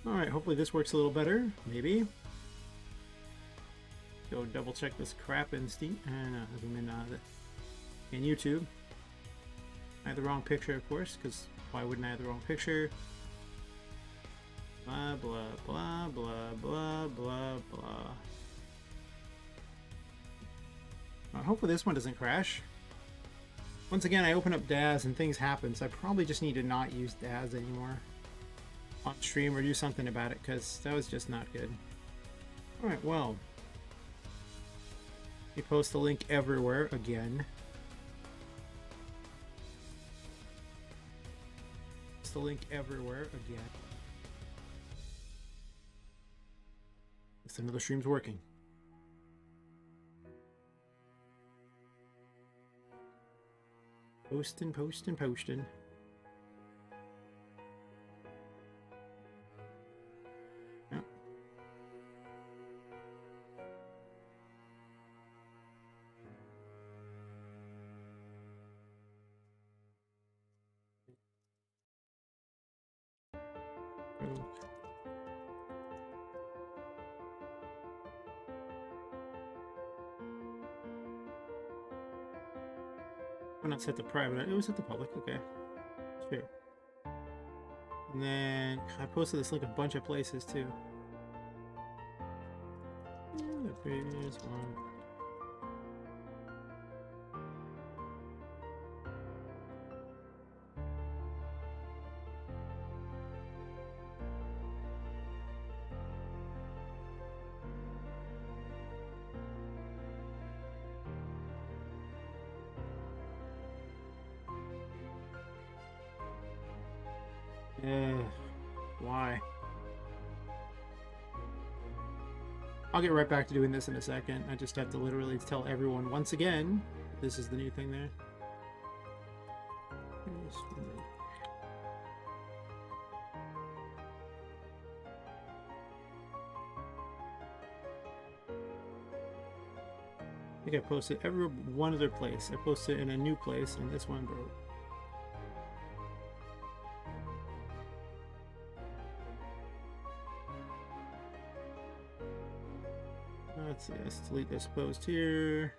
Alright, hopefully this works a little better. Maybe. Go double check this crap in Steam and in YouTube. I had the wrong picture, of course, because why wouldn't I have the wrong picture? Blah blah blah blah blah blah blah. Hopefully this one doesn't crash. Once again, I open up Daz and things happen, so I probably just need to not use Daz anymore on stream or do something about it, because that was just not good. Alright, well. We post the link everywhere again. Post the link everywhere again. Listen to the stream's working. Posting, posting, posting. Yep. Why not set the private? It was set the public. Okay, sure. And then I posted this link a bunch of places too. The previous one. Why? I'll get right back to doing this in a second. I just have to literally tell everyone once again, this is the new thing there. I think I posted every one other place. I posted in a new place, and this one broke. Let's see, let's delete this post here.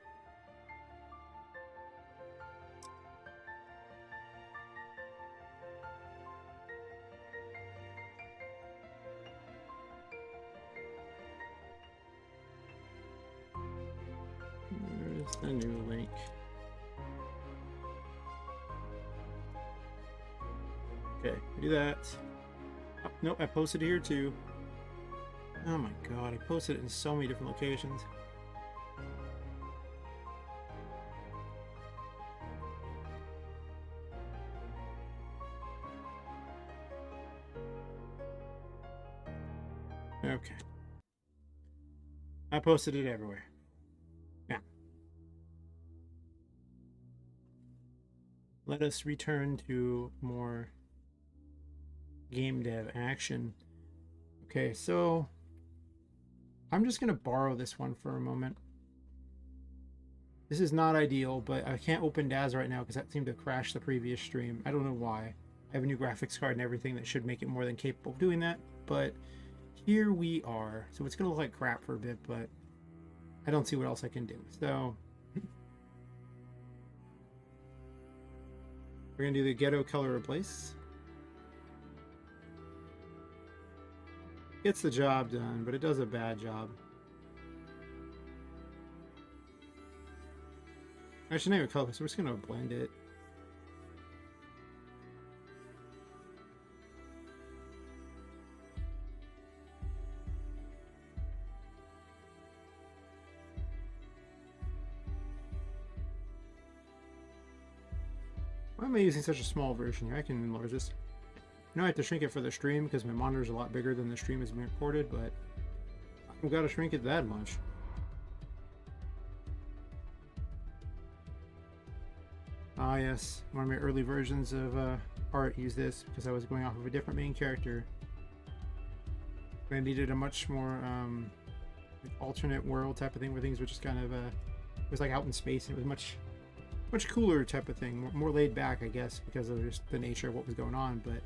There's the new link. Okay, do that. Oh, nope, I posted here too. Oh my god, I posted it in so many different locations. Okay. I posted it everywhere. Yeah. Let us return to more game dev action. Okay, so I'm just going to borrow this one for a moment. This is not ideal, but I can't open Daz right now because that seemed to crash the previous stream. I don't know why. I have a new graphics card and everything that should make it more than capable of doing that, but here we are. So it's going to look like crap for a bit, but I don't see what else I can do. So we're going to do the ghetto color replace. Gets the job done, but it does a bad job. Actually, not even color, so we're just gonna blend it. Why am I using such a small version here? I can enlarge this. I know I have to shrink it for the stream because my monitor is a lot bigger than the stream is being recorded, but I've got to shrink it that much. Ah yes, one of my early versions of art used this because I was going off of a different main character. But I needed a much more alternate world type of thing where things were just kind of it was like out in space, and it was much cooler type of thing, more laid back, I guess, because of just the nature of what was going on. But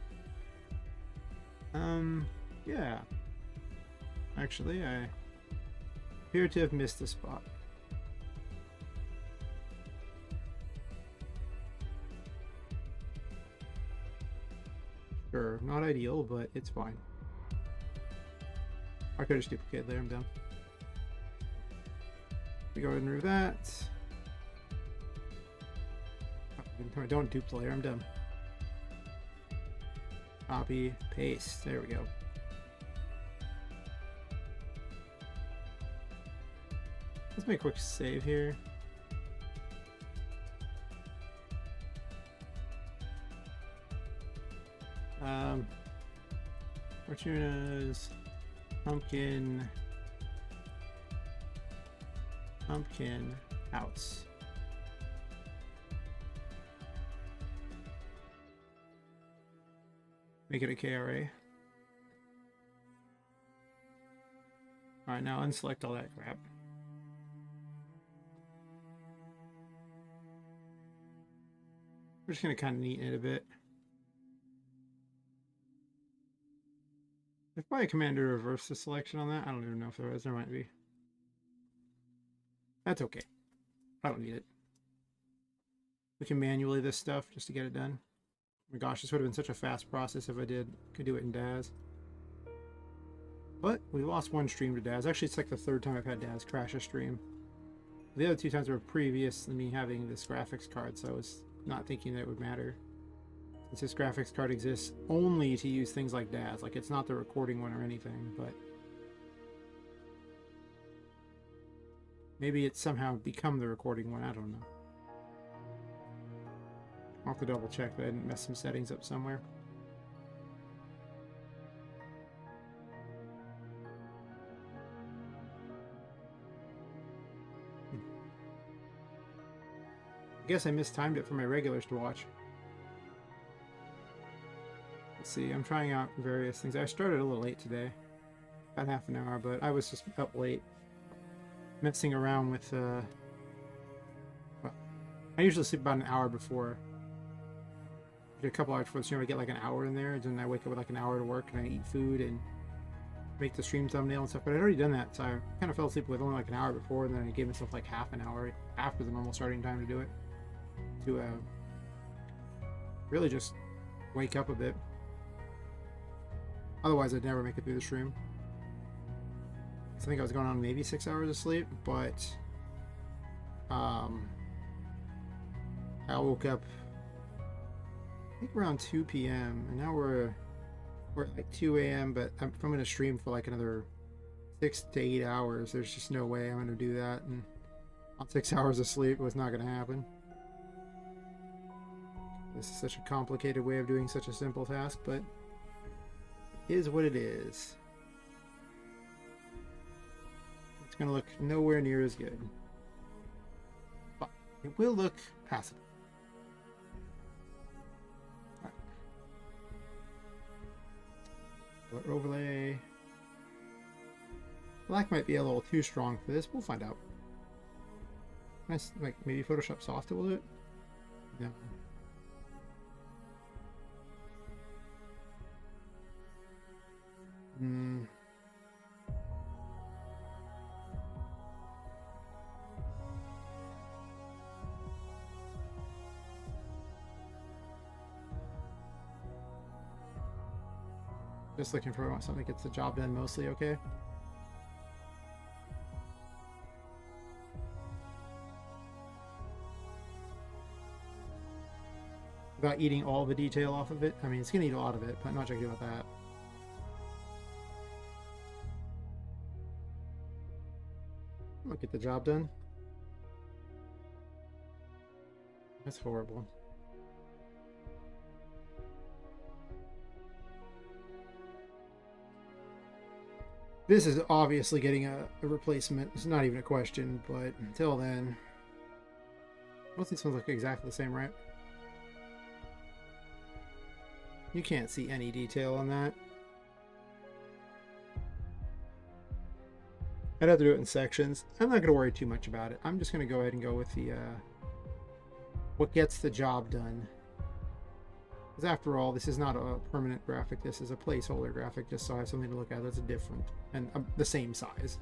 Yeah. Actually, I appear to have missed a spot. Sure, not ideal, but it's fine. I could just duplicate there, I'm done. We go ahead and remove that. Oh, don't duplicate layer, I'm done. Copy, paste, there we go. Let's make a quick save here. Fortuna's pumpkin house. Make it a KRA. Alright, now unselect all that crap. We're just going to kind of neaten it a bit. There's probably a command to reverse the selection on that. I don't even know if there is. There might be. That's okay. I don't need it. We can manually this stuff just to get it done. Oh my gosh, this would have been such a fast process if I could do it in Daz. But we lost one stream to Daz. Actually, it's like the third time I've had Daz crash a stream. The other two times were previous to me having this graphics card, so I was not thinking that it would matter. Since this graphics card exists only to use things like Daz. Like, it's not the recording one or anything, but maybe it's somehow become the recording one. I don't know. I'll have to double check that I didn't mess some settings up somewhere. I guess I mistimed it for my regulars to watch. Let's see, I'm trying out various things. I started a little late today. About half an hour, but I was just up late. Messing around with, well, I usually sleep about an hour before. A couple hours before the stream, I get like an hour in there, and then I wake up with like an hour to work, and I eat food and make the stream thumbnail and stuff. But I'd already done that, so I kind of fell asleep with only like an hour before, and then I gave myself like half an hour after the normal starting time to do it. To really just wake up a bit. Otherwise, I'd never make it through the stream. I think I was going on maybe 6 hours of sleep, but I woke up I think around 2 p.m. and now we're at like 2 a.m. but if I'm going to stream for like another 6 to 8 hours, there's just no way I'm going to do that, and on 6 hours of sleep was not going to happen. This is such a complicated way of doing such a simple task, but it is what it is. It's going to look nowhere near as good, but it will look passable. Color overlay. Black might be a little too strong for this. We'll find out. Nice, like maybe Photoshop Soft will do it. No. Just looking for something that gets the job done mostly okay. Without eating all the detail off of it. I mean, it's going to eat a lot of it, but I'm not joking about that. I'll get the job done. That's horrible. This is obviously getting a replacement. It's not even a question, but until then, both these ones look exactly the same, right? You can't see any detail on that. I'd have to do it in sections. I'm not going to worry too much about it. I'm just going to go ahead and go with the what gets the job done. Because after all, this is not a permanent graphic. This is a placeholder graphic, just so I have something to look at that's different and the same size.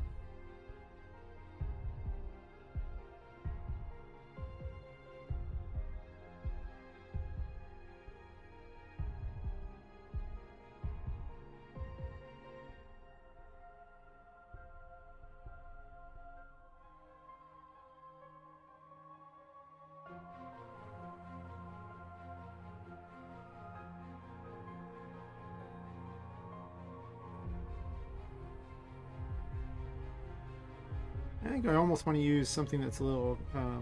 I think I almost want to use something that's a little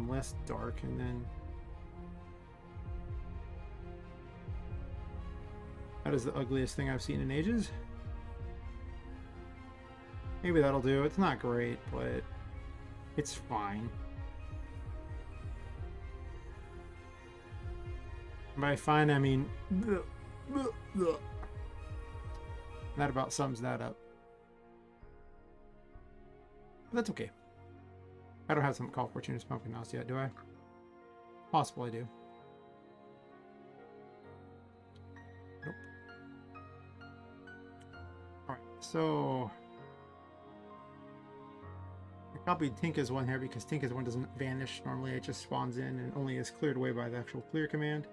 less dark, and then that is the ugliest thing I've seen in ages. Maybe that'll do. It's not great, but it's fine. By fine, I mean that about sums that up. But that's okay. I don't have something called Fortuna's Pumpkin House yet, do I? Possible I do. Nope. Alright, so I copied Tinka's one here because Tinka's one doesn't vanish normally. It just spawns in and only is cleared away by the actual clear command.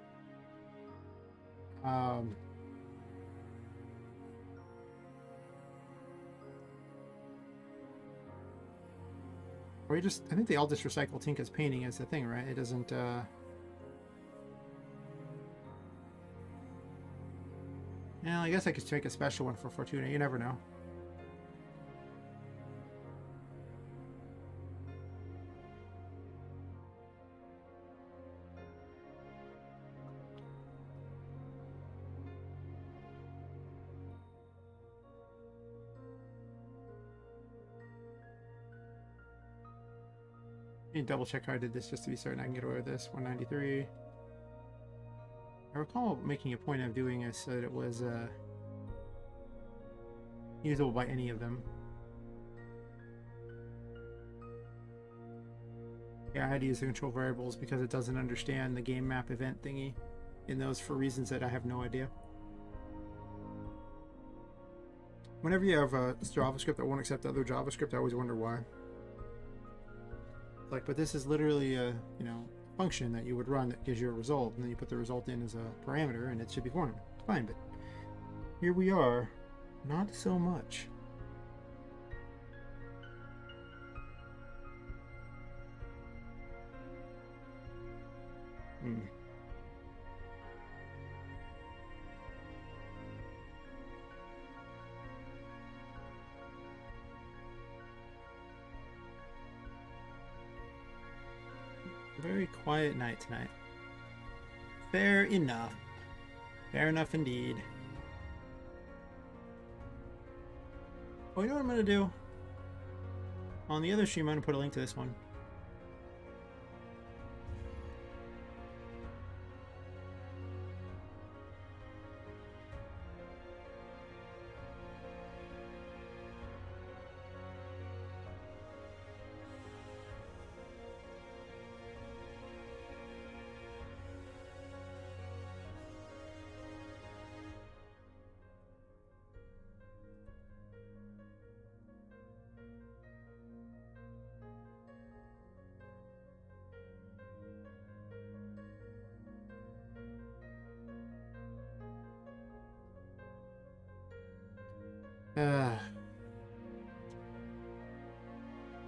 Or you just, I think they all just recycle Tinka's painting as the thing, right? It doesn't, yeah, I guess I could make a special one for Fortuna. You never know. Let me double check how I did this just to be certain I can get away with this. 193. I recall making a point of doing this so that it was usable by any of them. Yeah, I had to use the control variables because it doesn't understand the game map event thingy in those for reasons that I have no idea. Whenever you have JavaScript that won't accept other JavaScript, I always wonder why. Like, but this is literally a, you know, function that you would run that gives you a result, and then you put the result in as a parameter, and it should be fine. Fine, but here we are, not so much. Very quiet night tonight. Fair enough. Fair enough indeed. Oh, you know what I'm going to do? On the other stream, I'm going to put a link to this one.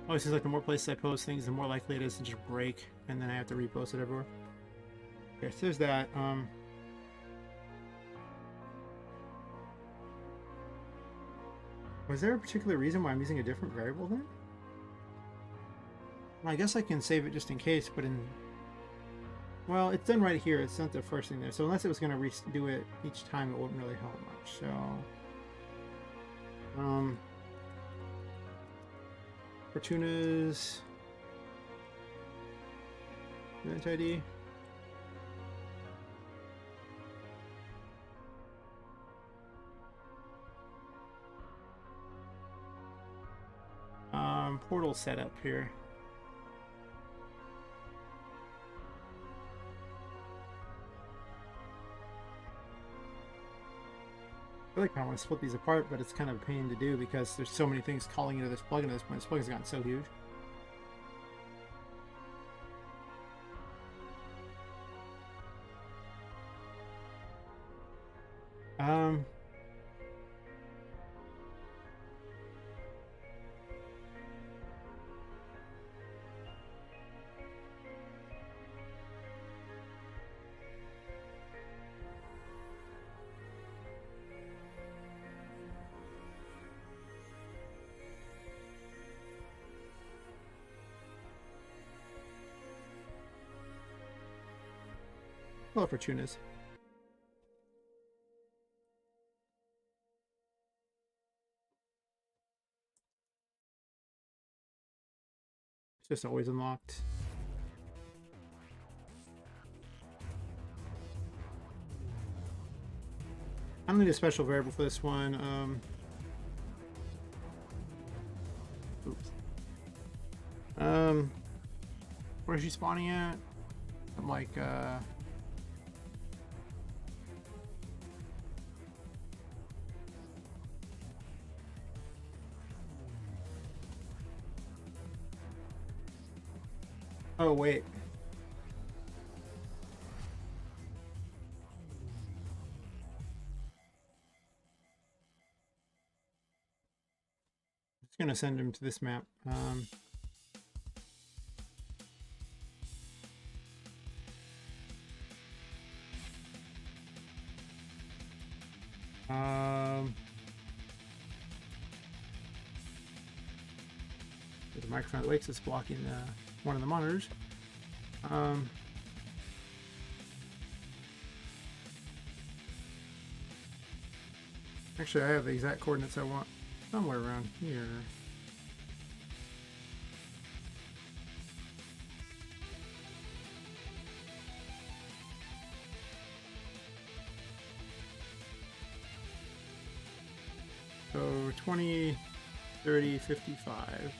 Oh, it seems like the more places I post things, the more likely it is to just break, and then I have to repost it everywhere. Okay, so there's that. Was there a particular reason why I'm using a different variable then? Well, I guess I can save it just in case, but in... Well, it's done right here. It's not the first thing there. So unless it was going to redo it each time, it wouldn't really help much. So... Fortuna's event ID. Portal setup here. really kind of want to split these apart, but it's kind of a pain to do because there's so many things calling into this plugin at this point. This plugin's gotten so huge. Hello, Fortunas. It's just always unlocked. I don't need a special variable for this one. Oops. Where is she spawning at? I'm like, oh, wait. I'm just gonna send him to this map. The microphone that wakes is blocking one of the monitors. Actually, I have the exact coordinates I want somewhere around here. So 20, 30, 55.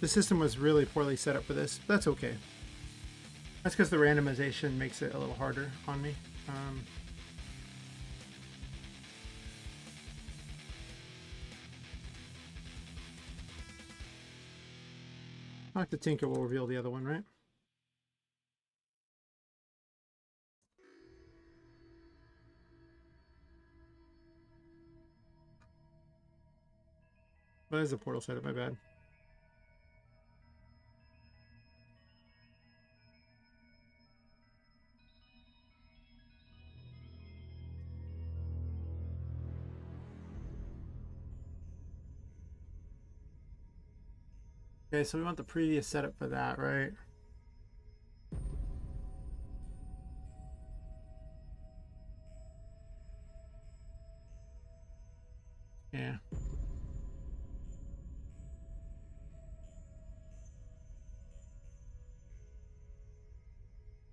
The system was really poorly set up for this. That's okay. That's because the randomization makes it a little harder on me. Talk to Tinka will reveal the other one, right? That is a portal setup, my bad. Okay, so we want the previous setup for that, right? Yeah.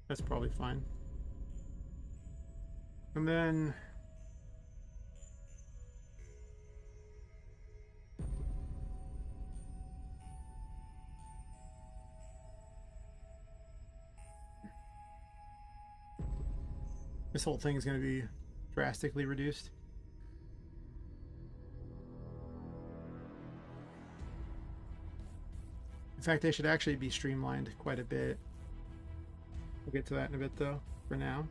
That's probably fine. And then this whole thing is going to be drastically reduced. In fact, they should actually be streamlined quite a bit. We'll get to that in a bit, though, for now.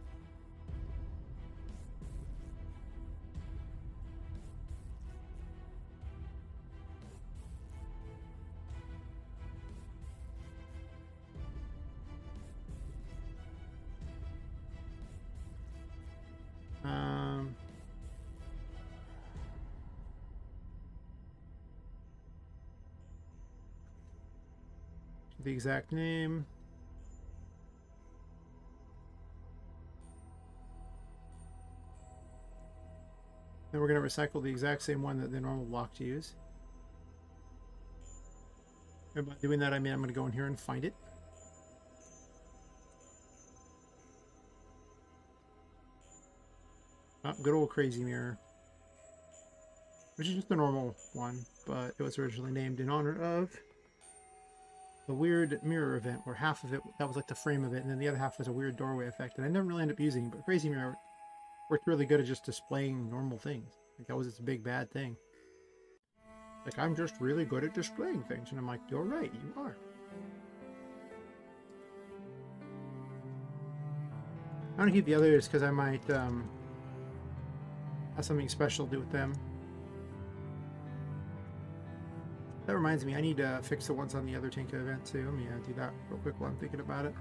the exact name. Then we're going to recycle the exact same one that the normal block to use. And by doing that, I mean I'm going to go in here and find it. Oh, good old crazy mirror. Which is just a normal one, but it was originally named in honor of the weird mirror event, where half of it, that was like the frame of it, and then the other half was a weird doorway effect, and I never really ended up using it, but crazy mirror worked really good at just displaying normal things. Like, that was its big bad thing. Like, I'm just really good at displaying things. And I'm like, you're right, you are. I want to keep the others because I might have something special to do with them. That reminds me, I need to fix the ones on the other Tinka event too. Let me do that real quick while I'm thinking about it.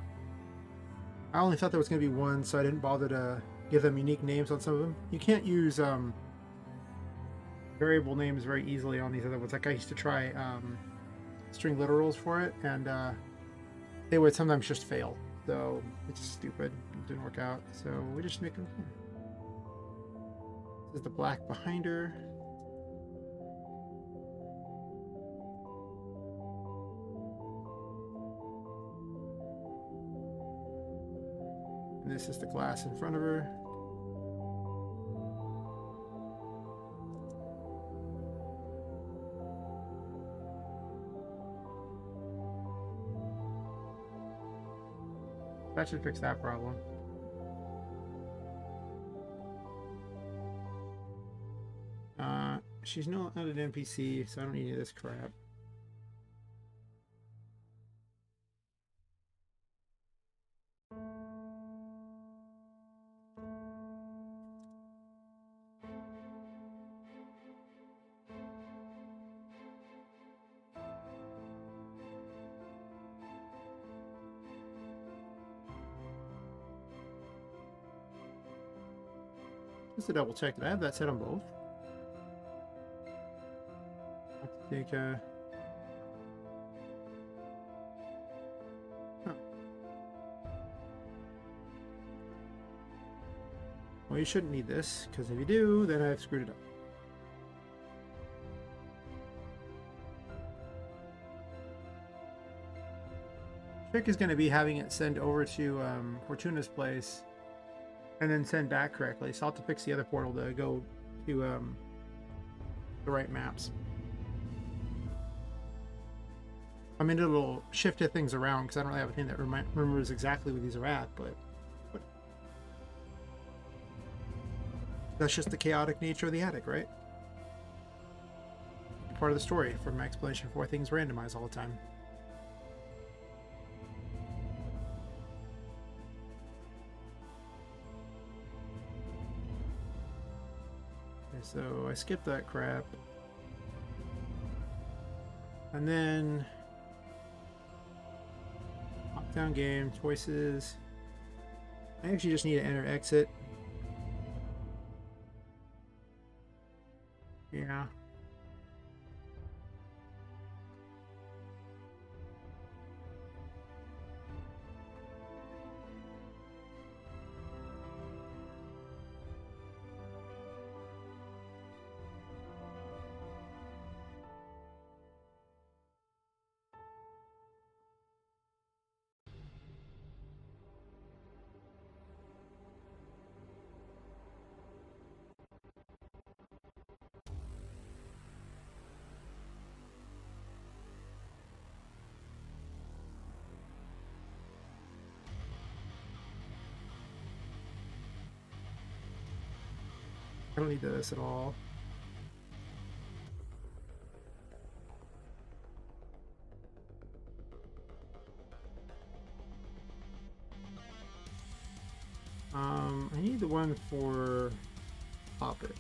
I only thought there was going to be one, so I didn't bother to give them unique names on some of them. You can't use variable names very easily on these other ones. Like, I used to try string literals for it, and they would sometimes just fail. So it's stupid. It didn't work out. So we just make them. This is the black behind her. And this is the glass in front of her. That should fix that problem. She's not an NPC, so I don't need any of this crap. Just to double check, did I have that set on both? I think, huh. Well, you shouldn't need this, because if you do, then I've screwed it up. Trick is going to be having it send over to Fortuna's place and then send back correctly. So I'll have to fix the other portal to go to the right maps. I mean, it'll shift things around because I don't really have a thing that remembers exactly where these are at, but that's just the chaotic nature of the attic, right? Part of the story for my explanation for why things randomize all the time. Okay, so I skipped that crap. And then lockdown game, choices. I actually just need to enter exit. Yeah. I don't need this at all. I need the one for Poppet.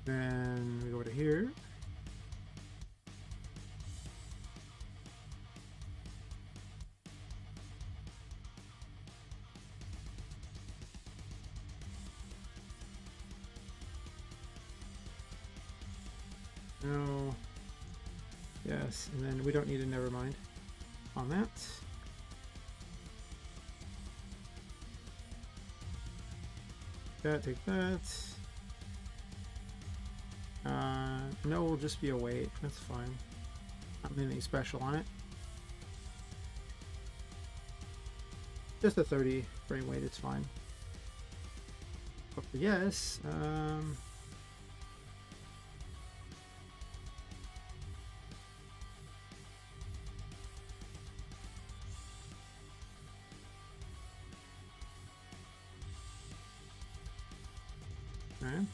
Then we go to here. No. Yes, and then we don't need a never mind on that. Take that. No, will just be a wait. That's fine. Not anything special on it. Just a 30 frame weight, it's fine. But for yes, okay.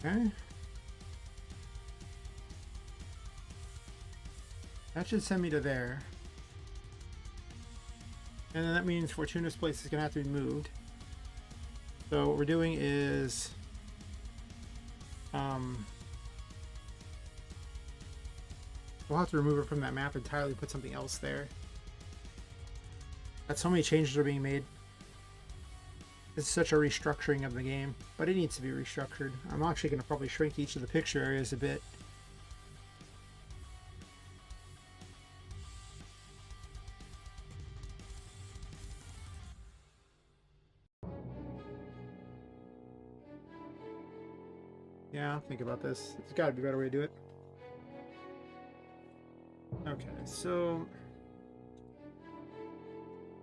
Okay. That should send me to there. And then that means Fortuna's place is going to have to be moved. So what we're doing is... we'll have to remove it from that map entirely, put something else there. That's so many changes are being made. It's such a restructuring of the game, but it needs to be restructured. I'm actually going to probably shrink each of the picture areas a bit. Yeah, think about this. There's got to be a better way to do it. Okay, so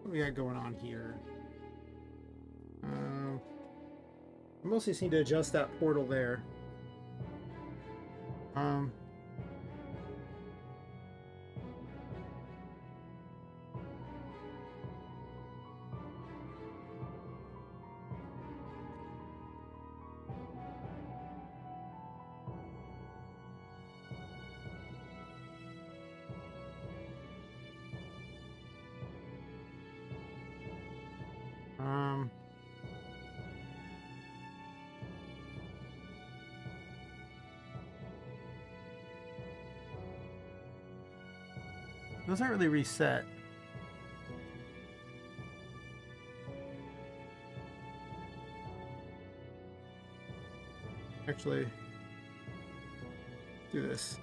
what we got going on here? I mostly just need to adjust that portal there. Those aren't really reset. Actually, do this.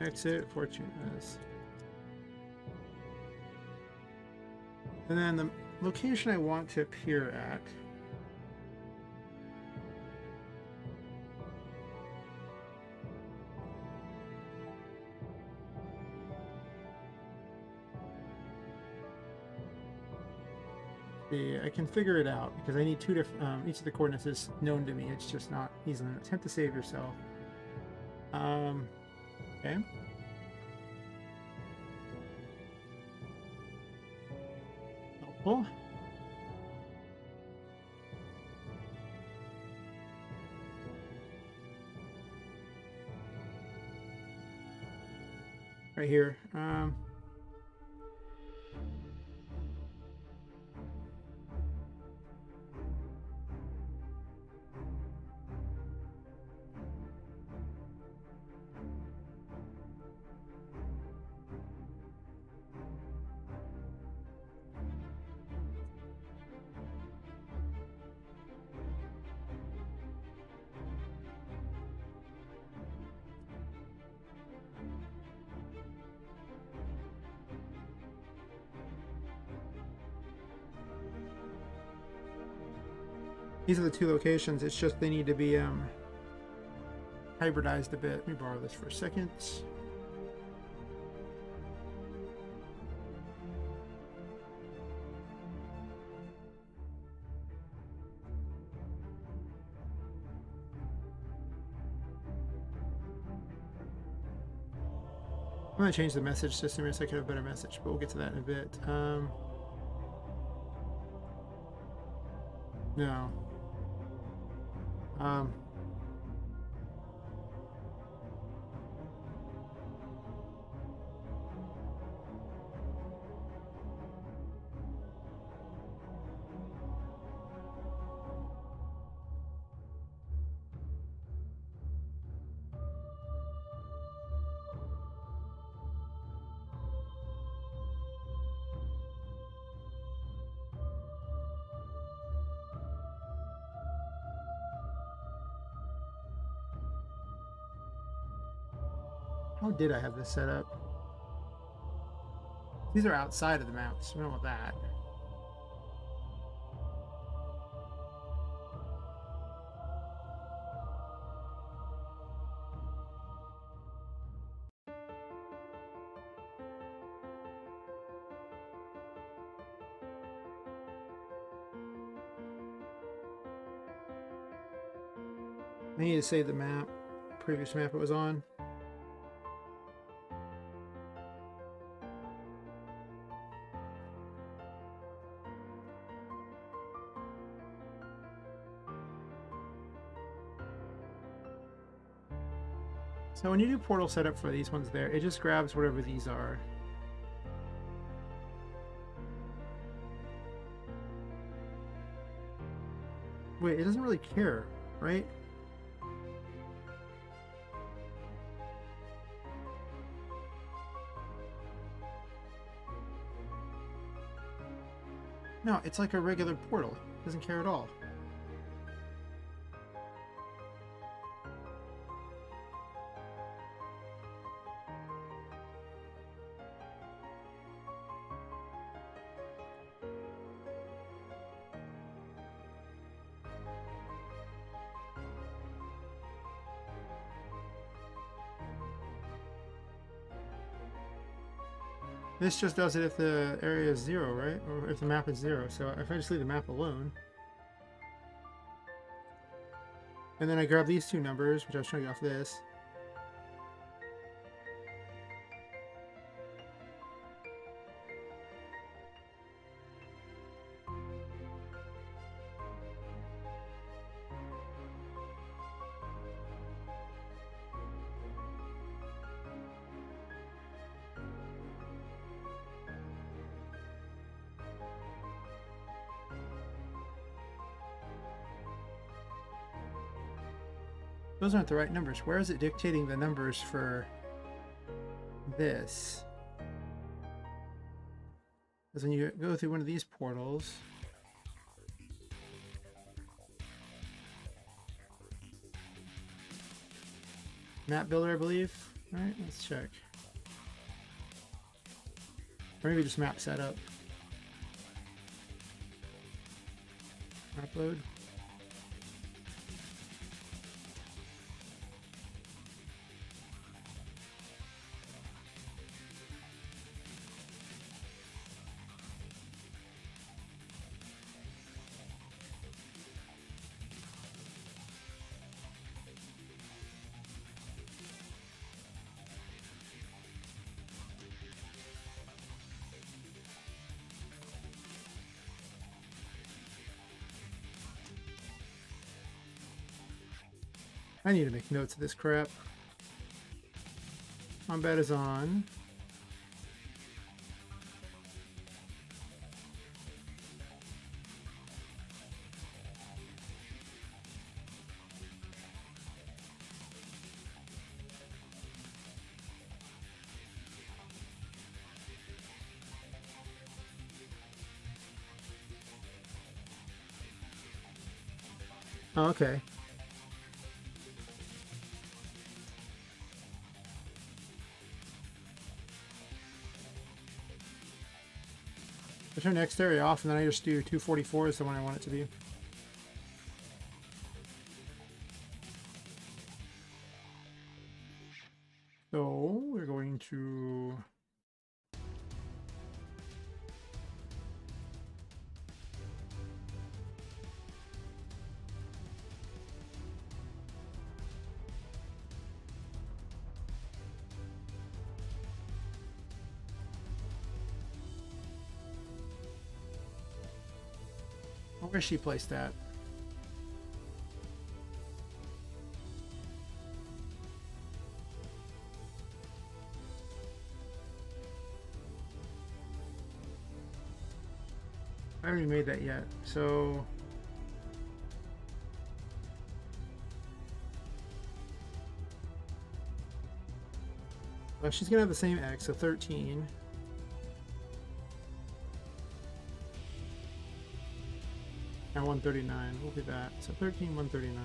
Exit Fortuna's. And then the location I want to appear at. I can figure it out because I need two different. Each of the coordinates is known to me. It's just not easy. Attempt to save yourself. Okay. Helpful. Right here. These are the two locations. It's just they need to be hybridized a bit. Let me borrow this for a second. I'm going to change the message system so I can have a better message, but we'll get to that in a bit. No. How did I have this set up? These are outside of the map, so we don't want that. I need to save the map, previous map it was on. So when you do portal setup for these ones there, it just grabs whatever these are. Wait, it doesn't really care, right? No, it's like a regular portal. It doesn't care at all. This just does it if the area is 0, right? Or if the map is 0. So if I just leave the map alone. And then I grab these two numbers, which I was trying to get off this. Those aren't the right numbers. Where is it dictating the numbers for this? Because when you go through one of these portals, map builder, I believe. All right, let's check. Or maybe just map setup. Upload. I need to make notes of this crap. Combat is on. Oh, okay. I turn next area off, and then I just do 244 is the one I want it to be. So we're going to Where's she placed that? I haven't even made that yet, so well, she's gonna have the same X, so 13. And 139. We'll do that. So 13, 139.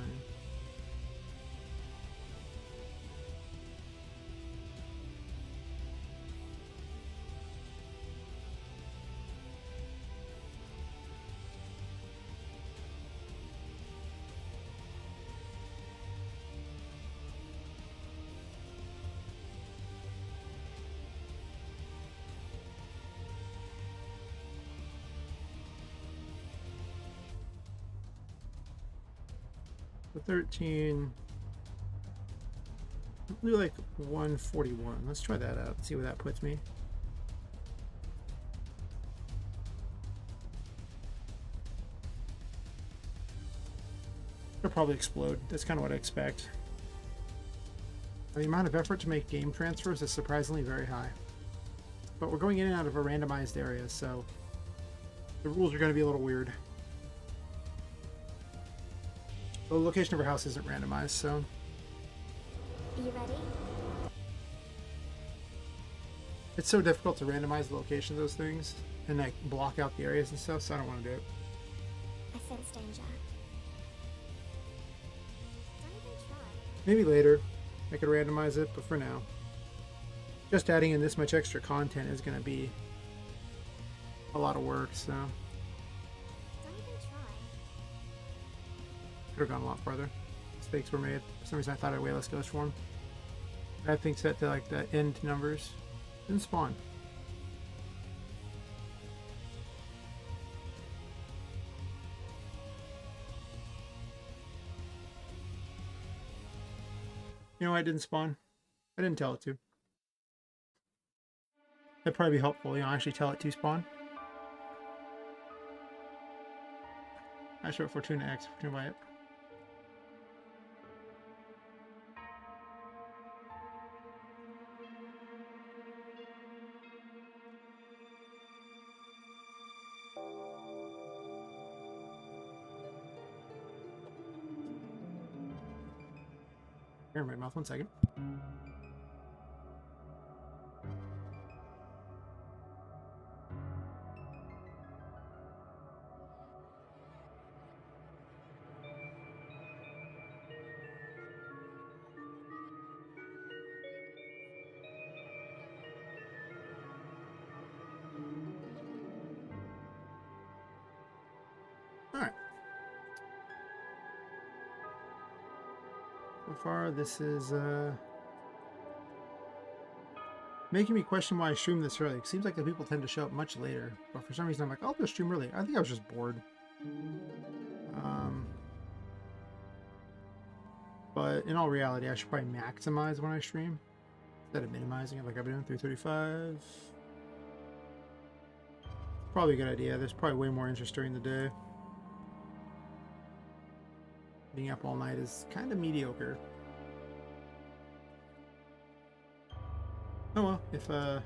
So 13. I'll do like 141. Let's try that out. See where that puts me. It'll probably explode. That's kind of what I expect. The amount of effort to make game transfers is surprisingly very high. But we're going in and out of a randomized area, so the rules are going to be a little weird. The location of our house isn't randomized, so. Are you ready? It's so difficult to randomize the location of those things and like block out the areas and stuff, so I don't want to do it. I sense danger. Don't even try. Maybe later I could randomize it, but for now, just adding in this much extra content is going to be a lot of work, so. Could have gone a lot farther. Mistakes were made. For some reason I thought I had way less ghost form. I had things set to like the end numbers. Didn't spawn. You know why it didn't spawn? I didn't tell it to. That'd probably be helpful, you know, actually tell it to spawn. I show Fortuna X, Fortuna Y it. Here in my mouth, 1 second. Alright. So far, this is making me question why I stream this early. It seems like the people tend to show up much later, but for some reason I'm like, I'll just stream early. I think I was just bored. But in all reality, I should probably maximize when I stream instead of minimizing it like I've been doing. 335. Probably a good idea. There's probably way more interest during the day. Being up all night is kind of mediocre. Oh well, if the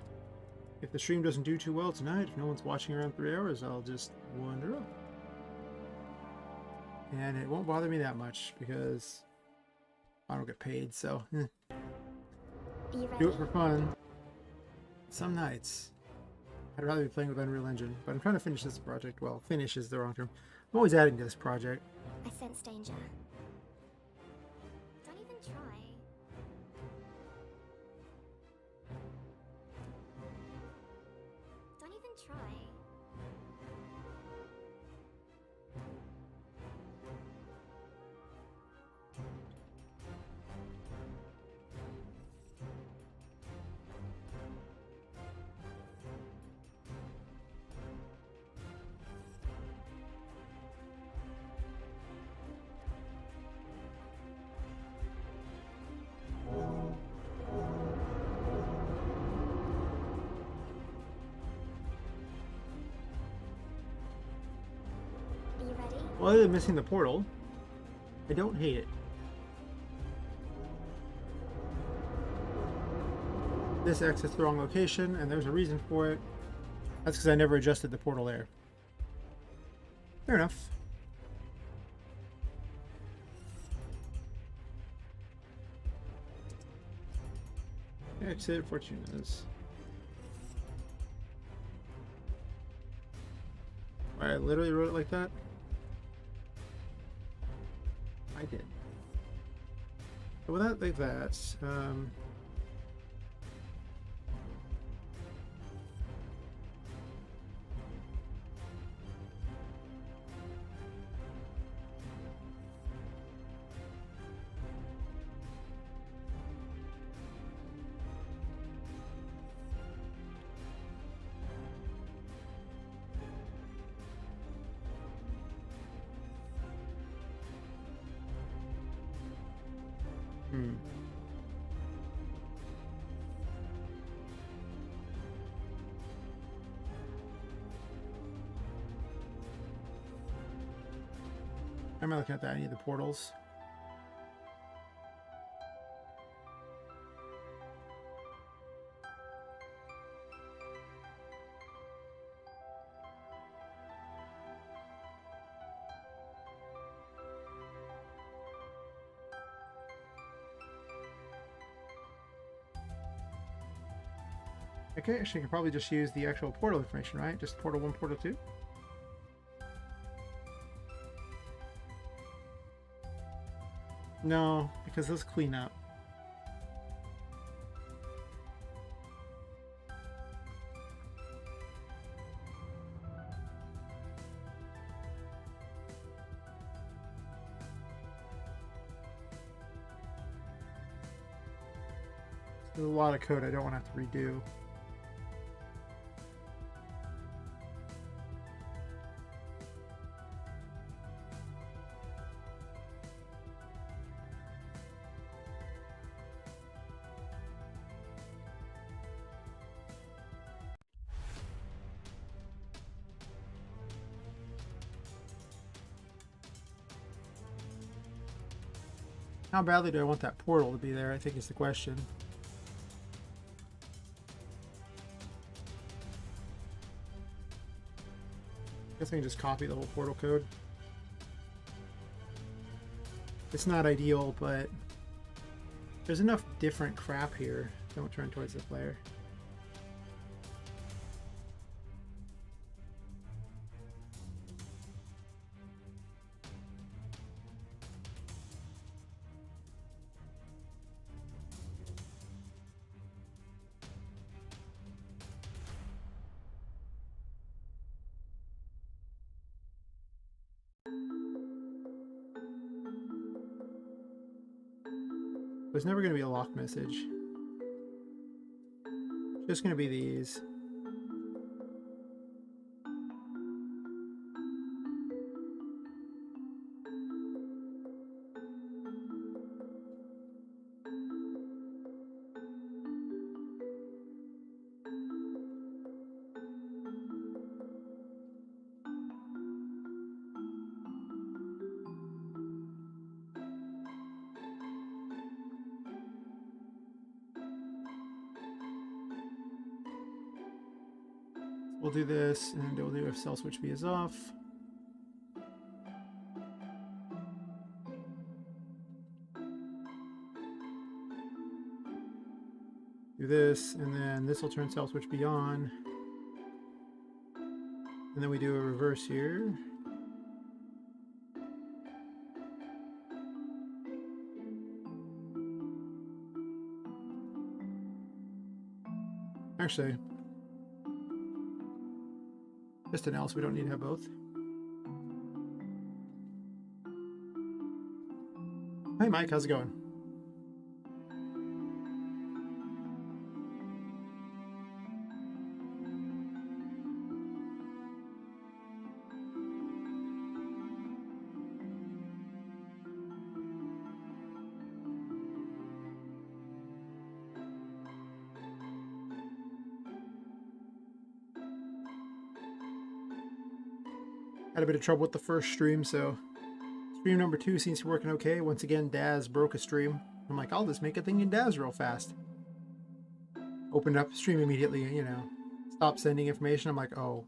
stream doesn't do too well tonight, if no one's watching around 3 hours, I'll just wander up. And it won't bother me that much because I don't get paid, so Are you ready? do it for fun. Some nights I'd rather be playing with Unreal Engine, but I'm trying to finish this project. Well, finish is the wrong term. I'm always adding to this project. I sense danger. Don't even try. Don't even try. Well, other than missing the portal, I don't hate it. This exits the wrong location, and there's a reason for it. That's because I never adjusted the portal there. Fair enough. Exit Fortuna's. I literally wrote it like that. I did. So with that, like that. Am I looking at that? I need the portals. Okay, actually I could probably just use the actual portal information, right? Just portal 1, portal 2. No, because let's clean up. There's a lot of code I don't want to have to redo. How badly do I want that portal to be there, I think is the question. I guess I can just copy the whole portal code. It's not ideal, but there's enough different crap here. Don't turn towards the player. There's never going to be a lock message. It's just going to be these. We'll do this, and we'll do if cell switch B is off. Do this, and then this will turn cell switch B on. And then we do a reverse here. Actually, just an else, we don't need to have both. Hey Mike, how's it going? Had a bit of trouble with the first stream, so stream number 2 seems to be working okay. Once again, Daz broke a stream. I'm like, I'll just make a thing in Daz real fast. Opened up stream immediately, you know, stopped sending information. I'm like, oh,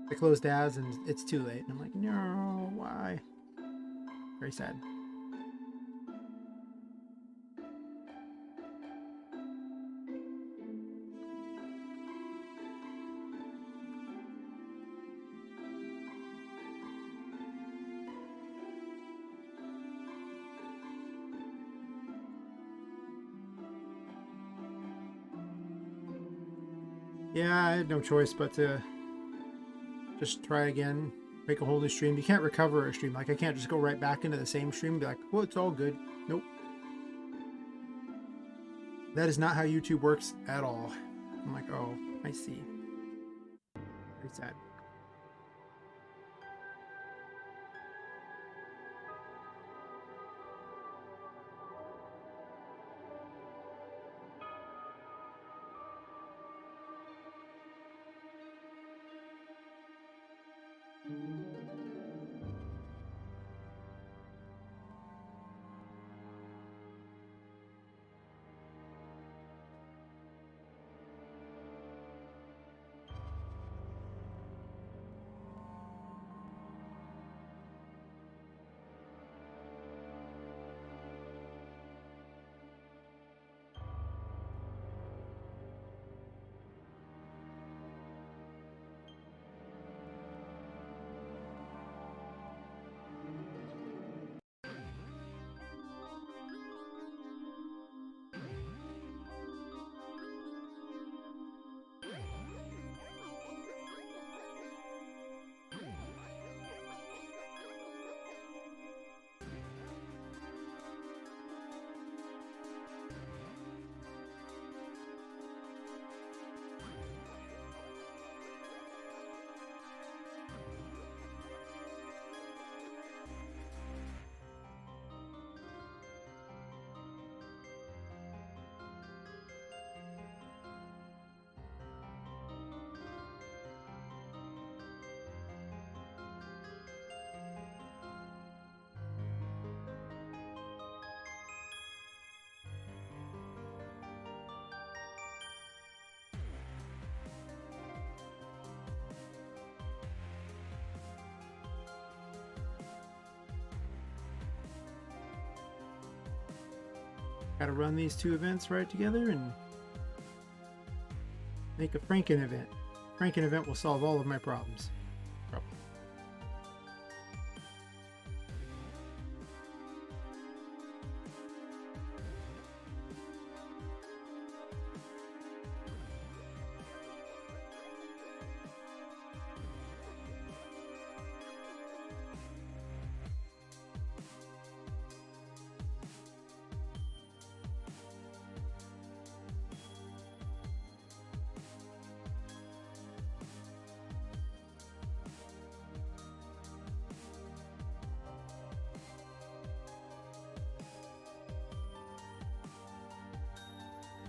I closed Daz and it's too late. And I'm like, no, why? Very sad. Yeah, I had no choice but to just try again, make a whole new stream. You can't recover a stream. Like, I can't just go right back into the same stream and be like, well, it's all good. Nope. That is not how YouTube works at all. I'm like, oh, I see. Very sad. Gotta run these two events right together and make a Franken event. Franken event will solve all of my problems.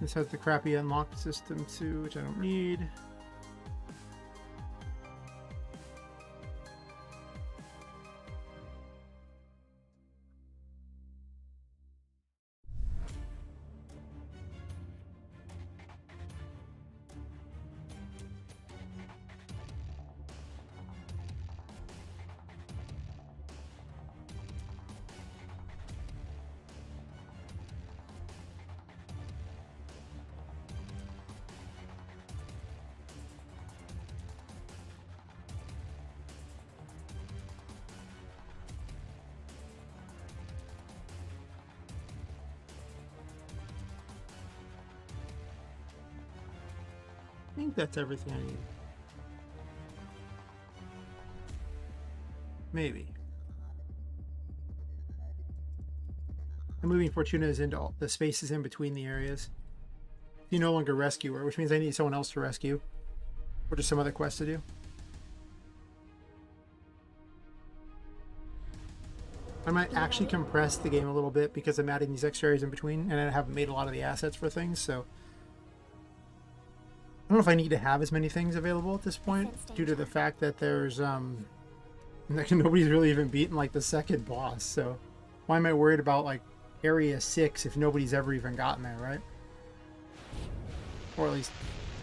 This has the crappy unlocked system too, which I don't need. I think that's everything I need. Maybe. I'm moving Fortuna's into all the spaces in between the areas. You no longer rescue her, which means I need someone else to rescue. Or just some other quest to do. I might actually compress the game a little bit because I'm adding these extra areas in between and I haven't made a lot of the assets for things, so I don't know if I need to have as many things available at this point due to the fact that there's Like, nobody's really even beaten like the second boss, so why am I worried about like area 6 if nobody's ever even gotten there, right? Or at least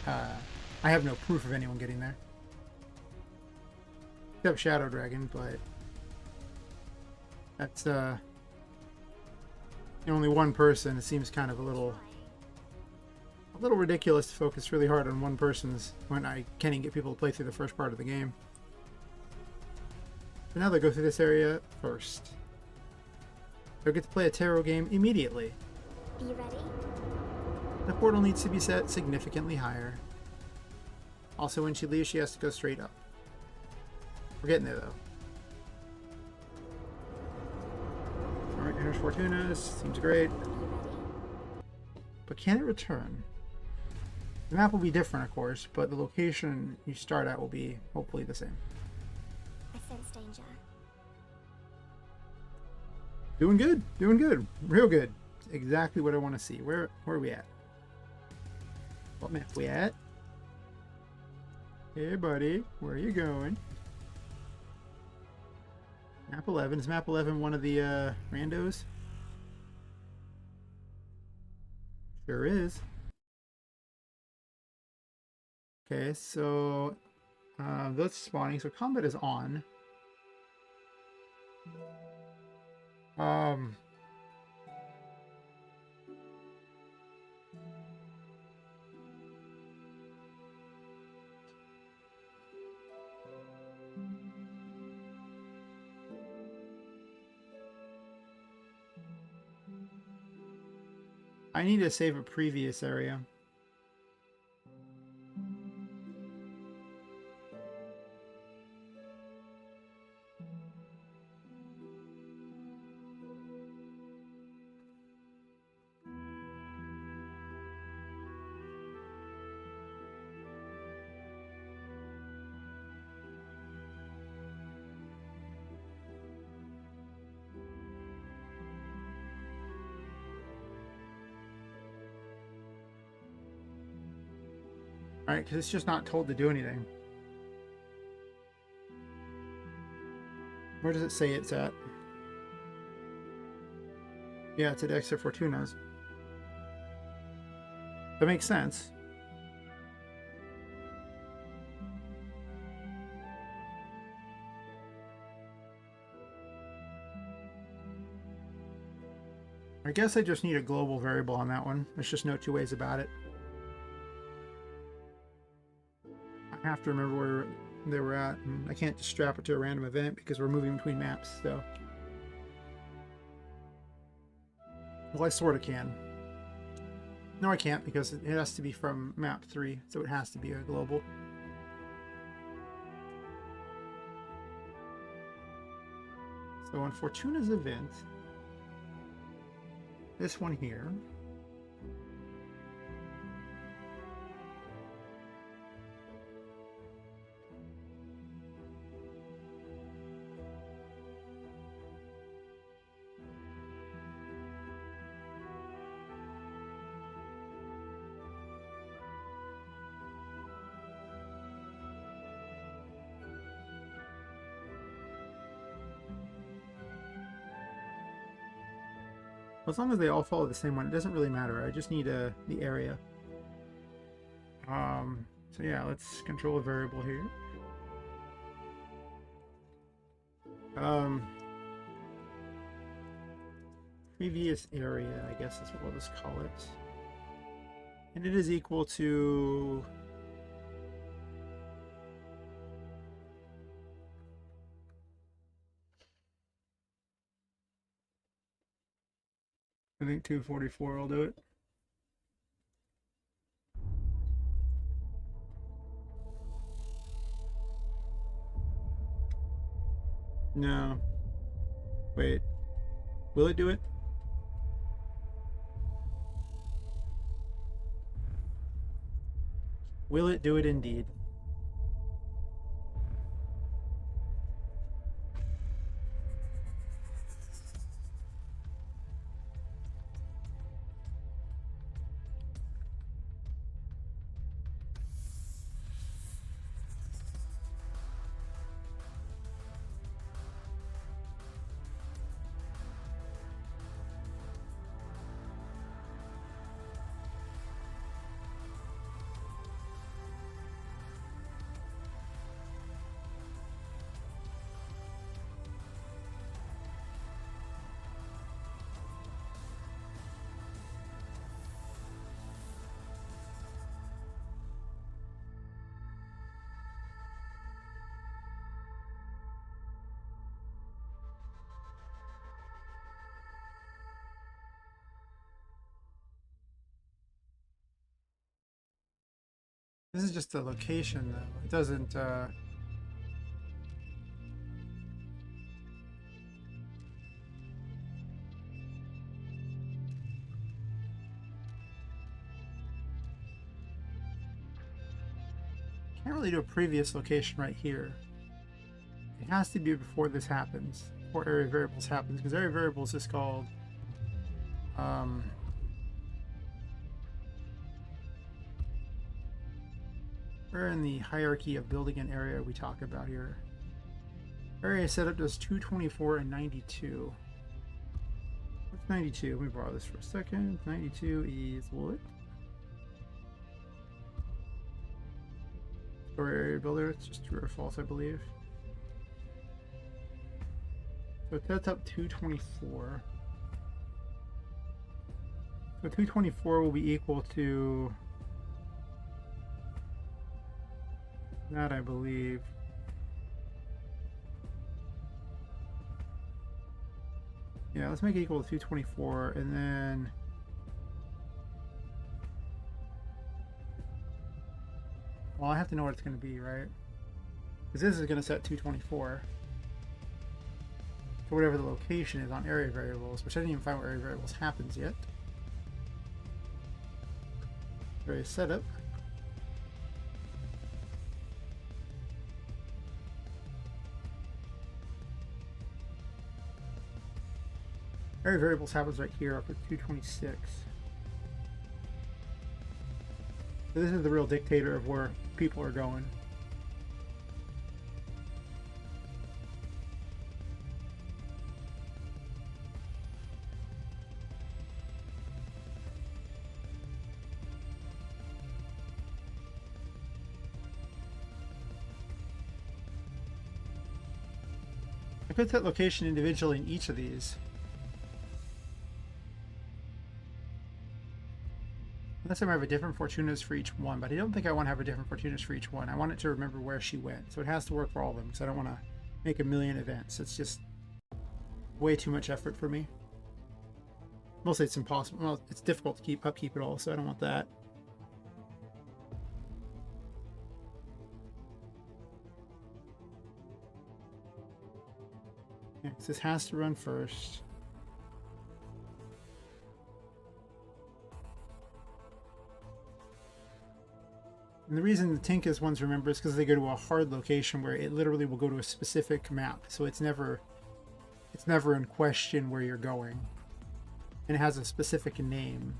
I have no proof of anyone getting there. Except Shadow Dragon, but that's only one person. It seems kind of a little ridiculous to focus really hard on one person's when I can't even get people to play through the first part of the game. So now they go through this area first. They'll get to play a tarot game immediately. You ready? The portal needs to be set significantly higher. Also, when she leaves, she has to go straight up. We're getting there, though. Alright, here's Fortuna's. Seems great. You ready? But can it return? The map will be different, of course, but the location you start at will be hopefully the same. I sense danger. Doing good. Doing good. Real good. Exactly what I want to see. Where are we at? What map we at? Hey, buddy. Where are you going? Map 11. Is map 11 one of the randos? Sure is. Okay, so that's spawning. So combat is on. I need to save a previous area. Alright, because it's just not told to do anything. Where does it say it's at? Yeah, it's at Extra Fortuna's. That makes sense. I guess I just need a global variable on that one. There's just no two ways about it. I have to remember where they were at, and I can't just strap it to a random event because we're moving between maps, so. Well, I sort of can. No, I can't because it has to be from map 3, so it has to be a global. So on Fortuna's event, this one here, as long as they all follow the same one, it doesn't really matter. I just need the area. So yeah, let's control a variable here. Previous area, I guess is what we'll just call it. And it is equal to... I think 244 will do it. No. Wait. Will it do it? Will it do it indeed? This is just the location, though. It doesn't. Can't really do a previous location right here. It has to be before this happens, before area variables happens, because area variables is called where in the hierarchy of building an area we talk about here. Area setup does 224 and 92. What's 92? Let me borrow this for a second. 92 is what? Or area builder, it's just true or false, I believe. So it sets up 224. So 224 will be equal to that, I believe. Yeah, let's make it equal to 224, and then well, I have to know what it's going to be, right? Because this is going to set 224 for whatever the location is on area variables, which I didn't even find where area variables happens yet. Area setup. Area variables happens right here up at 226. So this is the real dictator of where people are going. I could set location individually in each of these. Unless I have a different Fortunas for each one, but I don't think I want to have a different Fortunas for each one. I want it to remember where she went. So it has to work for all of them, because I don't want to make a million events. It's just way too much effort for me. Mostly it's impossible. Well, it's difficult to upkeep it all, so I don't want that. Yeah, 'cause this has to run first. And the reason the Tinka's ones remember is because they go to a hard location where it literally will go to a specific map. So it's never in question where you're going. And it has a specific name.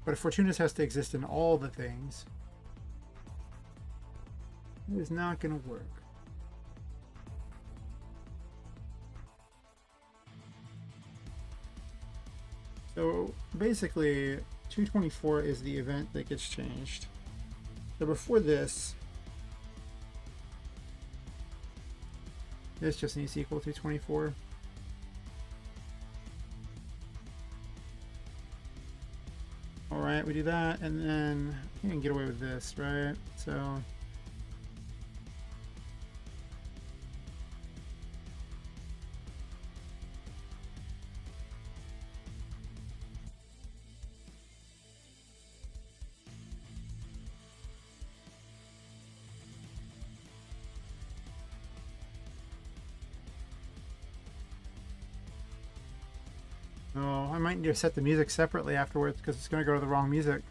But if Fortuna's has to exist in all the things, it is not going to work. So basically, 224 is the event that gets changed. So before this just needs to equal 224. Alright, we do that, and then you can get away with this, right? So oh, I might need to set the music separately afterwards because it's going to go to the wrong music.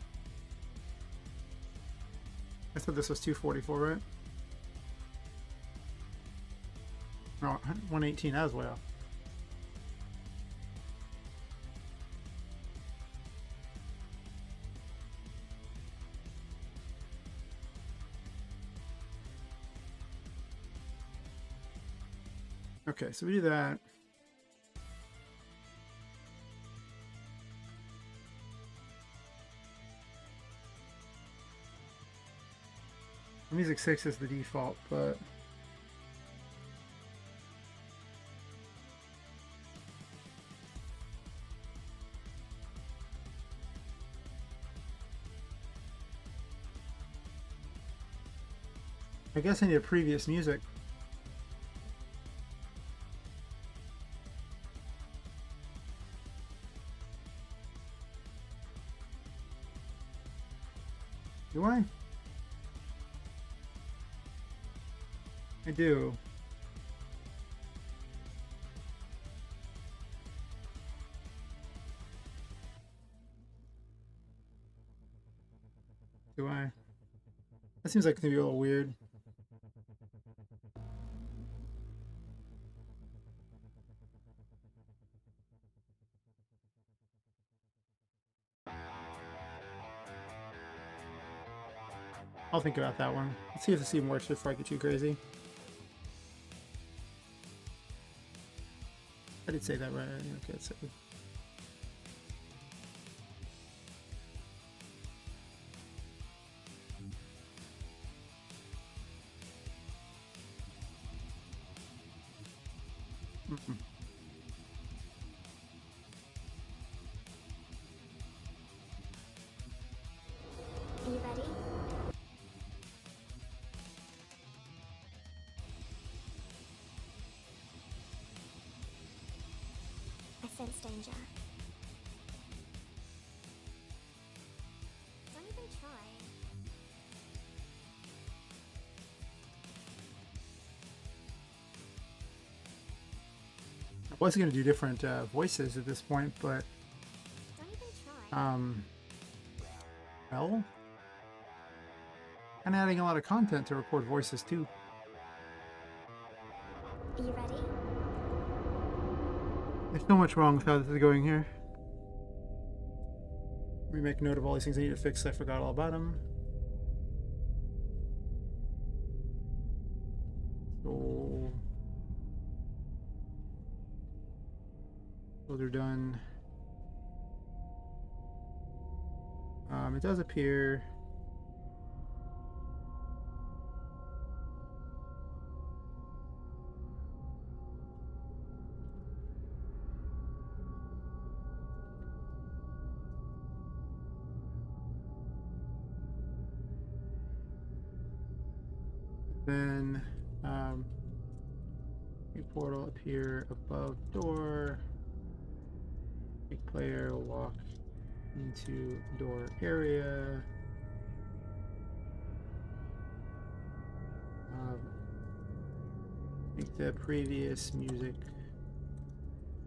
I thought this was 244, right? No, 118, that was way off. Okay, so we do that. Music 6 is the default, but I guess I need a previous music. Do I? I do. Do I? That seems like it's gonna be a little weird. I'll think about that one. Let's see if this even works before I get too crazy. I did say that right. Okay, so. Be ready. I sense danger. Don't even try. I was going to do different voices at this point, but Don't even try. well, and adding a lot of content to record voices too. Be ready. There's so much wrong with how this is going here. Let me make note of all these things I need to fix. I forgot all about them. So those are done. It does appear. Then a portal appear above door. Big player will walk into door area. Make the previous music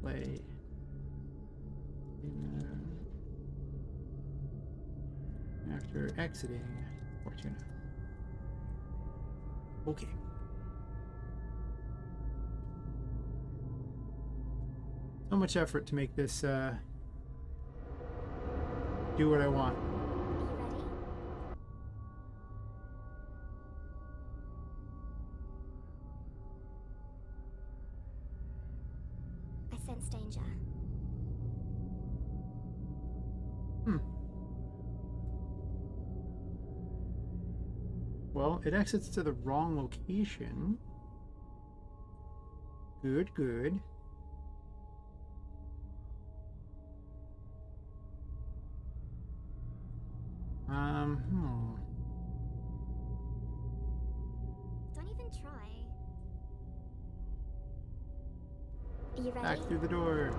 play. After exiting Fortuna. Okay. So much effort to make this do what I want. Be ready. I sense danger. Well, it exits to the wrong location. Good, good. Don't even try. You ready? Back through the door.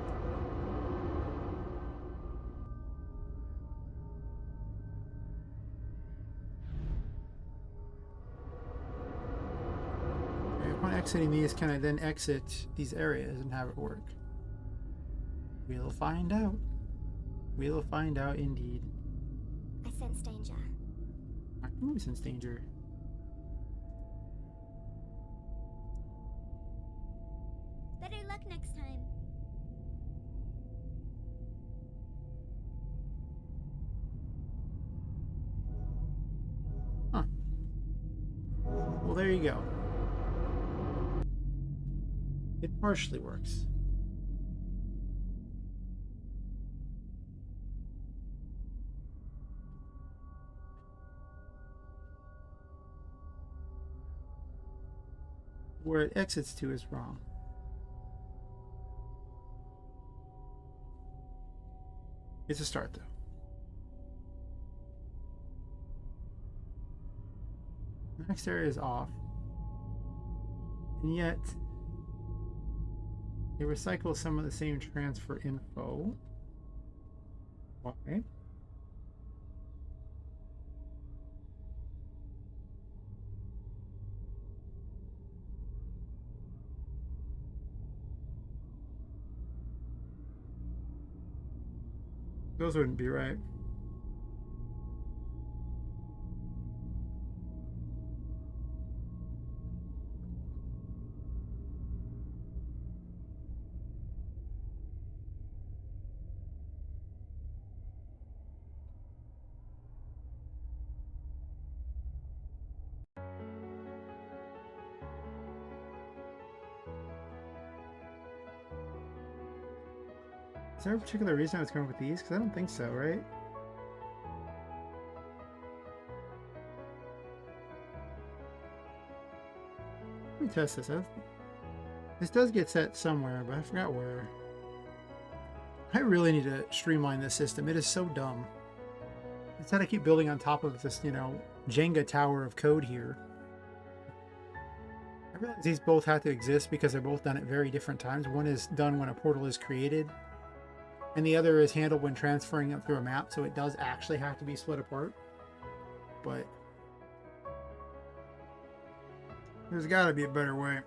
Okay, upon exiting these, can I then exit these areas and have it work? We'll find out. We'll find out indeed. I sense danger. I can sense danger. Better luck next time. Huh. Well, there you go. It partially works. Where it exits to is wrong. It's a start, though. The next area is off. And yet, they recycle some of the same transfer info. Why? Those wouldn't be right. Is there a particular reason I was going with these? Because I don't think so, right? Let me test this. This does get set somewhere, but I forgot where. I really need to streamline this system. It is so dumb. Instead, I keep building on top of this, you know, Jenga tower of code here. I realize these both have to exist because they're both done at very different times. One is done when a portal is created, and the other is handled when transferring it through a map, so it does actually have to be split apart. But there's got to be a better way.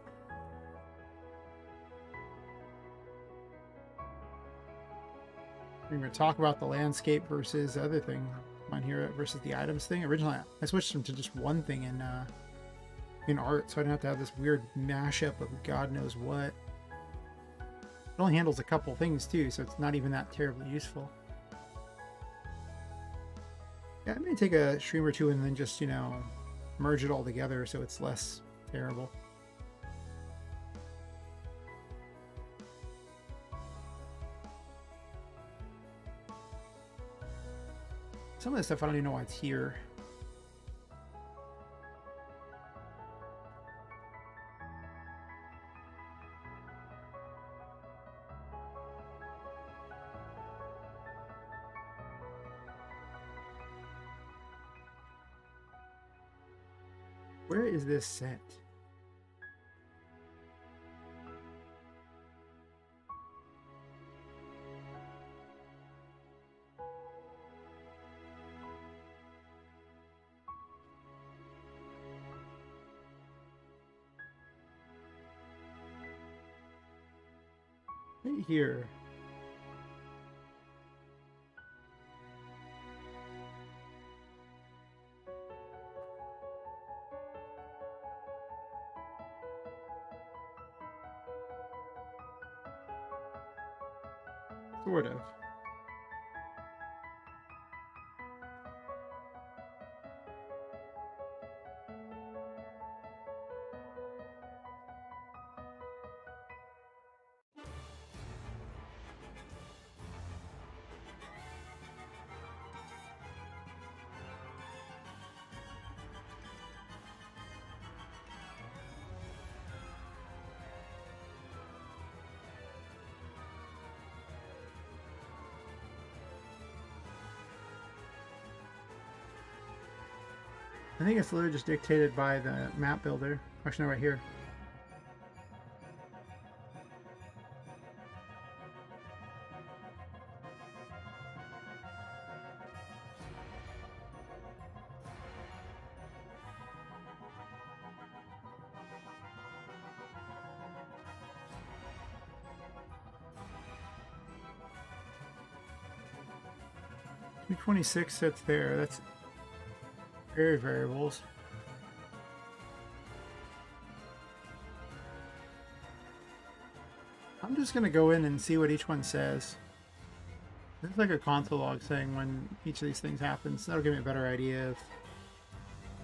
We're going to talk about the landscape versus the other thing on here versus the items thing. Originally, I switched them to just one thing in art, so I don't have to have this weird mashup of God knows what. It only handles a couple things too, so it's not even that terribly useful. Yeah, I may take a stream or two and then just, you know, merge it all together so it's less terrible. Some of this stuff I don't even know why it's here. Where is this set? Right here. Sort of. I think it's literally just dictated by the map builder. Actually, no, right here. $226 sets there. That's variables. I'm just gonna go in and see what each one says. There's like a console log saying when each of these things happens. That'll give me a better idea of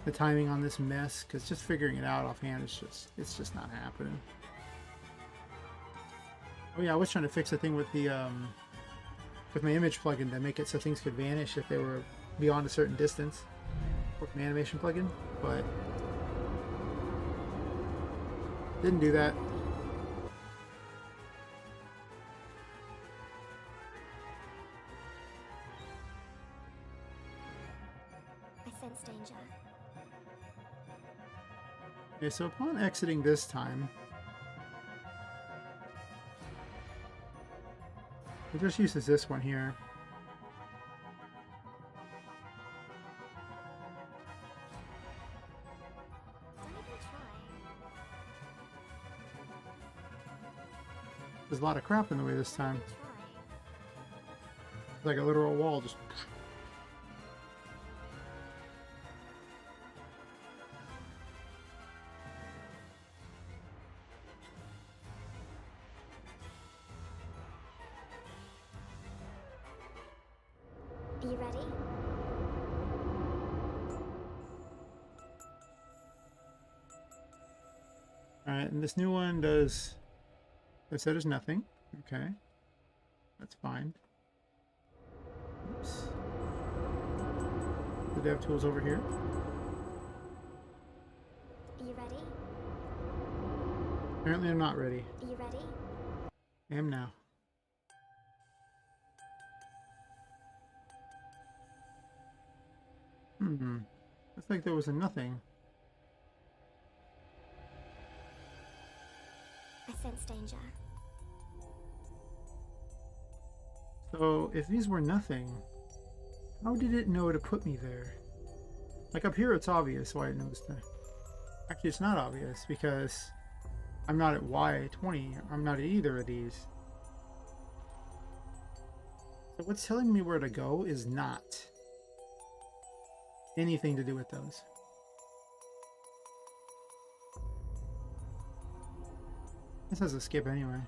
the timing on this mess, because just figuring it out offhand is just not happening. Oh yeah, I was trying to fix the thing with the with my image plugin to make it so things could vanish if they were beyond a certain distance. With an animation plugin, but didn't do that. I sense danger. Okay, so upon exiting this time, it just uses this one here. There's a lot of crap in the way this time. Like a literal wall, just. Are you ready? Alright, and this new one does. I said is nothing. Okay. That's fine. Oops. Do they have tools over here? Are you ready? Apparently I'm not ready. Are you ready? I am now. Looks like there was a nothing. I sense danger. So, if these were nothing, how did it know to put me there? Like up here it's obvious why it knows to... Actually, it's not obvious because I'm not at Y20. I'm not at either of these. So what's telling me where to go is not anything to do with those. This has a skip anyway.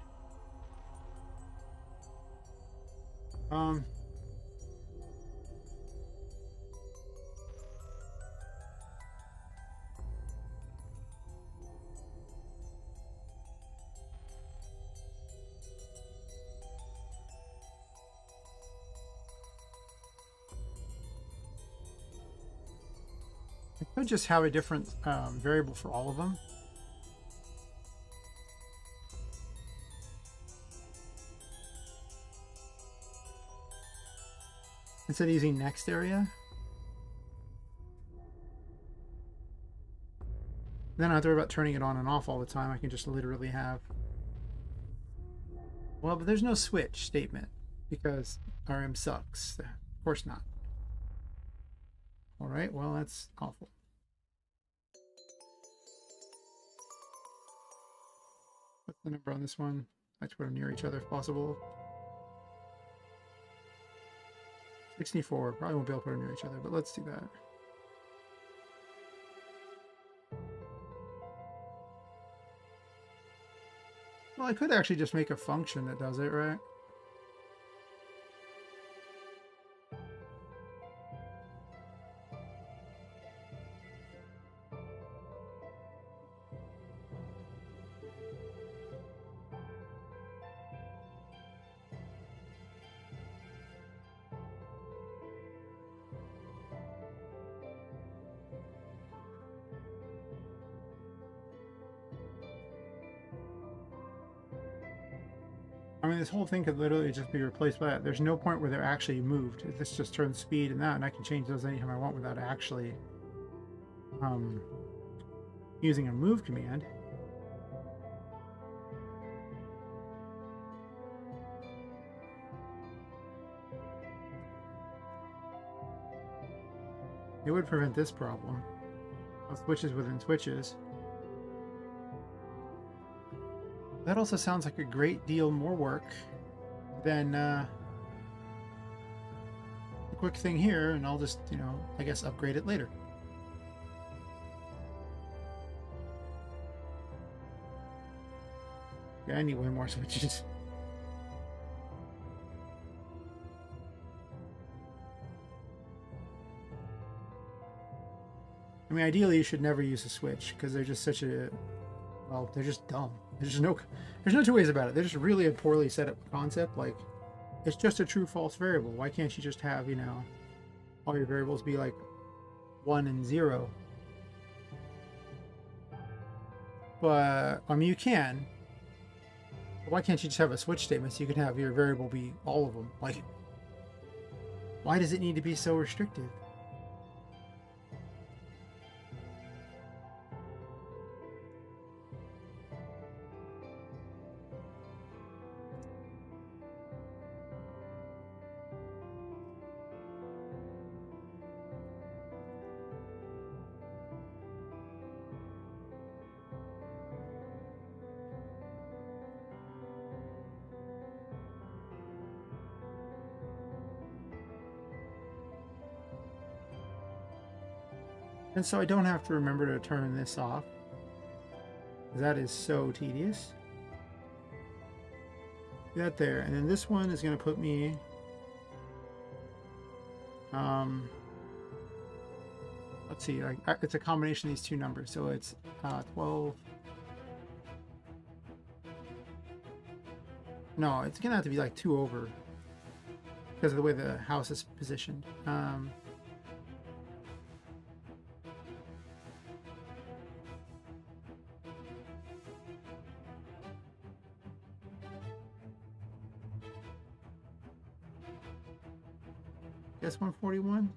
I could just have a different variable for all of them. Instead of using next area. Then I don't have to worry about turning it on and off all the time. I can just literally have... Well, but there's no switch statement because RM sucks. Of course not. Alright, well that's awful. What's the number on this one? I like to put them near each other if possible. 64. Probably won't be able to put them near each other, but let's do that. Well, I could actually just make a function that does it, right? I mean, this whole thing could literally just be replaced by that. There's no point where they're actually moved. This just turns speed and that, and I can change those anytime I want without actually using a move command. It would prevent this problem of switches within switches. That also sounds like a great deal more work than the quick thing here, and I'll just, you know, I guess upgrade it later. Yeah, I need way more switches. I mean, ideally you should never use a switch because they're just such a... Well, they're just dumb. There's no two ways about it. They're just really a poorly set up concept. Like, it's just a true false variable. Why can't you just have, you know, all your variables be like 1 and 0? But, I mean, you can. But why can't you just have a switch statement so you can have your variable be all of them? Like, why does it need to be so restrictive? And so I don't have to remember to turn this off. That is so tedious. Do that there. And then this one is going to put me... let's see. It's a combination of these two numbers. So it's 12... No, it's going to have to be like 2 over. Because of the way the house is positioned. Guess 141?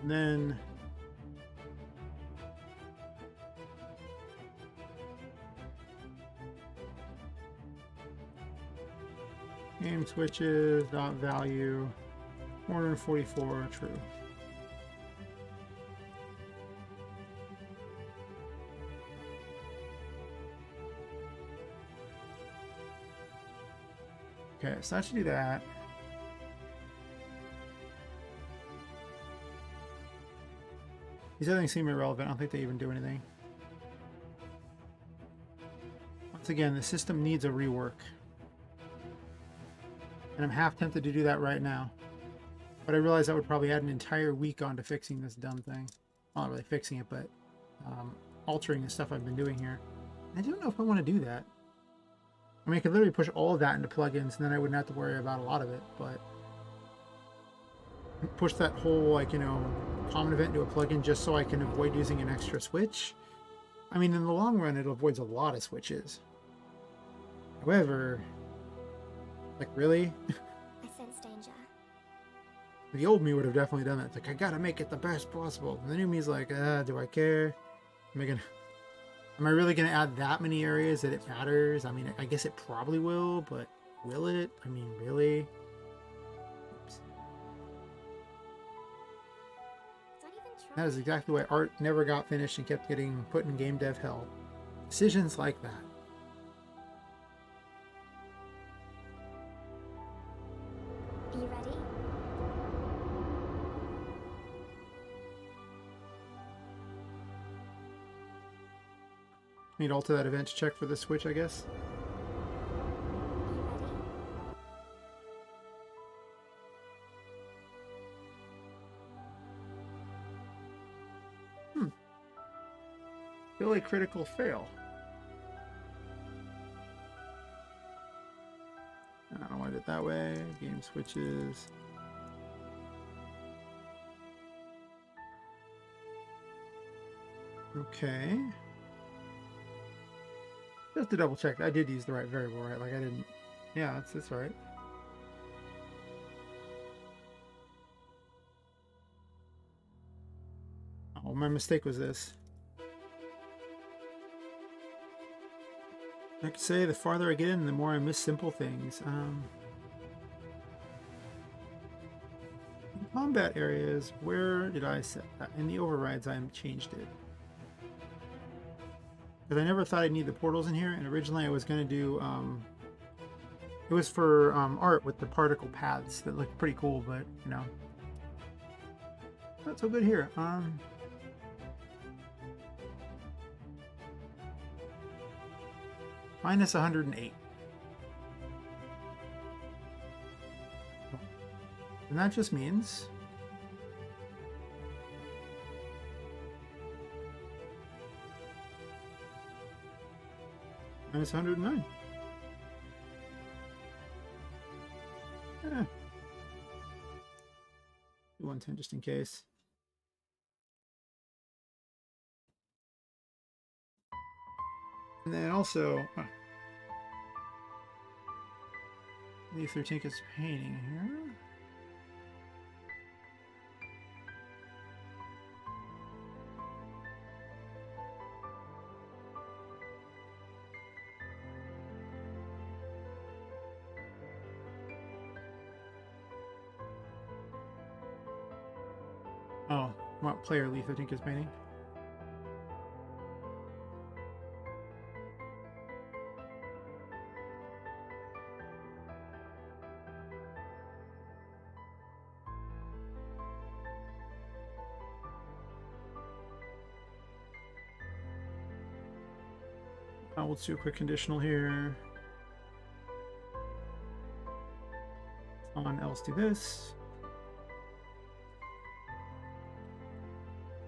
And then... game switches, dot value, 444, true. Okay, so that should do that. These other things seem irrelevant. I don't think they even do anything. Once again, the system needs a rework. And I'm half tempted to do that right now. But I realize that would probably add an entire week onto fixing this dumb thing. Well, not really fixing it, but altering the stuff I've been doing here. I don't know if I want to do that. I mean, I could literally push all of that into plugins, and then I wouldn't have to worry about a lot of it, but... push that whole, like, you know, common event into a plugin just so I can avoid using an extra switch. I mean, in the long run, it avoids a lot of switches. However... like, really? I sense danger. The old me would have definitely done that. It's like, I gotta make it the best possible. And the new me's like, do I care? Am I really gonna add that many areas that it matters? I mean, I guess it probably will, but will it? I mean, really? Oops. Don't even try. That is exactly why art never got finished and kept getting put in game dev hell. Decisions like that. Are you ready? Need alter that event to check for the switch, I guess. Are you ready? Still a critical fail. I don't want it that way. Game switches. Okay. Just to double check, I did use the right variable, right? Like I didn't. Yeah, that's right. Oh, my mistake was this. I could say the farther I get in, the more I miss simple things. In combat areas, where did I set that? In the overrides, I changed it. Because I never thought I'd need the portals in here, and originally I was going to do, it was for art with the particle paths that looked pretty cool, but, you know, not so good here. Minus 108. And that just means minus 109. Yeah. 110 just in case. And then also, leave through Tinka's painting here. Oh, what player leaf I think is painting? Let's do a quick conditional here. On else do this.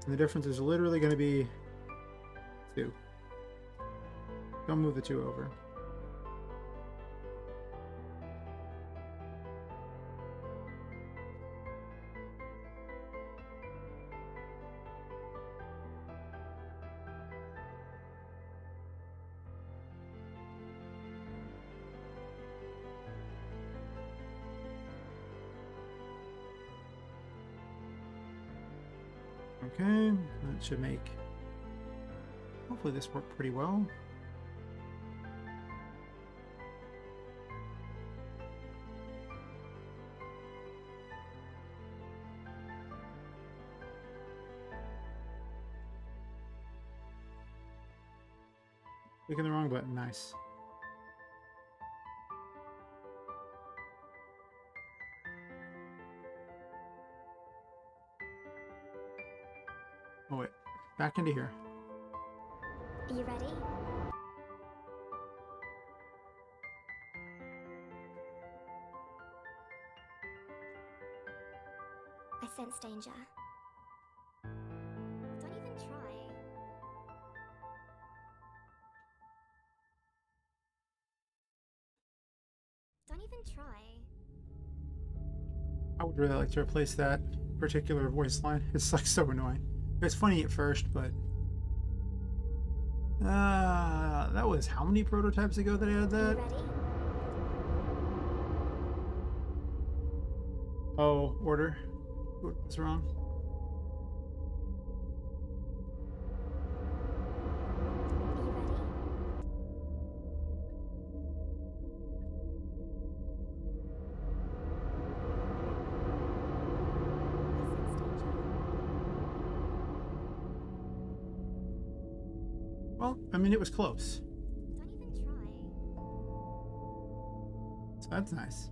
And the difference is literally going to be 2. Don't move the 2 over. Okay, that should make, hopefully this worked pretty well. Clicking the wrong button, nice. Oh wait, back into here. Are you ready? I sense danger. Don't even try. Don't even try. I would really like to replace that particular voice line. It's like so annoying. It's funny at first, but that was how many prototypes ago that I had Are that? you ready? Oh, order. What's wrong? Are you ready? I sense danger. Well, I mean, it was close. Don't even try. So that's nice.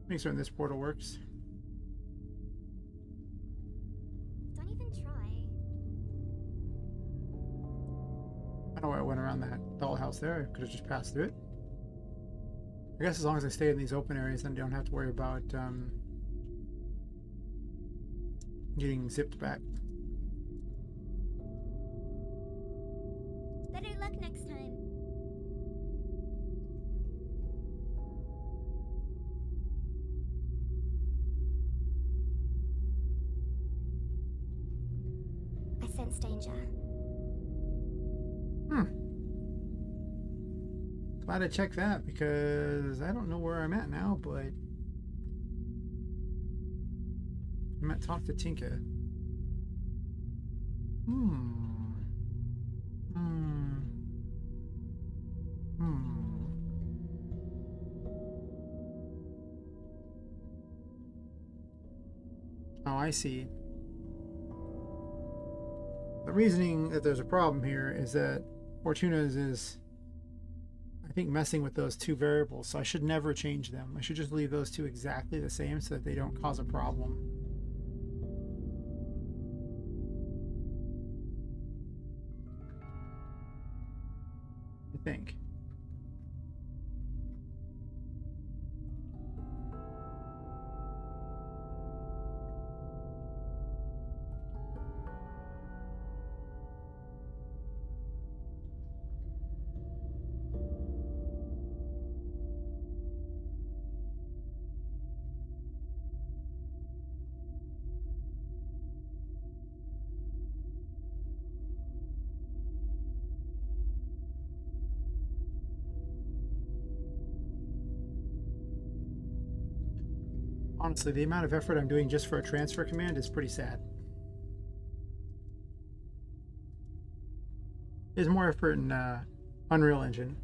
Make certain this portal works. Don't even try. I don't know why I went around that dollhouse there. I could have just passed through it. I guess as long as I stay in these open areas, then I don't have to worry about getting zipped back. Better luck next time. I sense danger. Glad I checked that because I don't know where I'm at now, but I'm at talk to Tinka. Oh, I see. The reasoning that there's a problem here is that Fortuna's is, I think, messing with those 2 variables, so I should never change them. I should just leave those 2 exactly the same so that they don't cause a problem. I think. Honestly, the amount of effort I'm doing just for a transfer command is pretty sad. There's more effort in Unreal Engine.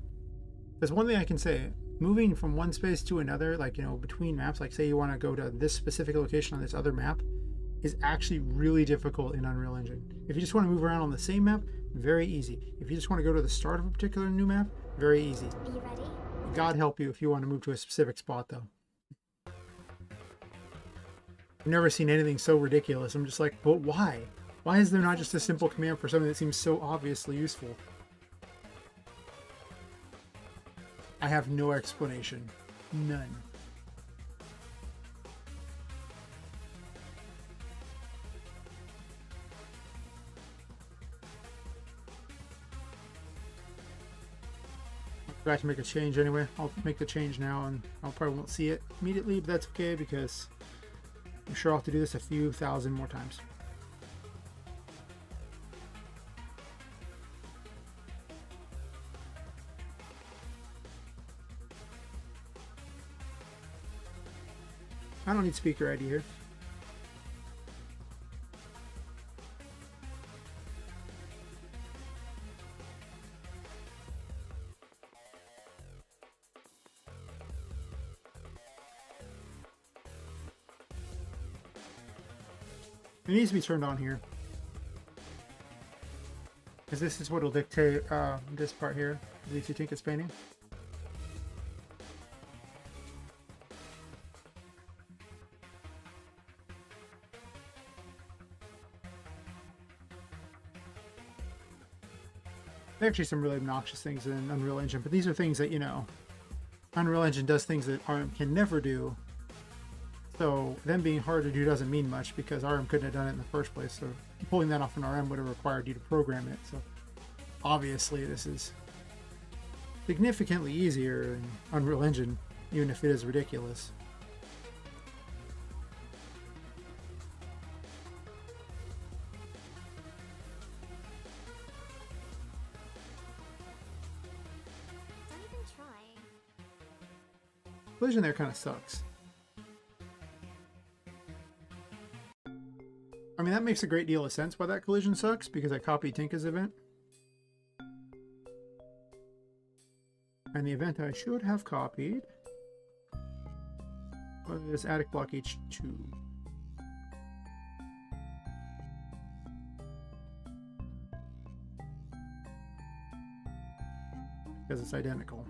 There's one thing I can say. Moving from one space to another, like, you know, between maps, like say you want to go to this specific location on this other map, is actually really difficult in Unreal Engine. If you just want to move around on the same map, very easy. If you just want to go to the start of a particular new map, very easy. Are you ready? God help you if you want to move to a specific spot, though. I've never seen anything so ridiculous. I'm just like, but why? Why is there not just a simple command for something that seems so obviously useful? I have no explanation. None. I forgot to make a change anyway. I'll make the change now, and I probably won't see it immediately, but that's okay because I'm sure I'll have to do this a few thousand more times. I don't need speaker ID here. It needs to be turned on here, because this is what will dictate this part here. Do you see Tinka's painting? There are actually some really obnoxious things in Unreal Engine, but these are things that, you know, Unreal Engine does things that ARM can never do. So them being hard to do doesn't mean much because ARM couldn't have done it in the first place. So pulling that off an RM would have required you to program it. So obviously this is significantly easier in Unreal Engine, even if it is ridiculous. Don't even try. Collision there kind of sucks. I mean, that makes a great deal of sense why that collision sucks, because I copied Tinka's event. And the event I should have copied was Attic Block H2. Because it's identical.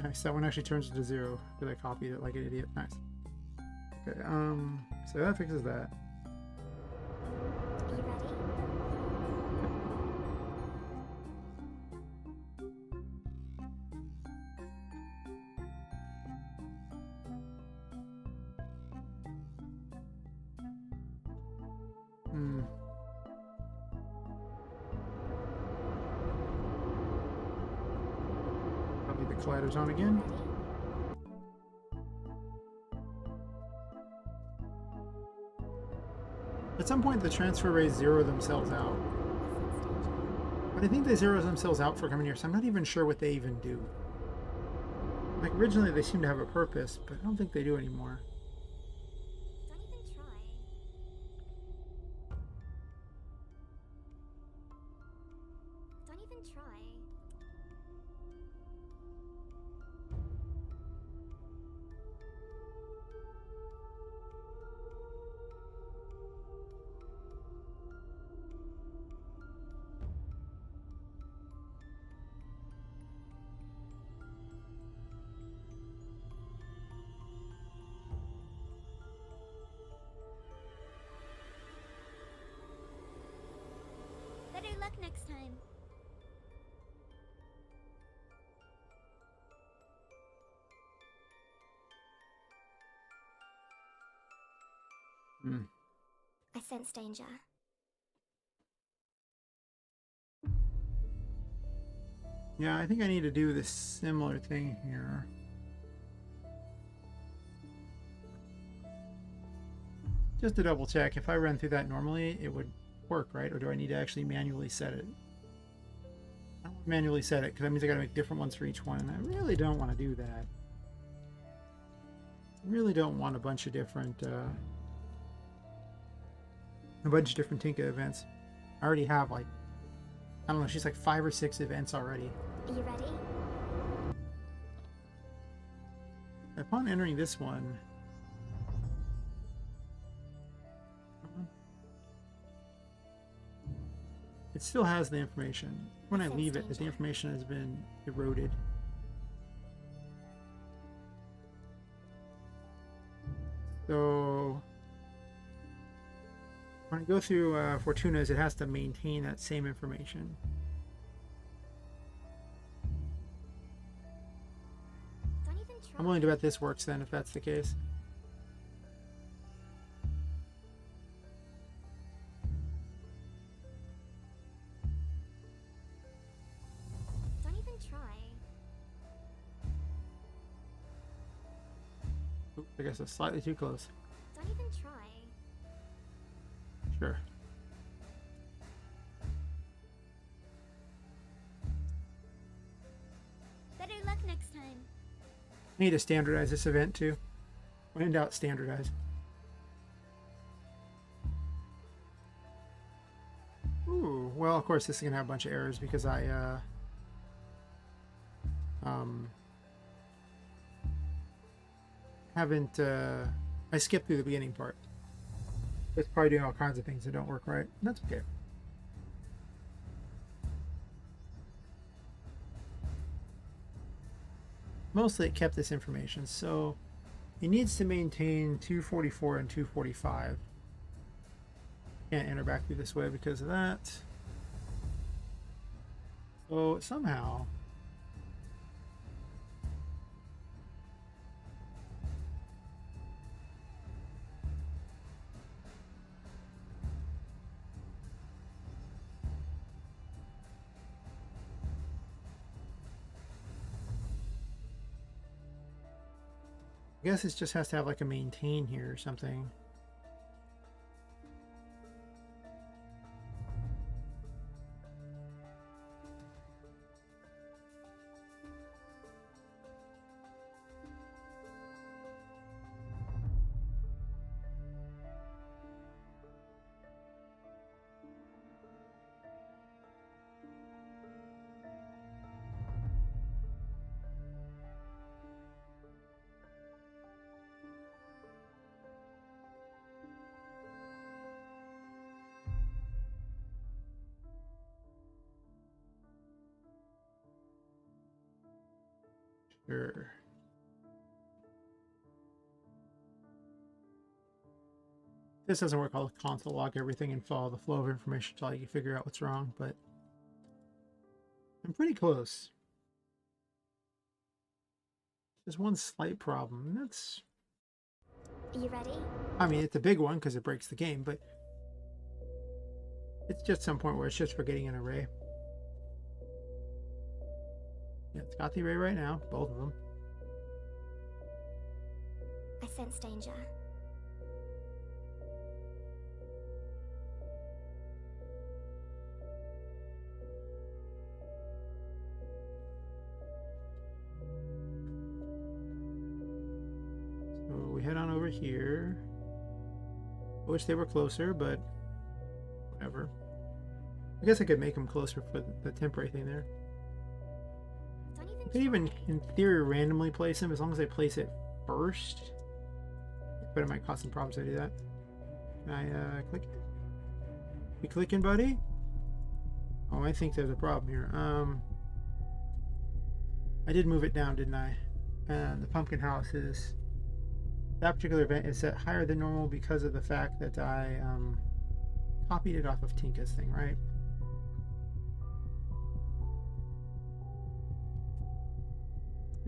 Nice, that one actually turns to 0 because I copied it like an idiot. Nice. Okay, so that fixes that. Are you ready? Probably the colliders on again. At some point, the transfer rays zero themselves out. But I think they zero themselves out for coming here, so I'm not even sure what they even do. Like, originally they seemed to have a purpose, but I don't think they do anymore. Don't even try. Don't even try. Better luck next time. I sense danger. Yeah, I think I need to do this similar thing here. Just to double check, if I run through that normally, it would work, right? Or do I need to actually manually set it? I don't want to manually set it because that means I got to make different ones for each one, and I really don't want to do that. I really don't want a bunch of different Tinka events. I already have, like, I don't know, she's like 5 or 6 events already. Are you ready? Upon entering this one, it still has the information. When I leave it, the information has been eroded. So when I go through Fortuna's, it has to maintain that same information. Don't even try. I'm willing to bet this works then, if that's the case. Don't even try. Oop, I guess it's slightly too close. Don't even try. Sure. Better luck next time. I need to standardize this event too. When in doubt, standardize. Ooh, well, of course, this is gonna have a bunch of errors because I haven't I skipped through the beginning part. It's probably doing all kinds of things that don't work right. That's okay. Mostly it kept this information, so it needs to maintain 244 and 245. Can't enter back through this way because of that. So somehow I guess it just has to have like a maintain here or something. Sure. This doesn't work. I'll console log everything and follow the flow of information until you figure out what's wrong, but I'm pretty close. There's one slight problem, and that's... Are you ready? I mean, it's a big one because it breaks the game, but it's just some point where it's just forgetting an array. Yeah, it's got the array right now, both of them. I sense danger. So we head on over here. I wish they were closer, but whatever. I guess I could make them closer for the temporary thing there. Don't even I could even, in theory, randomly place them as long as I place it first. But it might cause some problems if I do that. Can I click it? You clicking, buddy? Oh, I think there's a problem here. I did move it down, didn't I? And the pumpkin house is... That particular event is set higher than normal because of the fact that I copied it off of Tinka's thing, right?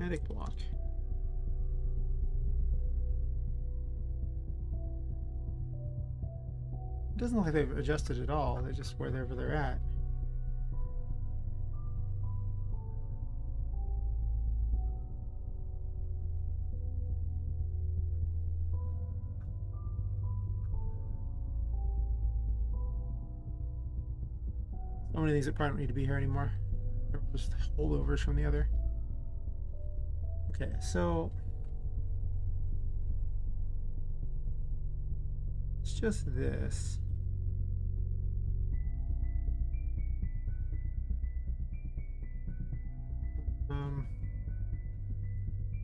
Attic block. It doesn't look like they've adjusted at all. They're just wherever they're at. So many things that probably don't need to be here anymore. They're just holdovers from the other. Okay, so it's just this.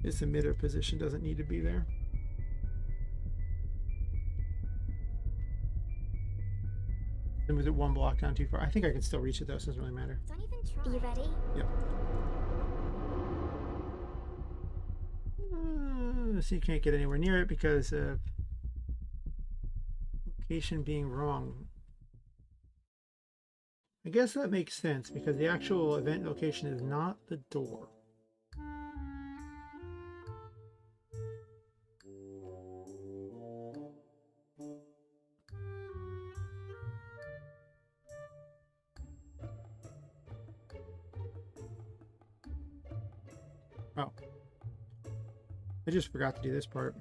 This emitter position doesn't need to be there. Then was it one block down too far? I think I can still reach it though, so it doesn't really matter. Don't even try. Are you ready? Yep. So you can't get anywhere near it because of location being wrong. I guess that makes sense because the actual event location is not the door. Oh. I just forgot to do this part.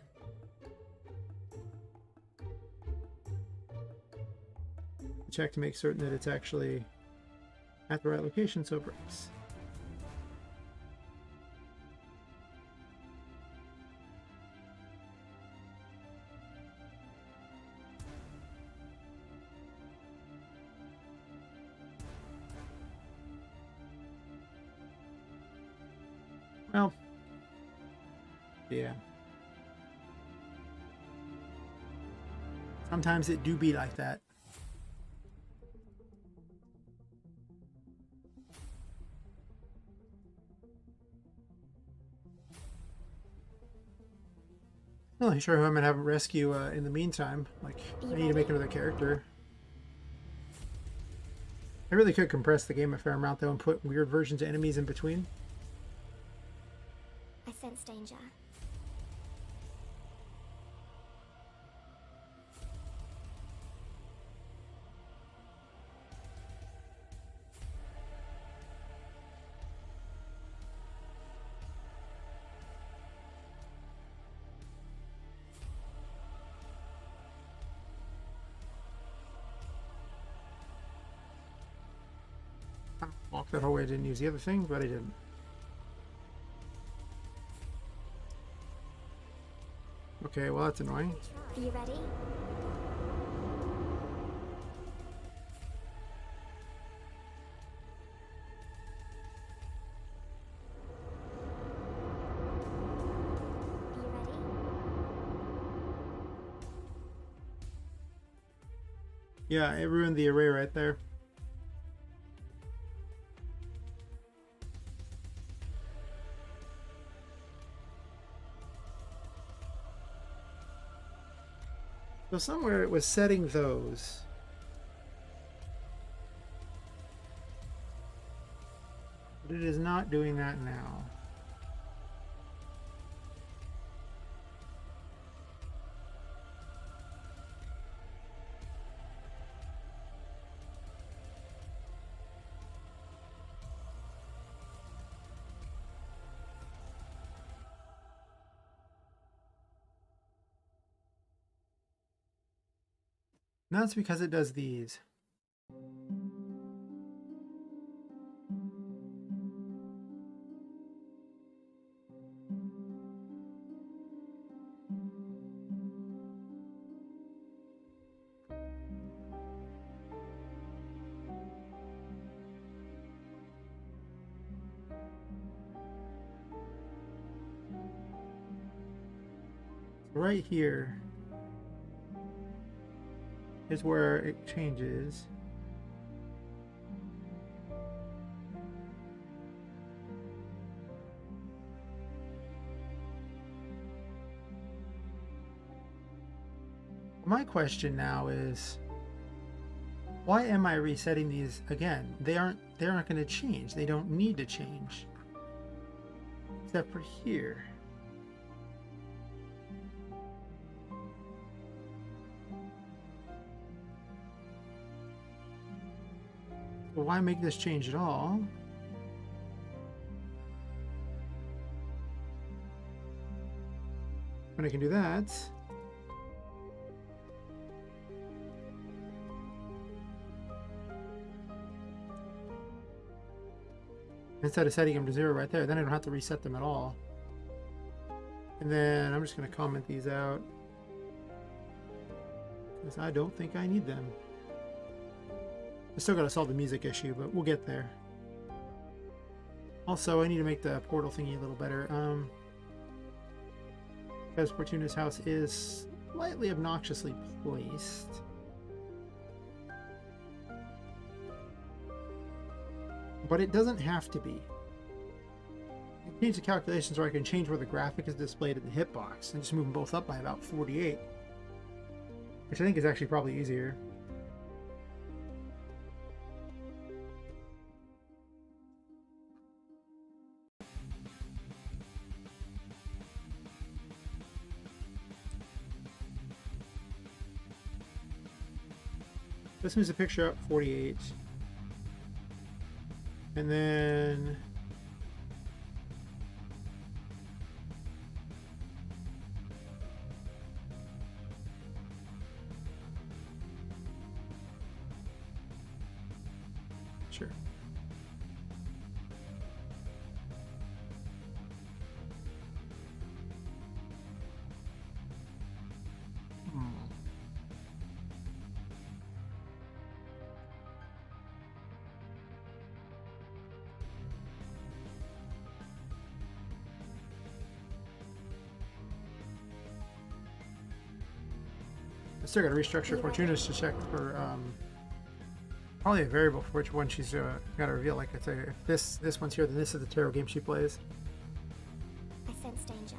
Check to make certain that it's actually at the right location so it breaks. Well, yeah. Sometimes it do be like that. Not really sure who I'm gonna have rescue in the meantime. Like, I need to make another character. I really could compress the game a fair amount though and put weird versions of enemies in between. I sense danger. Walk that whole way. I didn't use the other thing, but I didn't. Okay, well that's annoying. Are you ready? Yeah, it ruined the array right there. So somewhere it was setting those. But it is not doing that now. And that's because it does these. Right here is where it changes. My question now is, why am I resetting these again? They aren't going to change. They don't need to change. Except for here. So why make this change at all? When I can do that. Instead of setting them to 0 right there, then I don't have to reset them at all. And then I'm just going to comment these out, because I don't think I need them. I still got to solve the music issue, but we'll get there. Also, I need to make the portal thingy a little better. Because Fortuna's house is slightly obnoxiously placed. But it doesn't have to be. I can change the calculations, or I can change where the graphic is displayed in the hitbox and just move them both up by about 48. which I think is actually probably easier. This moves the picture up 48. And then sure. I still got to restructure Fortuna's to check for probably a variable for which one she's got to reveal. Like I say, if this one's here, then this is the tarot game she plays. I sense danger.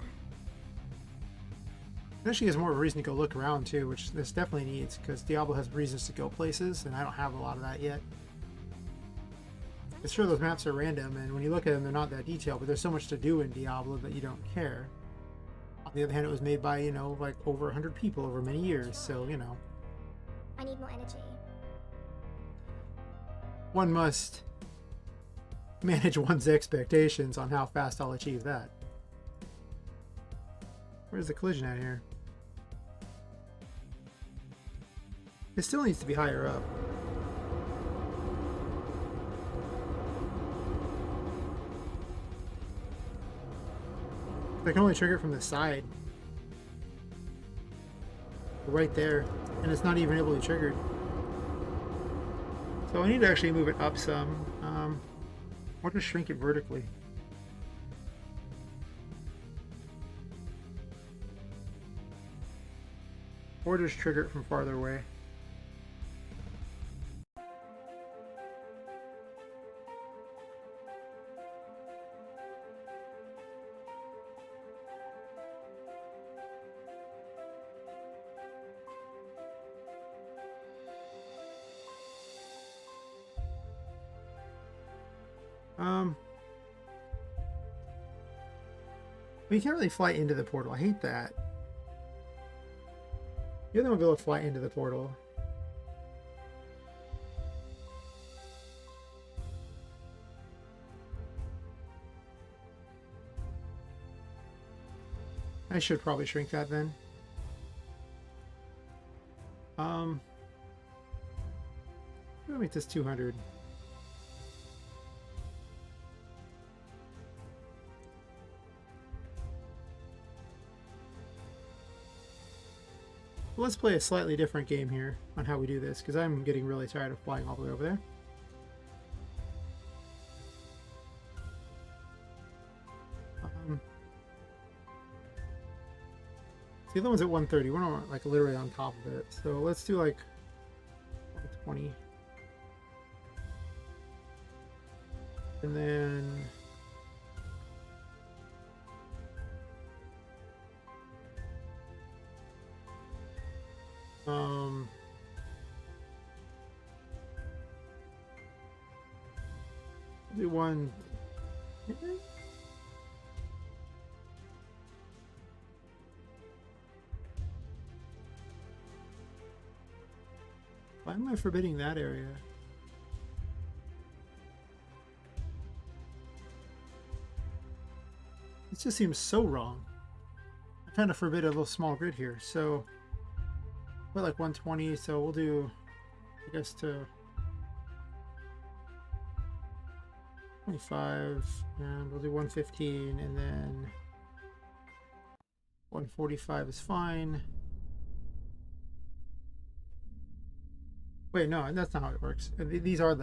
Then she has more of a reason to go look around too, which this definitely needs because Diablo has reasons to go places, and I don't have a lot of that yet. It's sure those maps are random, and when you look at them, they're not that detailed, but there's so much to do in Diablo that you don't care. On the other hand, it was made by, you know, like over 100 people over many years, so, you know. I need more energy. One must manage one's expectations on how fast I'll achieve that. Where's the collision at here? It still needs to be higher up. I can only trigger it from the side. Right there. And it's not even able to be triggered. So I need to actually move it up some. Or just shrink it vertically. Or just trigger it from farther away. Well, you can't really fly into the portal. I hate that. You're the one able to fly into the portal. I should probably shrink that then. I'm gonna make this 200. Let's play a slightly different game here on how we do this, because I'm getting really tired of flying all the way over there. The other one's at 130. We're not like literally on top of it. So let's do like 120. And then do one. Why am I forbidding that area? It just seems so wrong. I'm trying to forbid a little small grid here, so put like 120, so we'll do, I guess, to 25, and we'll do 115, and then 145 is fine. Wait, no, that's not how it works. These are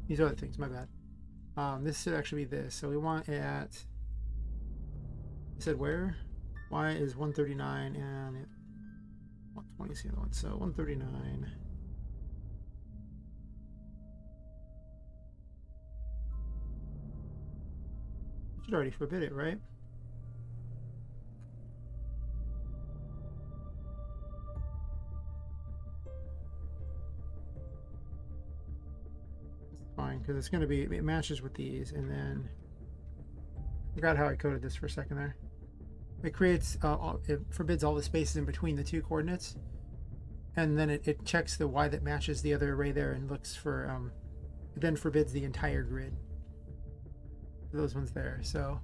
these are the things. My bad. This should actually be this. So we want it at. I said where? Y is 139 and 120 is the other one. So 139. You should already forbid it, right? fine because it's going to be, it matches with these. And then I forgot how I coded this for a second there. It creates, it forbids all the spaces in between the two coordinates. And then it checks the Y that matches the other array there and looks for, it then forbids the entire grid. Those ones there. So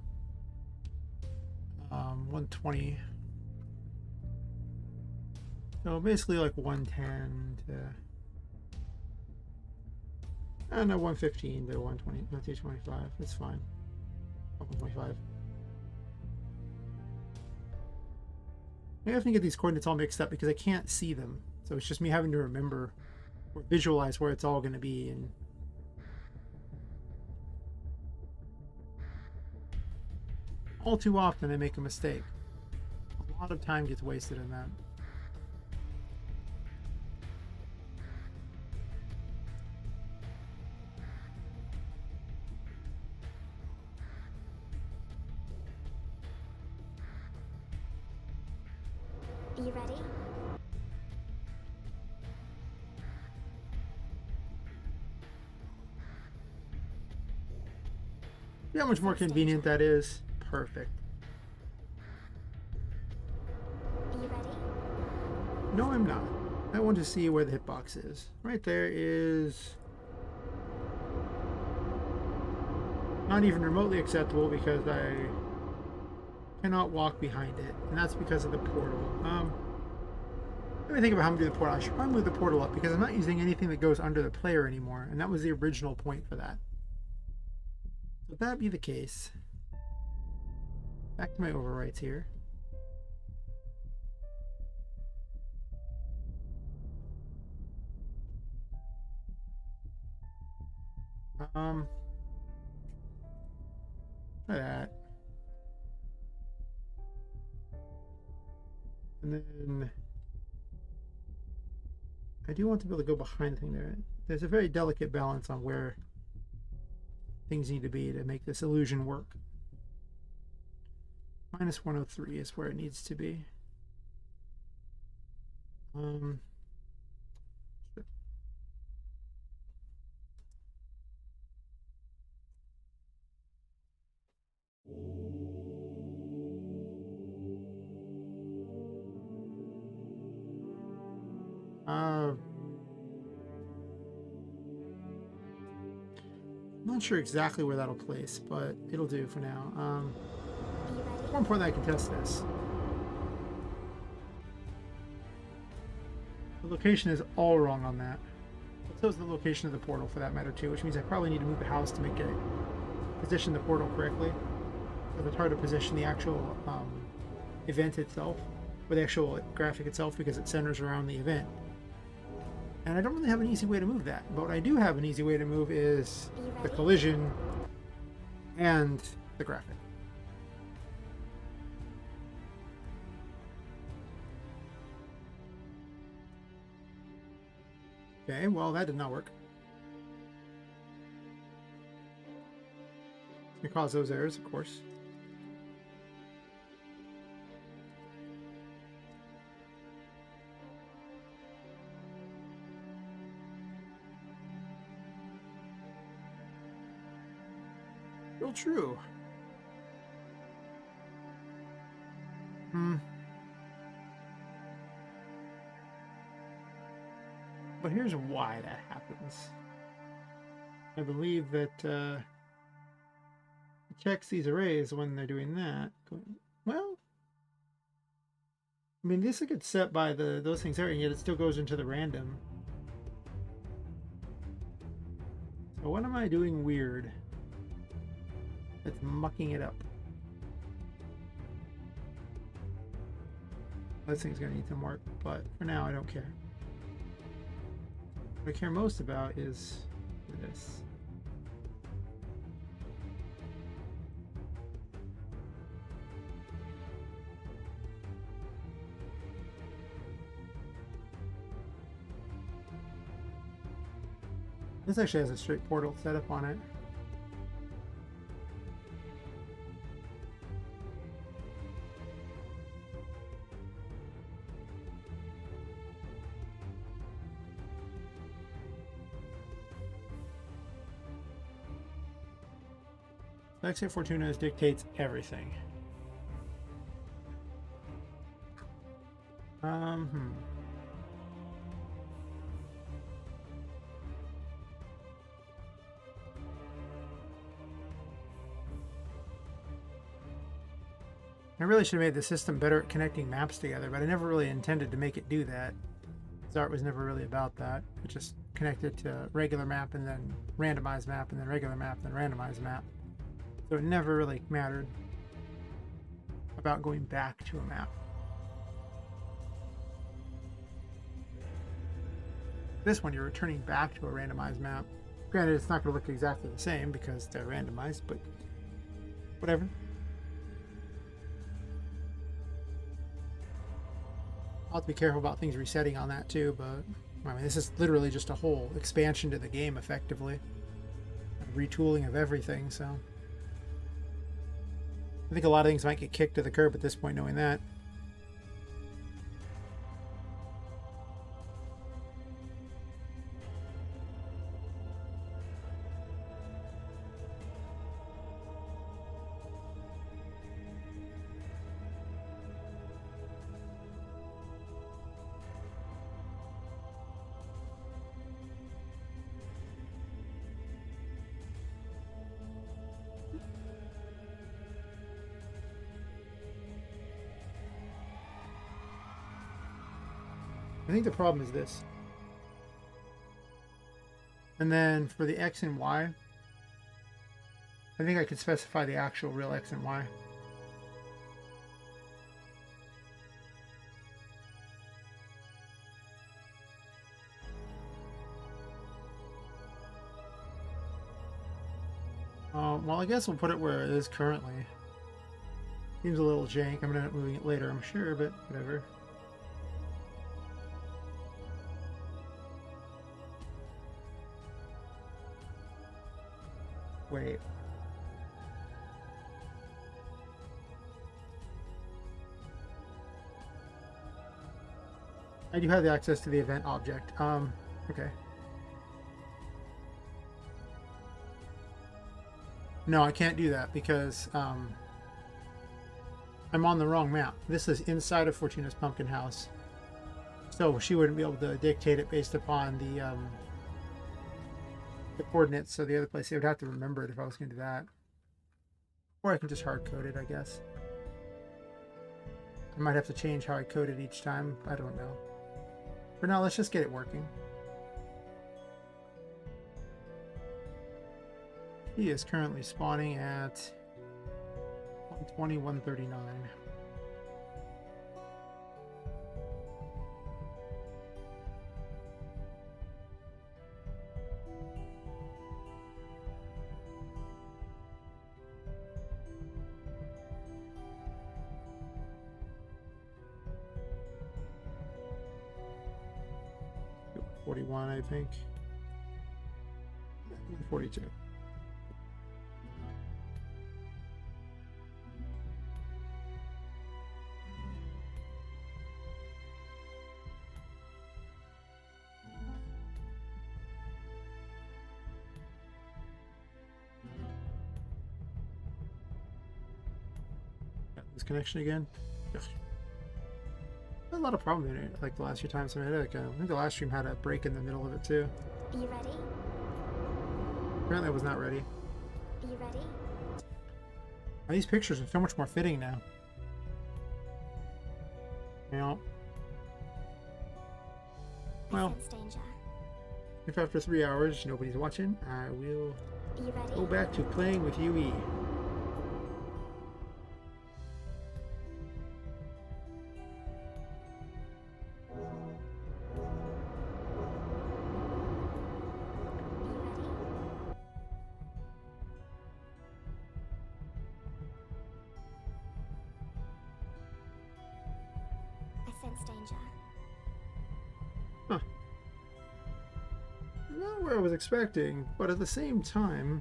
120. So basically like 110 to, I don't know, 115 to 120, no, 225. That's fine. 125. I often get these coordinates all mixed up because I can't see them. So it's just me having to remember or visualize where it's all going to be. And all too often I make a mistake. A lot of time gets wasted in that. Are you ready? See how much more convenient that is? Perfect. Are you ready? No, I'm not. I want to see where the hitbox is. Right there is not even remotely acceptable because I cannot walk behind it, and that's because of the portal. Let me think about how I'm going to do the portal. I should probably move the portal up because I'm not using anything that goes under the player anymore, and that was the original point for that. So if that be the case, back to my overwrites here. Try that. And then I do want to be able to go behind the thing there. There's a very delicate balance on where things need to be to make this illusion work. Minus 103 is where it needs to be. Sure. I'm not sure exactly where that'll place, but it'll do for now. Are you ready? More important, I can test this. The location is all wrong on that. So is the location of the portal, for that matter, too, which means I probably need to move the house to make it position the portal correctly. Because it's hard to position the actual event itself, or the actual graphic itself, because it centers around the event. And I don't really have an easy way to move that. But what I do have an easy way to move is the collision and the graphic. Okay, well, that did not work. It's gonna cause those errors, of course. Still true. But here's why that happens. I believe that it checks these arrays when they're doing that. Well, I mean, this gets set by those things there, and yet it still goes into the random. So what am I doing weird that's mucking it up? This thing's gonna need some work, but for now I don't care. What I care most about is this. This actually has a straight portal setup on it. Fallacy Fortuna's dictates everything. Hmm. I really should have made the system better at connecting maps together, but I never really intended to make it do that. Art was never really about that. It just connected to regular map and then randomized map and then regular map and then randomized map. So it never really mattered about going back to a map. This one, you're returning back to a randomized map. Granted, it's not going to look exactly the same because they're randomized, but whatever. I'll have to be careful about things resetting on that too, but I mean, this is literally just a whole expansion to the game, effectively. A retooling of everything, so. I think a lot of things might get kicked to the curb at this point, knowing that. I think the problem is this. And then for the X and Y, I think I could specify the actual real X and Y. Well, I guess we'll put it where it is currently. Seems a little jank. I'm gonna end up moving it later, I'm sure, but whatever. Wait. I do have the access to the event object. Okay. No, I can't do that because I'm on the wrong map. This is inside of Fortuna's pumpkin house. So she wouldn't be able to dictate it based upon the coordinates. So the other place, I would have to remember it if I was going to do that. Or I can just hard code it, I guess. I might have to change how I code it each time. I don't know. For now, let's just get it working. He is currently spawning at 120, 139. $41, I think. 42. This connection again. Ugh. A lot of problems in it, like the last few times I made it. I think the last stream had a break in the middle of it too. Are you ready? Apparently I was not ready. Are you ready? These pictures are so much more fitting now. You know. Well, I sense danger. if after 3 hours nobody's watching, I will Are you ready? go back to playing with UE. Sense danger. Huh. Not where I was expecting, but at the same time,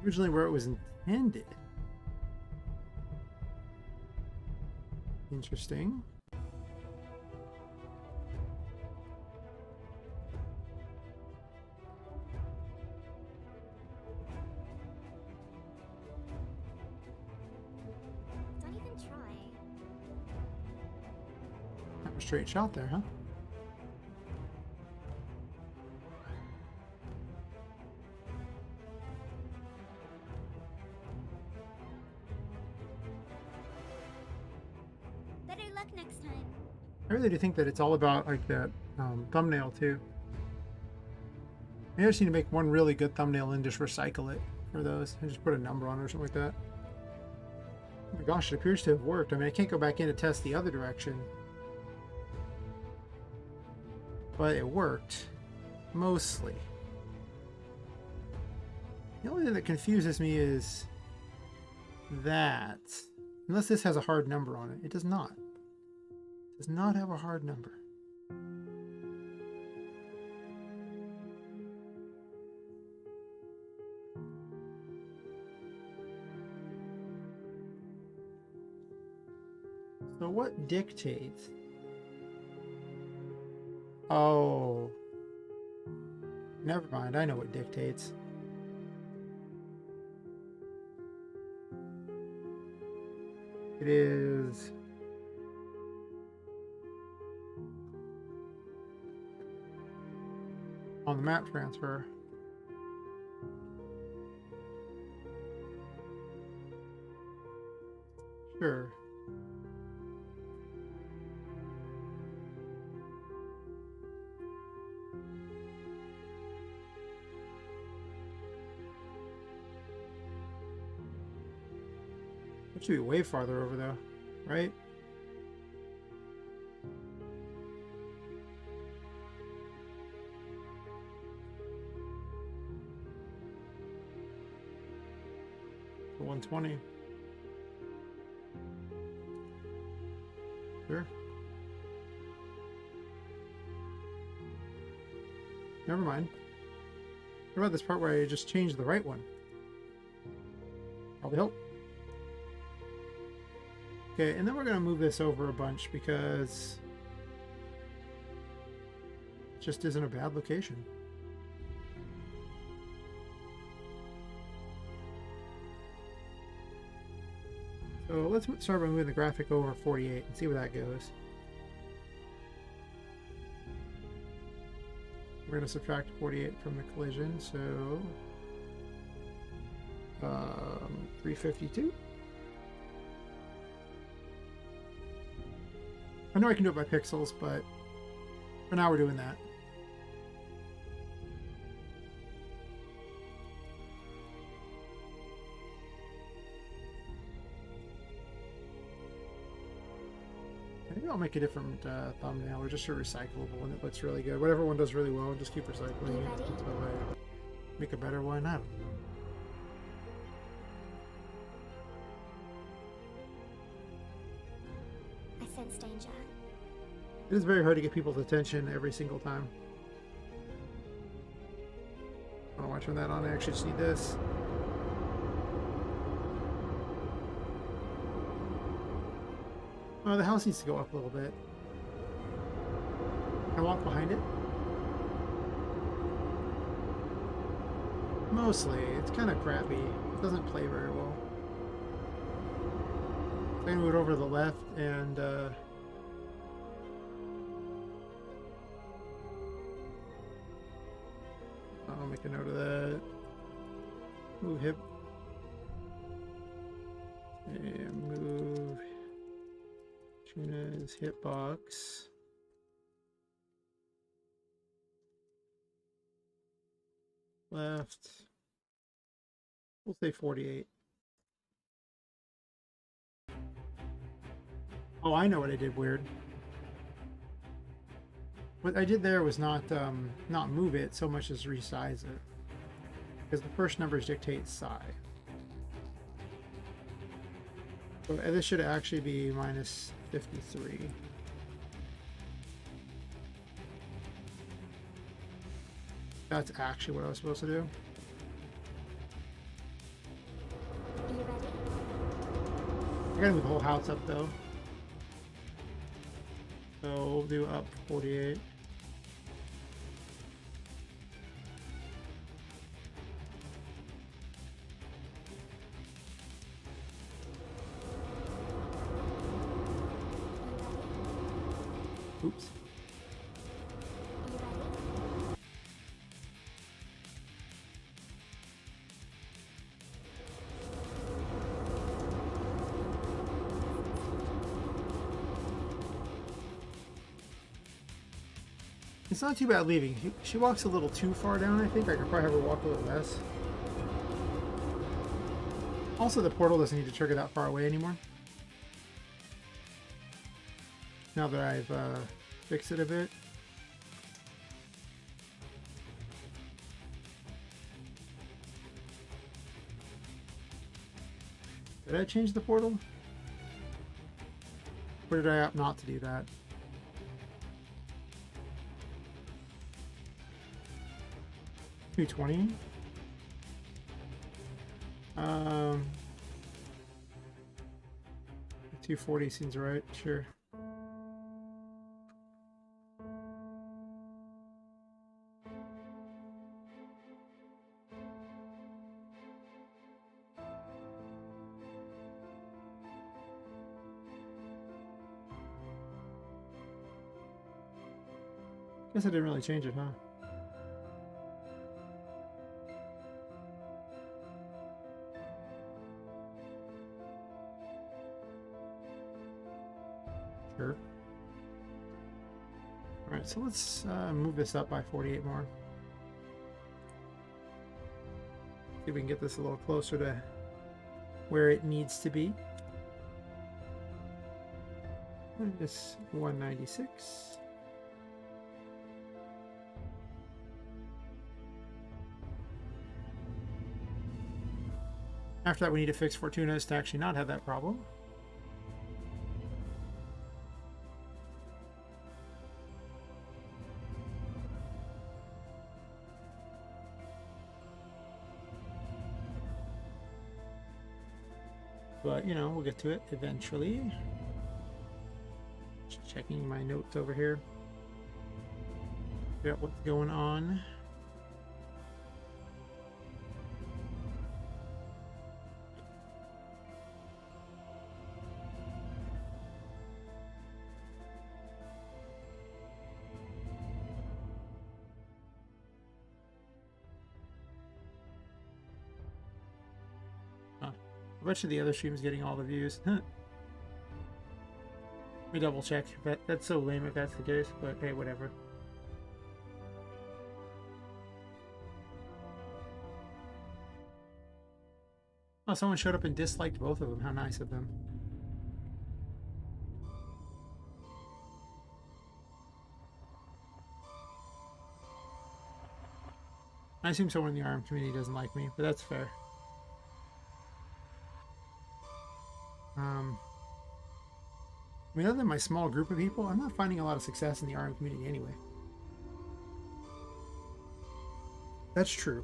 originally where it was intended. Interesting. straight shot there, huh? Better luck next time. I really do think that it's all about like that thumbnail too. I just need to make one really good thumbnail and just recycle it for those and just put a number on it or something like that. Oh my gosh, it appears to have worked. I mean, I can't go back in to test the other direction, but it worked mostly. The only thing that confuses me is that unless this has a hard number on it, it does not. It does not have a hard number. So what dictates? Oh, never mind. I know what dictates. It is on the map transfer. Sure. It should be way farther over though, right? For 120. Sure. Never mind. What about this part where I just changed the right one? Probably help. Okay, and then we're going to move this over a bunch because it just isn't a bad location. So let's start by moving the graphic over 48 and see where that goes. We're going to subtract 48 from the collision, so 352. I know I can do it by pixels, but for now we're doing that. I think I'll make a different thumbnail or just a recyclable one that looks really good. Whatever one does really well, just keep recycling it until I make a better one. I don't know. I sense danger. It is very hard to get people's attention every single time. I don't want to turn that on. I actually just need this. Oh, the house needs to go up a little bit. Can I walk behind it? Mostly. It's kind of crappy. It doesn't play very well. I'm going to move it over to the left and I'll make a note of that. Move hip. And move Tuna's hitbox. Left. We'll say 48. Oh, I know what I did weird. What I did there was not move it so much as resize it, because the first numbers dictate psi. So this should actually be minus 53. That's actually what I was supposed to do. Are you ready? I gotta move the whole house up though. So we'll do up 48. It's not too bad leaving. She walks a little too far down, I think. I could probably have her walk a little less. Also, the portal doesn't need to trigger that far away anymore. Now that I've fixed it a bit. Did I change the portal? Or did I opt not to do that? $220. 240 seems right. Sure. Guess I didn't really change it, huh? Sure. Alright, so let's move this up by 48 more. See if we can get this a little closer to where it needs to be. Just 196. After that, we need to fix Fortuna's to actually not have that problem. But, you know, we'll get to it eventually. Just checking my notes over here. Figure out what's going on. I bet you the other stream's getting all the views. Let me double check. That's so lame if that's the case, but hey, whatever. Oh, someone showed up and disliked both of them. How nice of them. I assume someone in the ARM community doesn't like me, but that's fair. I mean, other than my small group of people, I'm not finding a lot of success in the RM community anyway. That's true.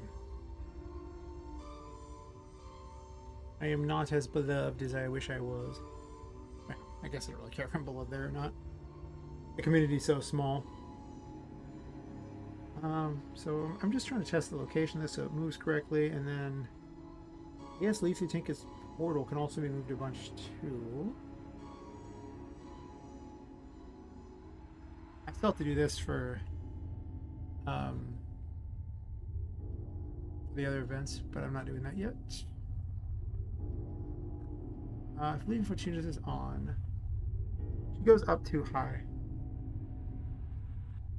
I am not as beloved as I wish I was. Well, I guess I don't really care if I'm beloved there or not. The community's so small. So I'm just trying to test the location of this so it moves correctly, and then I guess Leafy Tinka's portal can also be moved a bunch too. I still have to do this for the other events, but I'm not doing that yet. If Leafy Fortunas is on, she goes up too high.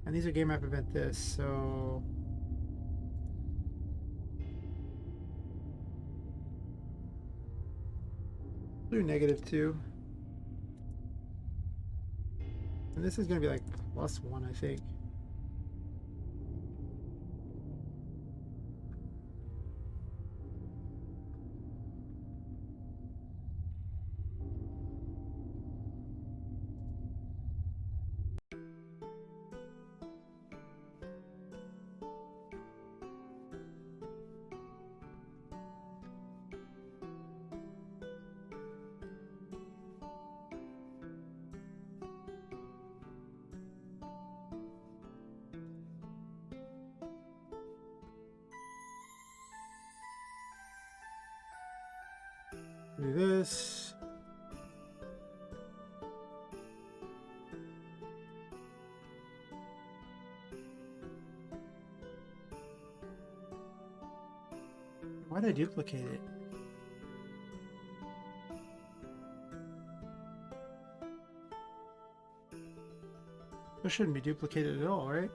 And these are game map event this, so do -2. And this is going to be like +1, I think. Do this. Why did I duplicate it? This shouldn't be duplicated at all, right?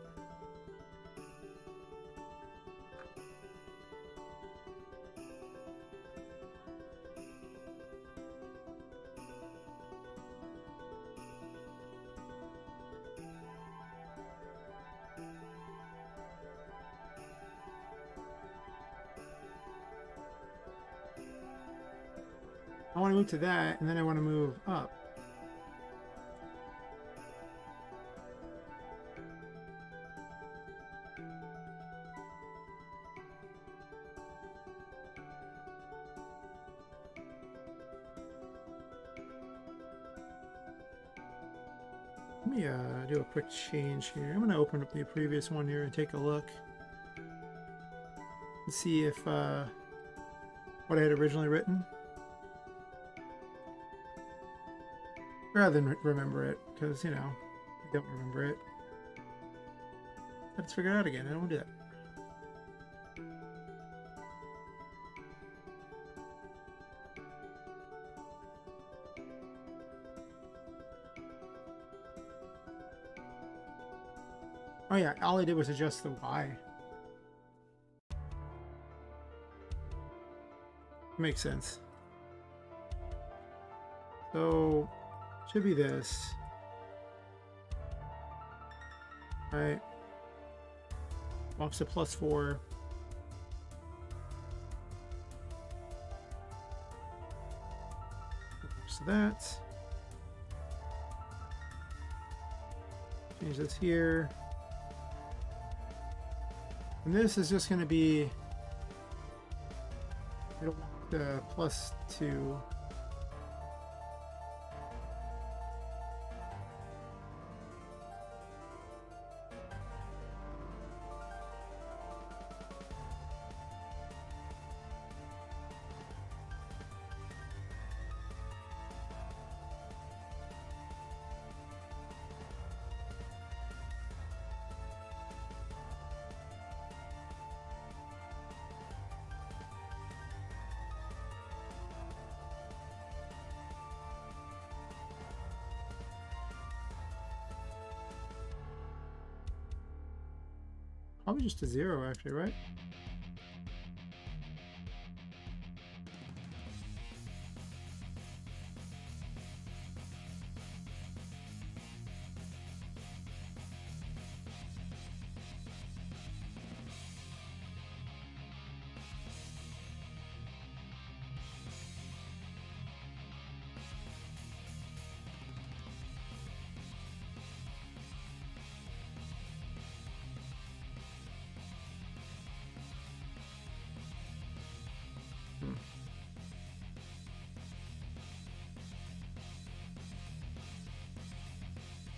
I want to move to that, and then I want to move up. Let me do a quick change here. I'm going to open up the previous one here and take a look. And see if what I had originally written. Rather than remember it, because, you know, I don't remember it. Let's figure it out again. I don't want to do that. Oh yeah, all I did was adjust the Y. Makes sense. So, should be this. Right. Walks to +4. So that. Change this here. And this is just going to be, I don't want the +2. Probably just a 0 actually, right?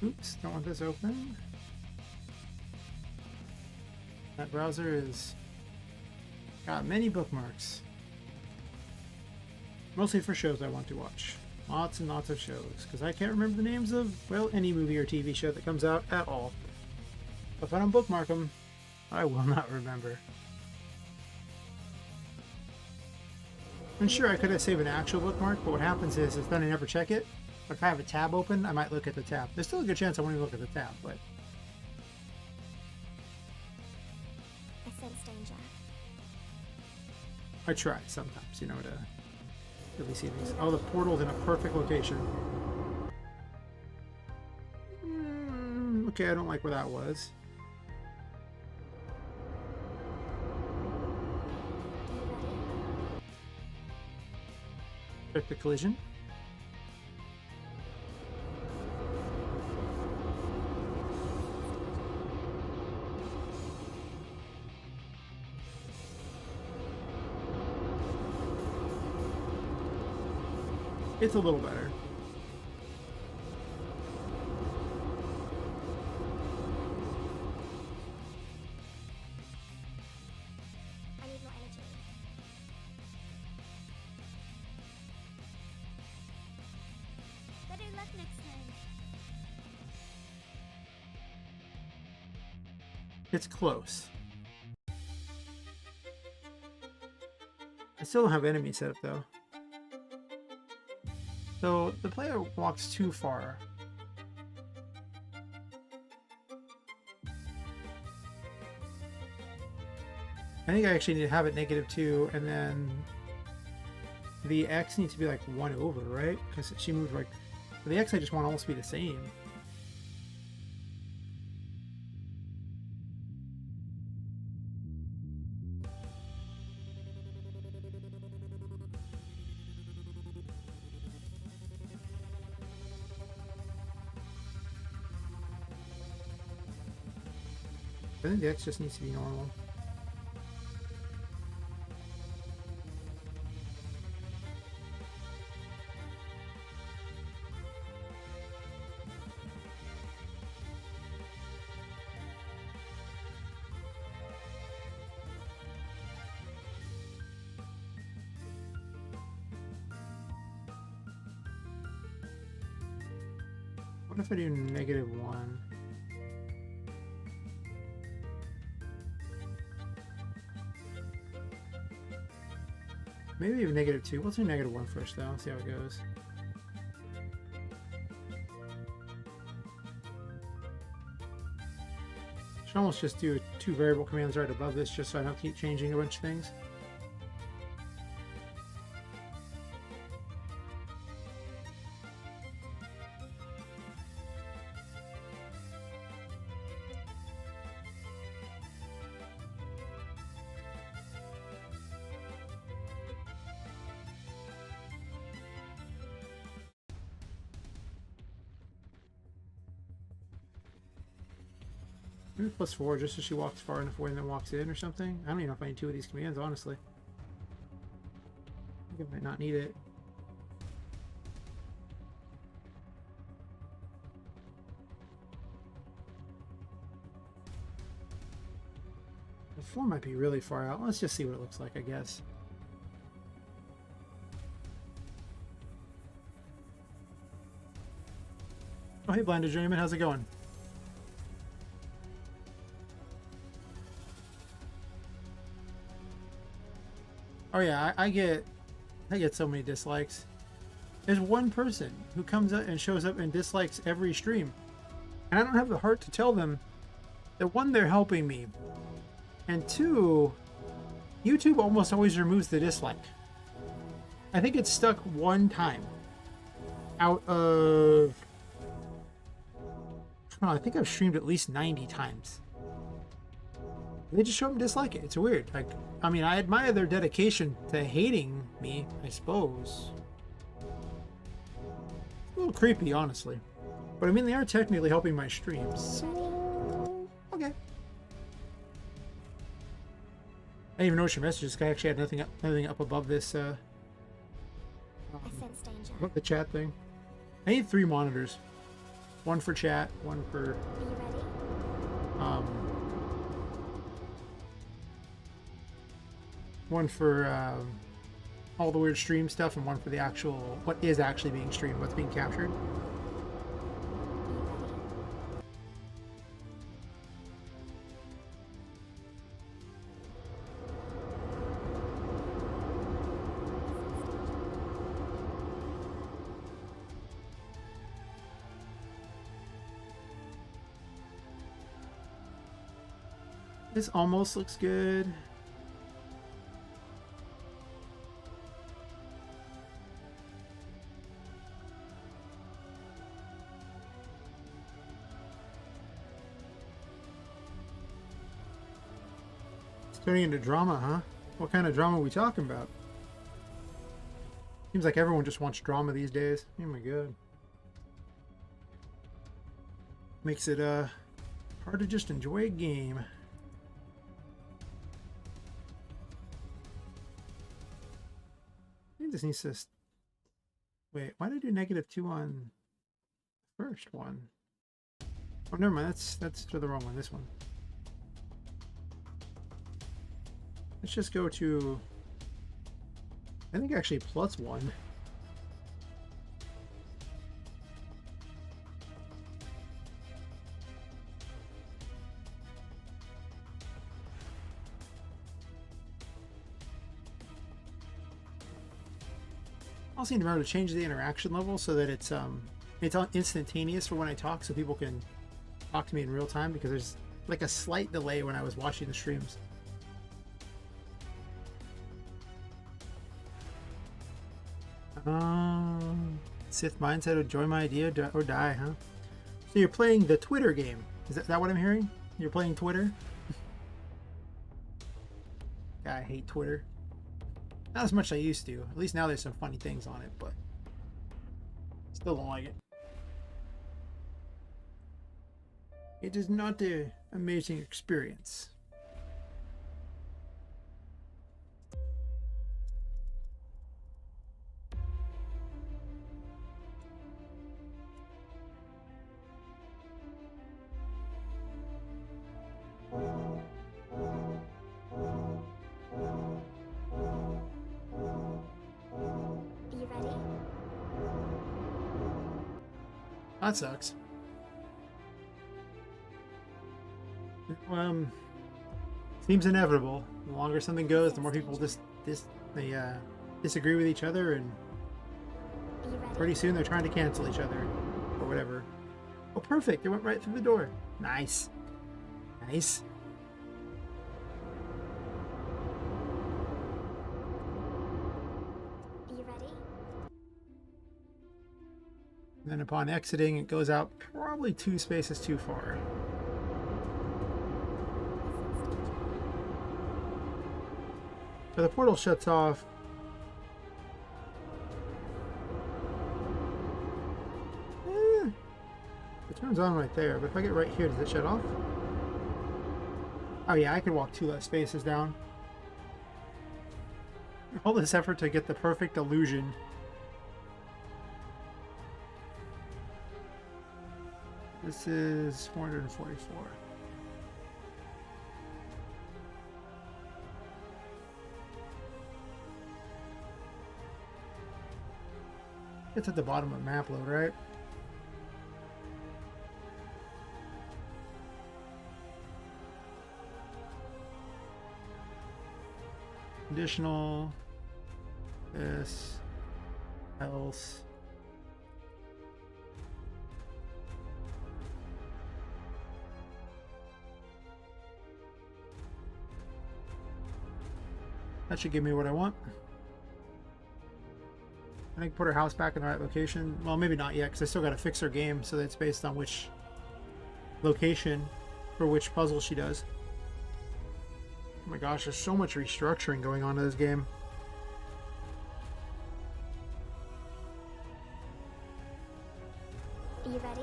Oops, don't want this open. That browser is got many bookmarks. Mostly for shows I want to watch. Lots and lots of shows, because I can't remember the names of, well, any movie or TV show that comes out at all. If I don't bookmark them, I will not remember. I'm sure I could have saved an actual bookmark, but what happens is then I never check it. But if I have a tab open, I might look at the tab. There's still a good chance I won't even look at the tab, but... I sense danger. I try sometimes, you know, to really see things. Oh, the portal's in a perfect location. Okay, I don't like where that was. Check the collision. It's a little better. I need more energy. Better luck next time. It's close. I still don't have enemy set up though. So the player walks too far. I think I actually need to have it -2, and then the X needs to be like 1 over, right? Because she moved like... For the X I just want almost to be the same. I think the X just needs to be normal. What if I do -1? Maybe even -2. Let's do -1 first, though. See how it goes. Should almost just do 2 variable commands right above this, just so I don't keep changing a bunch of things. Maybe +4 just so she walks far enough away and then walks in or something. I don't even know if I need 2 of these commands, honestly. I think I might not need it. The 4 might be really far out. Let's just see what it looks like, I guess. Oh, hey, Blinded Journeyman, how's it going? Oh yeah, I get so many dislikes. There's one person who comes up and shows up and dislikes every stream, and I don't have the heart to tell them that, 1, they're helping me, and 2, YouTube almost always removes the dislike. I think it's stuck 1 time out of, I don't know, I think I've streamed at least 90 times. They just show them dislike it. It's weird. Like, I mean, I admire their dedication to hating me, I suppose. A little creepy, honestly. But I mean, they are technically helping my streams, so okay. I didn't even notice your messages. This guy actually had nothing up above this. I sense danger. Above the chat thing. I need 3 monitors. 1 for chat, 1 for. Are you ready? One for all the weird stream stuff, and 1 for the actual, what is actually being streamed, what's being captured. This almost looks good. Turning into drama, huh? What kind of drama are we talking about? Seems like everyone just wants drama these days. Oh my god. Makes it hard to just enjoy a game. I think this needs to... Wait, why did I do -2 on the first one? Oh, never mind. That's to the wrong one. This one. Let's just go to, I think actually +1. I also need to remember to change the interaction level so that it's instantaneous for when I talk, so people can talk to me in real time, because there's like a slight delay when I was watching the streams. Sith mindset, enjoy my idea or die, huh? So you're playing the Twitter game. Is that what I'm hearing? You're playing Twitter? God, I hate Twitter. Not as much as I used to. At least now there's some funny things on it, but still don't like it. It is not an amazing experience. Are you ready? That sucks. Seems inevitable. The longer something goes, the more people disagree with each other, and Are you ready? pretty soon they're trying to cancel each other or whatever. Oh, perfect! It went right through the door. Nice, nice. Are you ready? And then upon exiting, it goes out probably 2 spaces too far. So the portal shuts off. It turns on right there, but if I get right here, does it shut off? Oh yeah, I could walk 2 less spaces down. All this effort to get the perfect illusion. This is 444. It's at the bottom of map load, right? Additional. This. Else. That should give me what I want. I think put her house back in the right location. Well, maybe not yet, because I still got to fix her game, so that it's based on which location for which puzzle she does. Oh my gosh, there's so much restructuring going on in this game. Are you ready?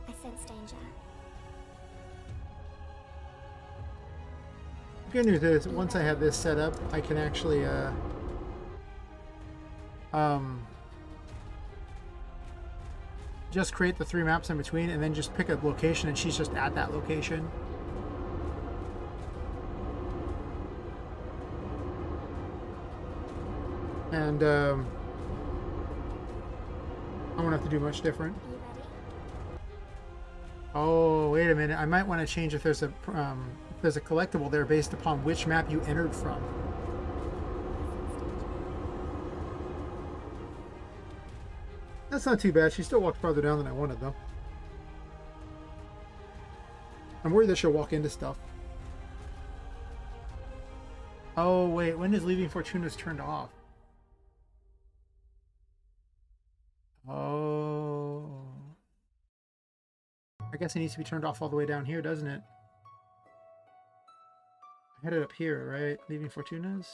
I sense danger. Good news is, once I have this set up, I can actually, just create the 3 maps in between and then just pick a location and she's just at that location. And, I won't have to do much different. Are you ready? Oh, wait a minute. I might want to change if there's a collectible there based upon which map you entered from. That's not too bad. She still walked farther down than I wanted, though. I'm worried that she'll walk into stuff. Oh, wait. When is Leaving Fortuna's turned off? Oh. I guess it needs to be turned off all the way down here, doesn't it? I had it up here, right? Leaving Fortuna's?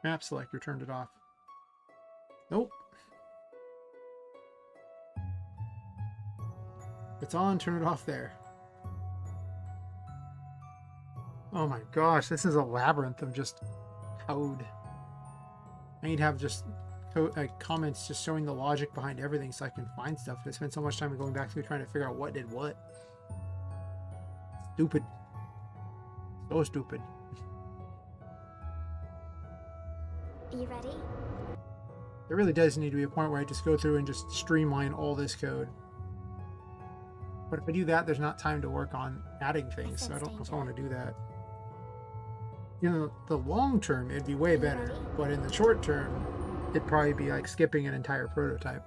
Map selector turned it off. Nope. It's on, turn it off there. Oh my gosh, this is a labyrinth of just code. I need to have just comments just showing the logic behind everything so I can find stuff. I spent so much time going back through trying to figure out what did what. Stupid. So stupid. Are you ready? There really does need to be a point where I just go through and just streamline all this code. But if I do that, there's not time to work on adding things, so I don't know if I want to do that. In the long term, it'd be way better, but in the short term, it'd probably be like skipping an entire prototype.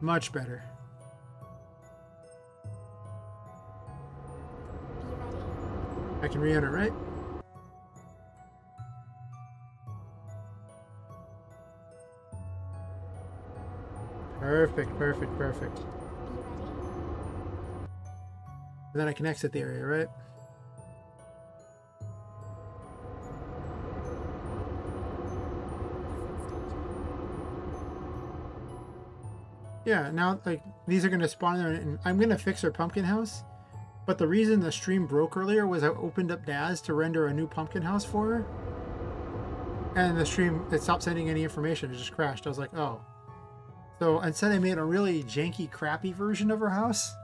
Much better. Are you ready? I can re-enter, right? Perfect, perfect, perfect. Are you ready? And then I can exit the area, right? Yeah, now like these are gonna spawn there, and I'm gonna fix our pumpkin house. But the reason the stream broke earlier was I opened up Daz to render a new pumpkin house for her, and the stream it stopped sending any information. It just crashed. I was like, oh. So instead, I made a really janky, crappy version of her house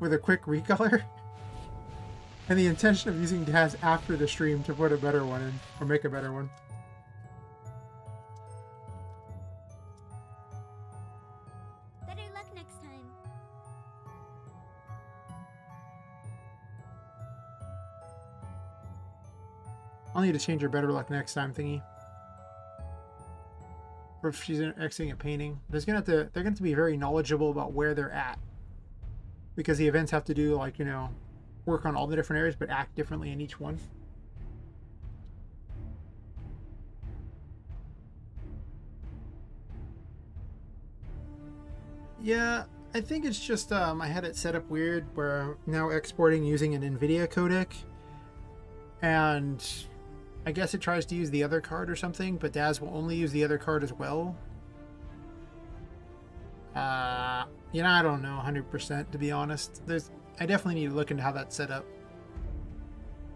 with a quick recolor, and the intention of using Daz after the stream to put a better one in or make a better one. Better luck next time. I'll need to change her better luck next time thingy. Or if she's exiting a painting, they're gonna have to be very knowledgeable about where they're at, because the events have to do like, you know, work on all the different areas but act differently in each one. Yeah, I think it's just I had it set up weird where I'm now exporting using an NVIDIA codec, and I guess it tries to use the other card or something, but Daz will only use the other card as well. You know, I don't know 100% to be honest. I definitely need to look into how that's set up.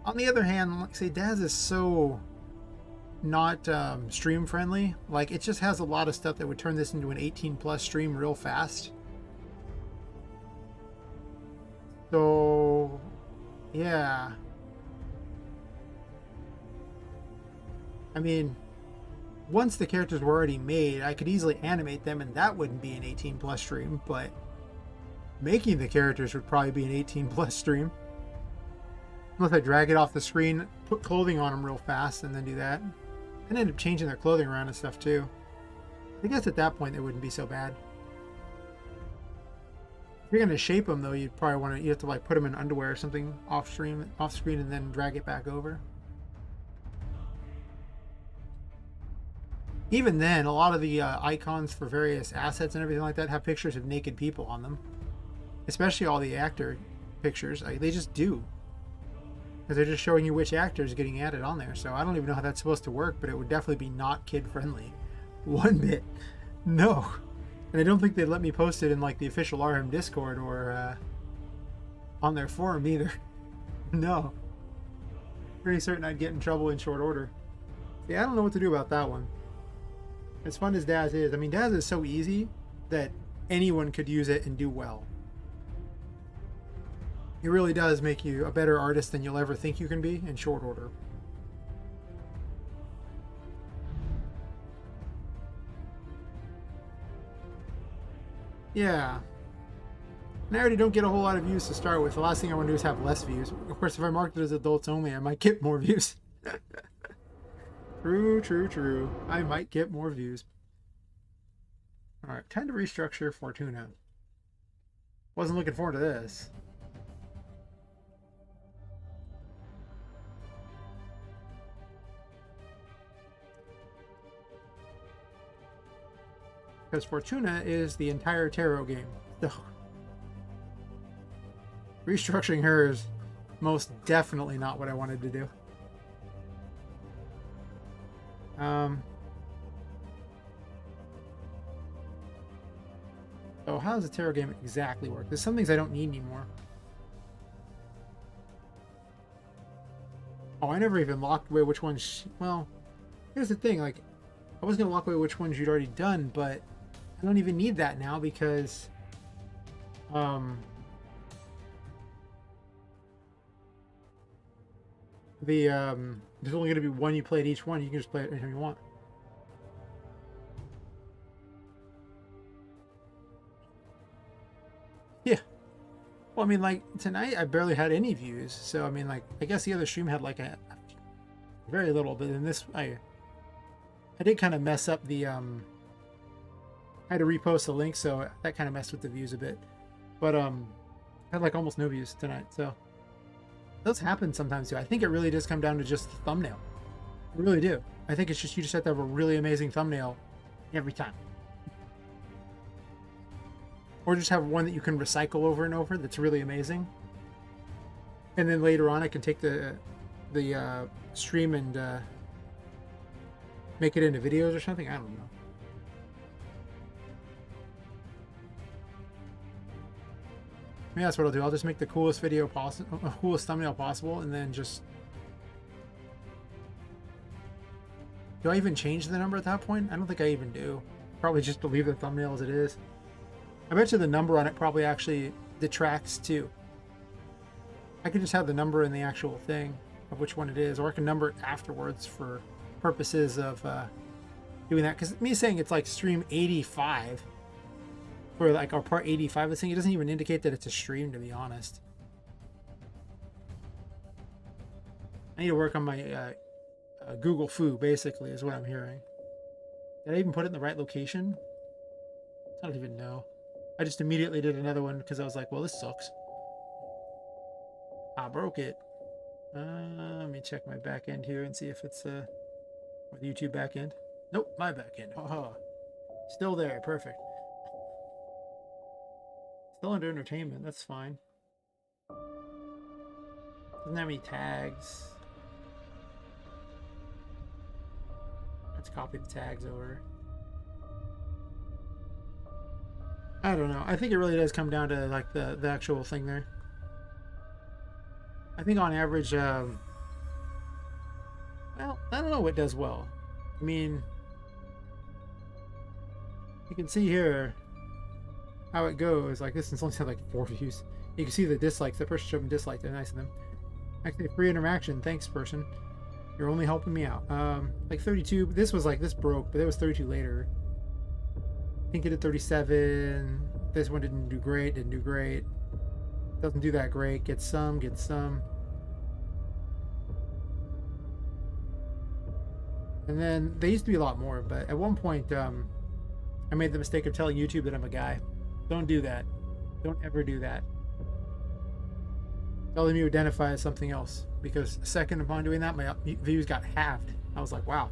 On the other hand, like say, Daz is so not stream friendly. Like it just has a lot of stuff that would turn this into an 18+ stream real fast. So, yeah. I mean, once the characters were already made, I could easily animate them and that wouldn't be an 18+ stream, but making the characters would probably be an 18+ stream. Unless I drag it off the screen, put clothing on them real fast, and then do that. And end up changing their clothing around and stuff too. I guess at that point they wouldn't be so bad. If you're gonna shape them though, you'd probably want to, you have to like put them in underwear or something off screen, and then drag it back over. Even then, a lot of the icons for various assets and everything like that have pictures of naked people on them. Especially all the actor pictures. They just do. Because they're just showing you which actor is getting added on there. So I don't even know how that's supposed to work, but it would definitely be not kid-friendly. One bit. No. And I don't think they'd let me post it in like the official RM Discord or on their forum either. No. Pretty certain I'd get in trouble in short order. Yeah, I don't know what to do about that one. As fun as Daz is, I mean, Daz is so easy that anyone could use it and do well. It really does make you a better artist than you'll ever think you can be in short order. Yeah. And I already don't get a whole lot of views to start with. The last thing I want to do is have less views. Of course, if I marked it as adults only, I might get more views. True, true, true. I might get more views. Alright, time to restructure Fortuna. Wasn't looking forward to this. Because Fortuna is the entire tarot game. So, restructuring her is most definitely not what I wanted to do. So how does the tarot game exactly work? There's some things I don't need anymore. Oh, I never even locked away which ones. Well, here's the thing. Like, I was gonna lock away which ones you'd already done, but I don't even need that now because, there's only gonna be one you play at each one. You can just play it anytime you want. Yeah. Well, I mean, like, tonight I barely had any views. So, I mean, like, I guess the other stream had, like, a very little. But in this, I did kind of mess up the I had to repost the link, so that kind of messed with the views a bit. But I had like almost no views tonight, so those happen sometimes too. I think it really does come down to just the thumbnail. I really do. I think it's just you just have to have a really amazing thumbnail every time. Or just have one that you can recycle over and over that's really amazing. And then later on I can take the stream and make it into videos or something. I don't know. Maybe that's what I'll do. I'll just make the coolest video possible, coolest thumbnail possible, and then just... Do I even change the number at that point? I don't think I even do. Probably just to leave the thumbnail as it is. I bet you the number on it probably actually detracts too. I could just have the number in the actual thing of which one it is, or I can number it afterwards for purposes of doing that. Because me saying it's like stream 85 for like our part 85 of this thing, it doesn't even indicate that it's a stream, to be honest. I need to work on my Google Foo, basically, is what I'm hearing. Did I even put it in the right location? I don't even know. I just immediately did another one because I was like, well, this sucks. I broke it. Let me check my back end here and see if it's the YouTube back end. Nope, my back end. Haha. Still there. Perfect. Still under entertainment. That's fine. Doesn't have any tags. Let's copy the tags over. I don't know. I think it really does come down to like the actual thing there. I think on average, well, I don't know what does well. I mean, you can see here how it goes. Like this one's only had like 4 views. You can see the dislikes. The person showed me dislikes. They're nice of them. Actually, free interaction. Thanks, person. You're only helping me out. Like 32. This was like, this broke, but it was 32 later. I think it did 37. This one didn't do great. Didn't do great. Doesn't do that great. Gets some. Gets some. And then they used to be a lot more, but at one point, I made the mistake of telling YouTube that I'm a guy. Don't do that. Don't ever do that. Tell them you identify as something else, because a second upon doing that, my views got halved. I was like, wow.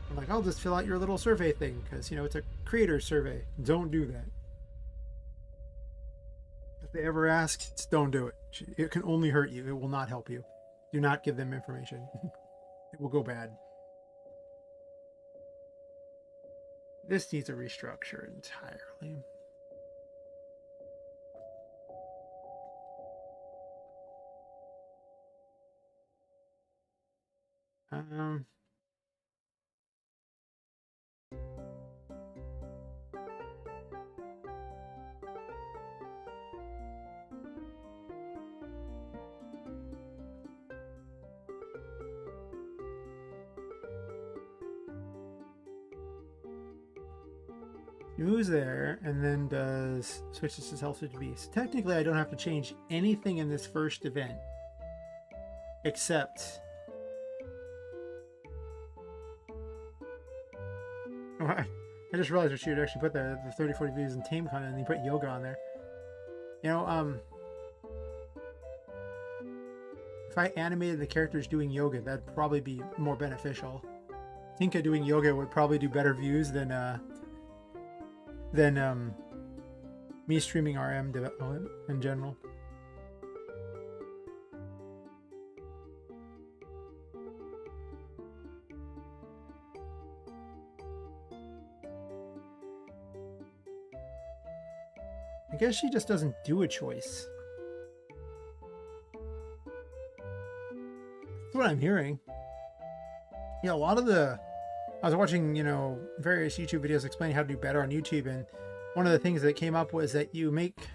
I'm like, I'll just fill out your little survey thing because, you know, it's a creator survey. Don't do that. If they ever ask, just don't do it. It can only hurt you. It will not help you. Do not give them information. It will go bad. This needs a restructure entirely. Moves there and then does switches to health to B. So technically I don't have to change anything in this first event except I just realized that she would actually put the 30-40 views in tame content and then put yoga on there. You know, if I animated the characters doing yoga, that'd probably be more beneficial. Tinka doing yoga would probably do better views than me streaming RM development in general. I guess she just doesn't do a choice. That's what I'm hearing. Yeah, a lot of the... I was watching, you know, various YouTube videos explaining how to do better on YouTube, and one of the things that came up was that you make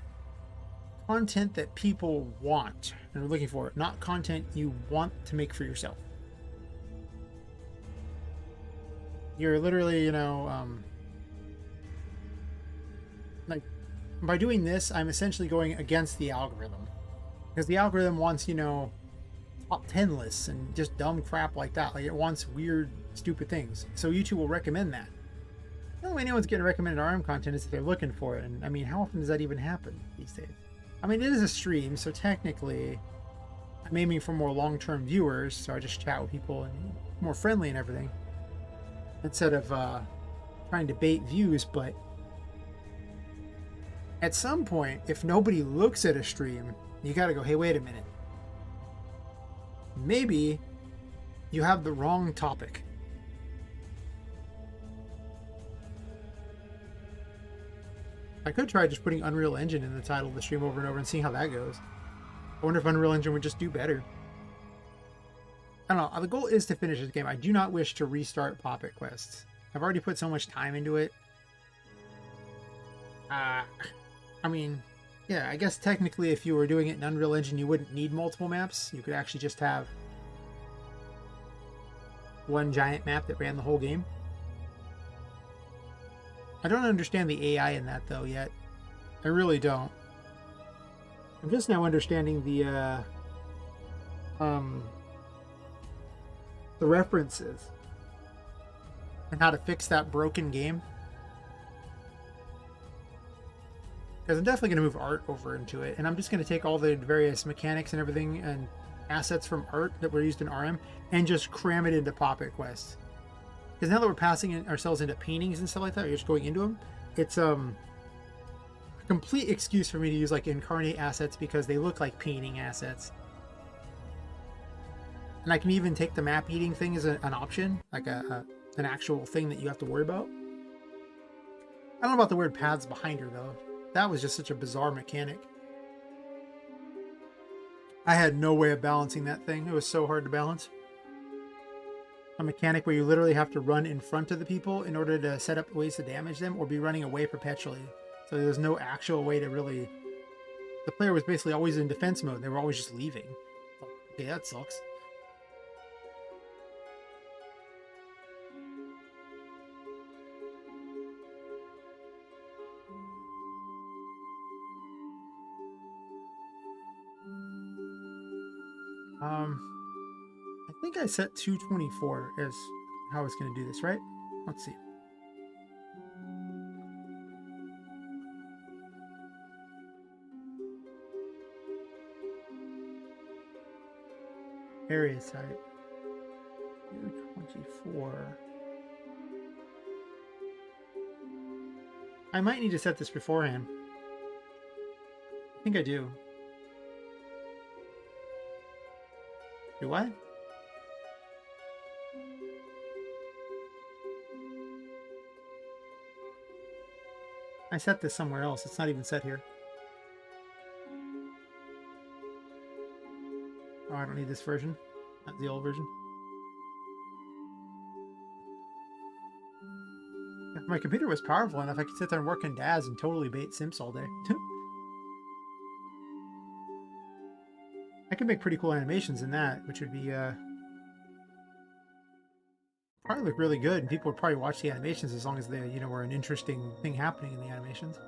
content that people want and are looking for, not content you want to make for yourself. You're literally, you know, like, by doing this, I'm essentially going against the algorithm. Because the algorithm wants, you know, top 10 lists and just dumb crap like that. Like, it wants weird, stupid things. So YouTube will recommend that. way anyone's getting recommended RM content is if they're looking for it. And I mean, how often does that even happen these days? I mean, it is a stream, so technically I'm aiming for more long-term viewers, so I just chat with people and more friendly and everything instead of trying to bait views. But at some point, if nobody looks at a stream, you gotta go, hey, wait a minute. Maybe you have the wrong topic. I could try just putting Unreal Engine in the title of the stream over and over and see how that goes. I wonder if Unreal Engine would just do better. I don't know. The goal is to finish this game. I do not wish to restart Poppet Quest. I've already put so much time into it. I mean, yeah, I guess technically if you were doing it in Unreal Engine, you wouldn't need multiple maps. You could actually just have one giant map that ran the whole game. I don't understand the AI in that, though, yet. I really don't. I'm just now understanding the references and how to fix that broken game. Because I'm definitely going to move art over into it, and I'm just going to take all the various mechanics and everything and assets from art that were used in RM and just cram it into Poppet Quest. Because now that we're passing ourselves into paintings and stuff like that, or just going into them, it's a complete excuse for me to use like incarnate assets because they look like painting assets. And I can even take the map eating thing as an option, like an actual thing that you have to worry about. I don't know about the weird paths behind her though. That was just such a bizarre mechanic. I had no way of balancing that thing. It was so hard to balance. A mechanic where you literally have to run in front of the people in order to set up ways to damage them, or be running away perpetually. So there's no actual way to really... The player was basically always in defense mode. They were always just leaving. Okay, that sucks. I think I set 224 as how I was going to do this, right? Let's see. Area type 224. I might need to set this beforehand. I think I do. Do I? I set this somewhere else. It's not even set here. Oh, I don't need this version. Not the old version. If my computer was powerful enough, I could sit there and work in DAS and totally bait simps all day. I could make pretty cool animations in that, which would be probably look really good, and people would probably watch the animations as long as they, you know, were an interesting thing happening in the animations.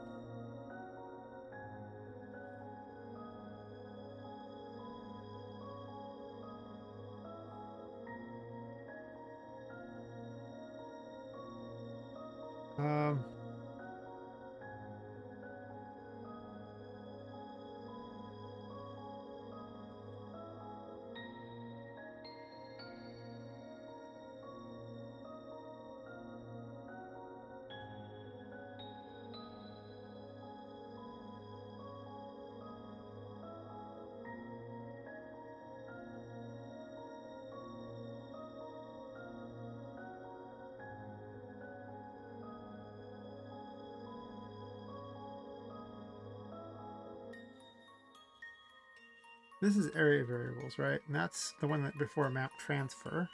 This is area variables, right? And that's the one that before map transfer.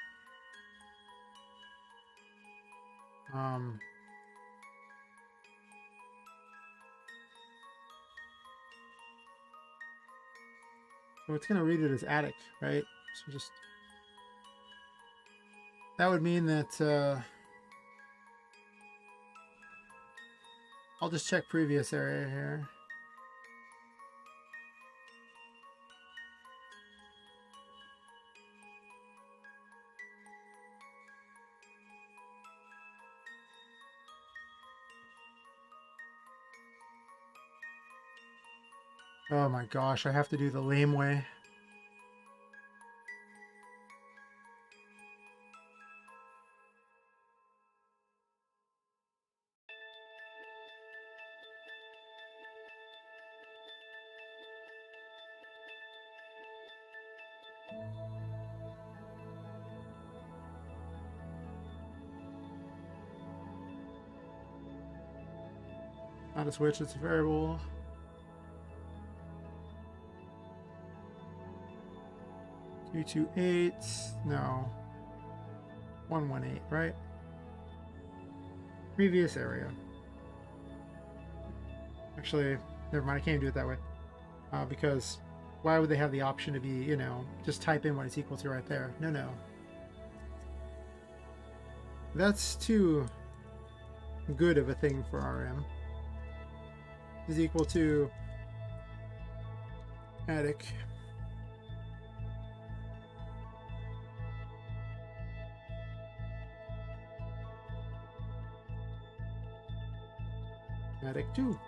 So it's going to read it as addict, right? So just... That would mean that... I'll just check previous area here. Oh my gosh, I have to do the lame way. Not a switch, it's a variable. Two, 2, 8. No. 1, 1, 8, right? Previous area. Actually, never mind, I can't do it that way. Because why would they have the option to be, you know, just type in what it's equal to right there? No, no. That's too good of a thing for RM. Is equal to attic. Attic 2.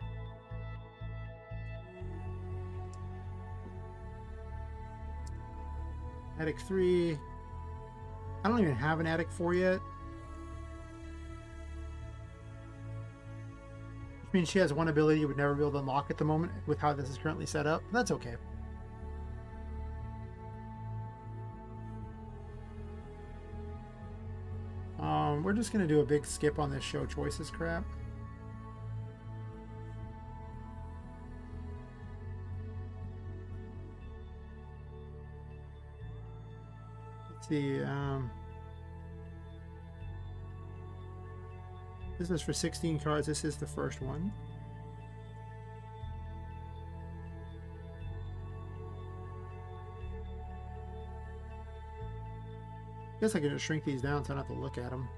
Attic 3. I don't even have an attic 4 yet. Which means she has one ability you would never be able to unlock at the moment with how this is currently set up. That's okay. We're just going to do a big skip on this show choices crap. Let's see. This is for 16 cards. This is the first one. Guess I can just shrink these down so I don't have to look at them.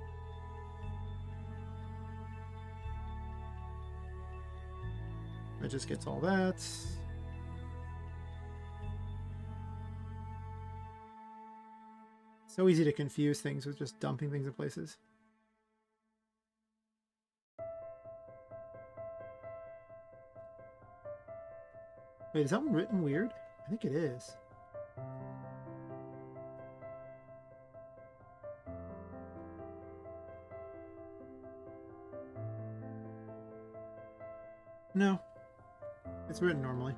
That just gets all that. So easy to confuse things with just dumping things in places. Wait, is that one written weird? I think it is. No. It's written normally.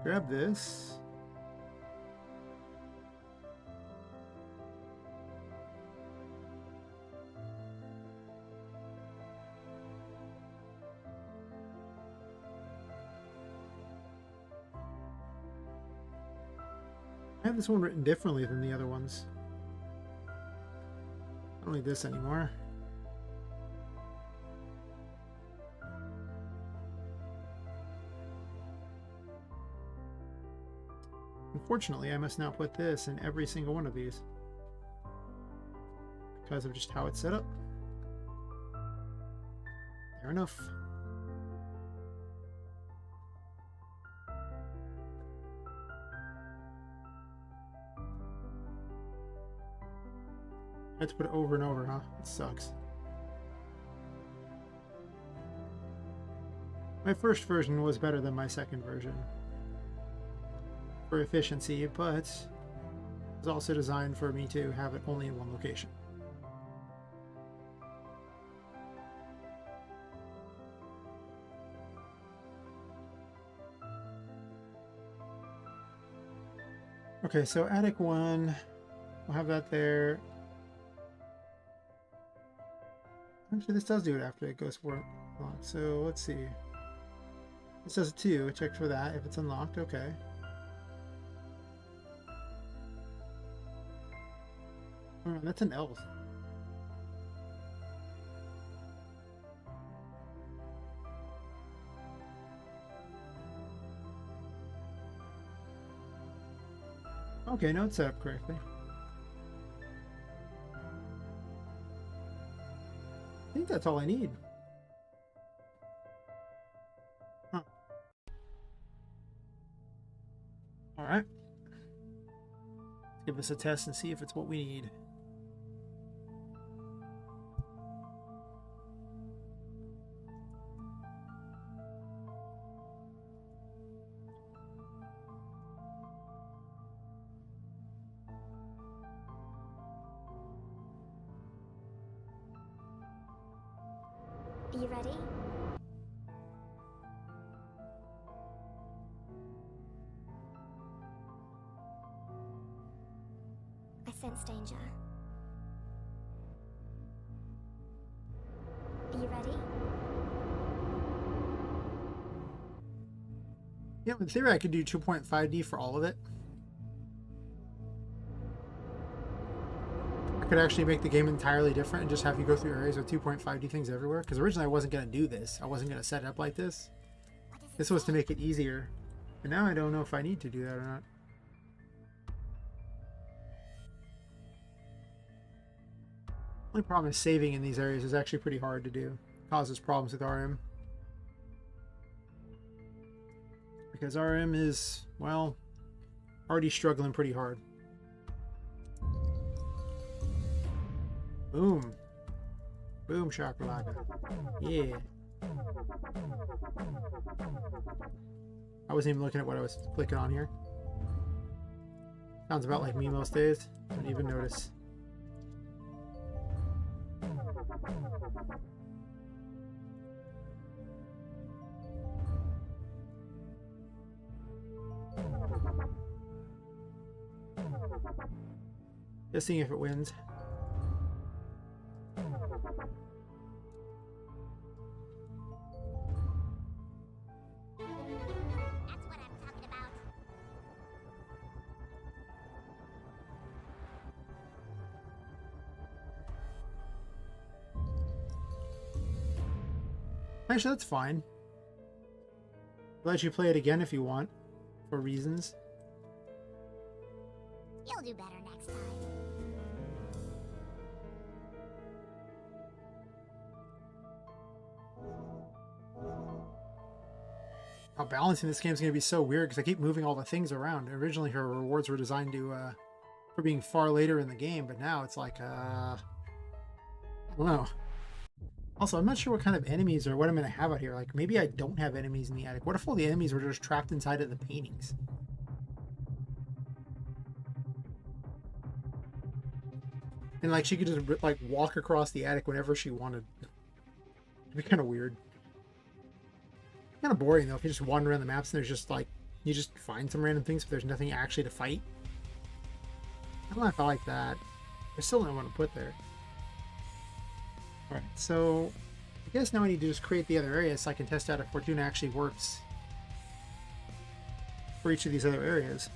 Grab this. I have this one written differently than the other ones. I don't need this anymore. Unfortunately, I must now put this in every single one of these because of just how it's set up. Fair enough. I had to put it over and over, huh? It sucks. My first version was better than my second version for efficiency, but it was also designed for me to have it only in one location. Okay, so attic 1, we'll have that there. Actually, this does do it after it goes for unlocked. So let's see. This says 2. Check for that if it's unlocked. Okay. Oh, that's an elf. Okay, no, it's set up correctly. I think that's all I need. Huh. All right. Let's give this a test and see if it's what we need. sense danger. Are you ready? Yeah, in theory I could do 2.5D for all of it. I could actually make the game entirely different and just have you go through areas with 2.5D things everywhere. Because originally I wasn't going to do this. I wasn't going to set it up like this. This was to make it easier. But now I don't know if I need to do that or not. Only problem is saving in these areas is actually pretty hard to do. It causes problems with RM. Because RM is, well, already struggling pretty hard. Boom. Boom shakalaka. Yeah. I wasn't even looking at what I was clicking on here. Sounds about like me most days. Don't even notice. Just seeing if it wins. Actually, that's fine. I'll let you play it again if you want, for reasons. You'll do better next time. Balancing this game is going to be so weird because I keep moving all the things around. Originally, her rewards were designed to for being far later in the game, but now it's like, I don't know. Also, I'm not sure what kind of enemies or what I'm going to have out here. Like, maybe I don't have enemies in the attic. What if all the enemies were just trapped inside of the paintings? And, like, she could just, like, walk across the attic whenever she wanted. It'd be kind of weird. Kind of boring, though, if you just wander around the maps and there's just, like, you just find some random things, but there's nothing actually to fight. I don't know if I like that. I still don't know what to put there. Alright, so I guess now I need to just create the other areas so I can test out if Fortuna actually works for each of these other areas.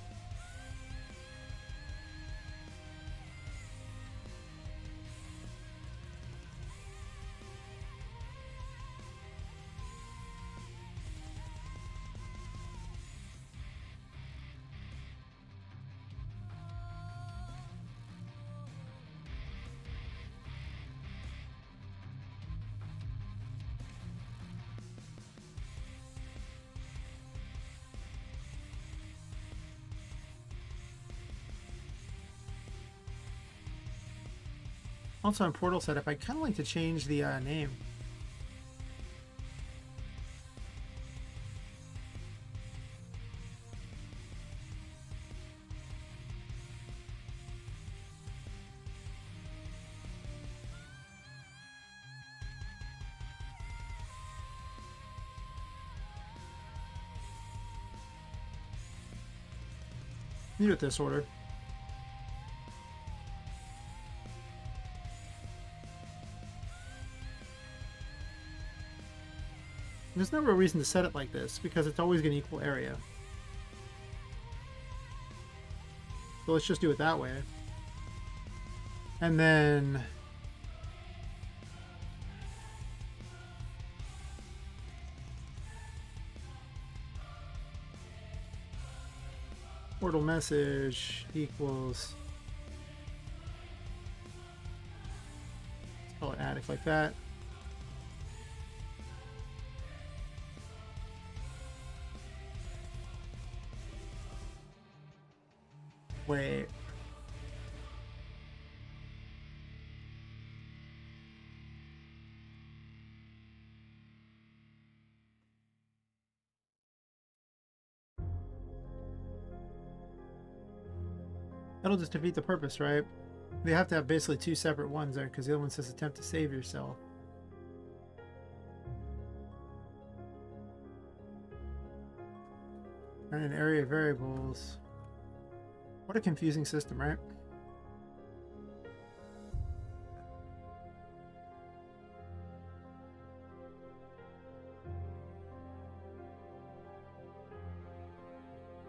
Also in Portal setup, I kind of like to change the name. Do it this order. There's no real reason to set it like this because it's always going to equal area. So let's just do it that way. And then portal message equals, let's call it attic like that. Wait. That'll just defeat the purpose, right? They have to have basically two separate ones there because the other one says attempt to save yourself. And an area of variables. What a confusing system, right?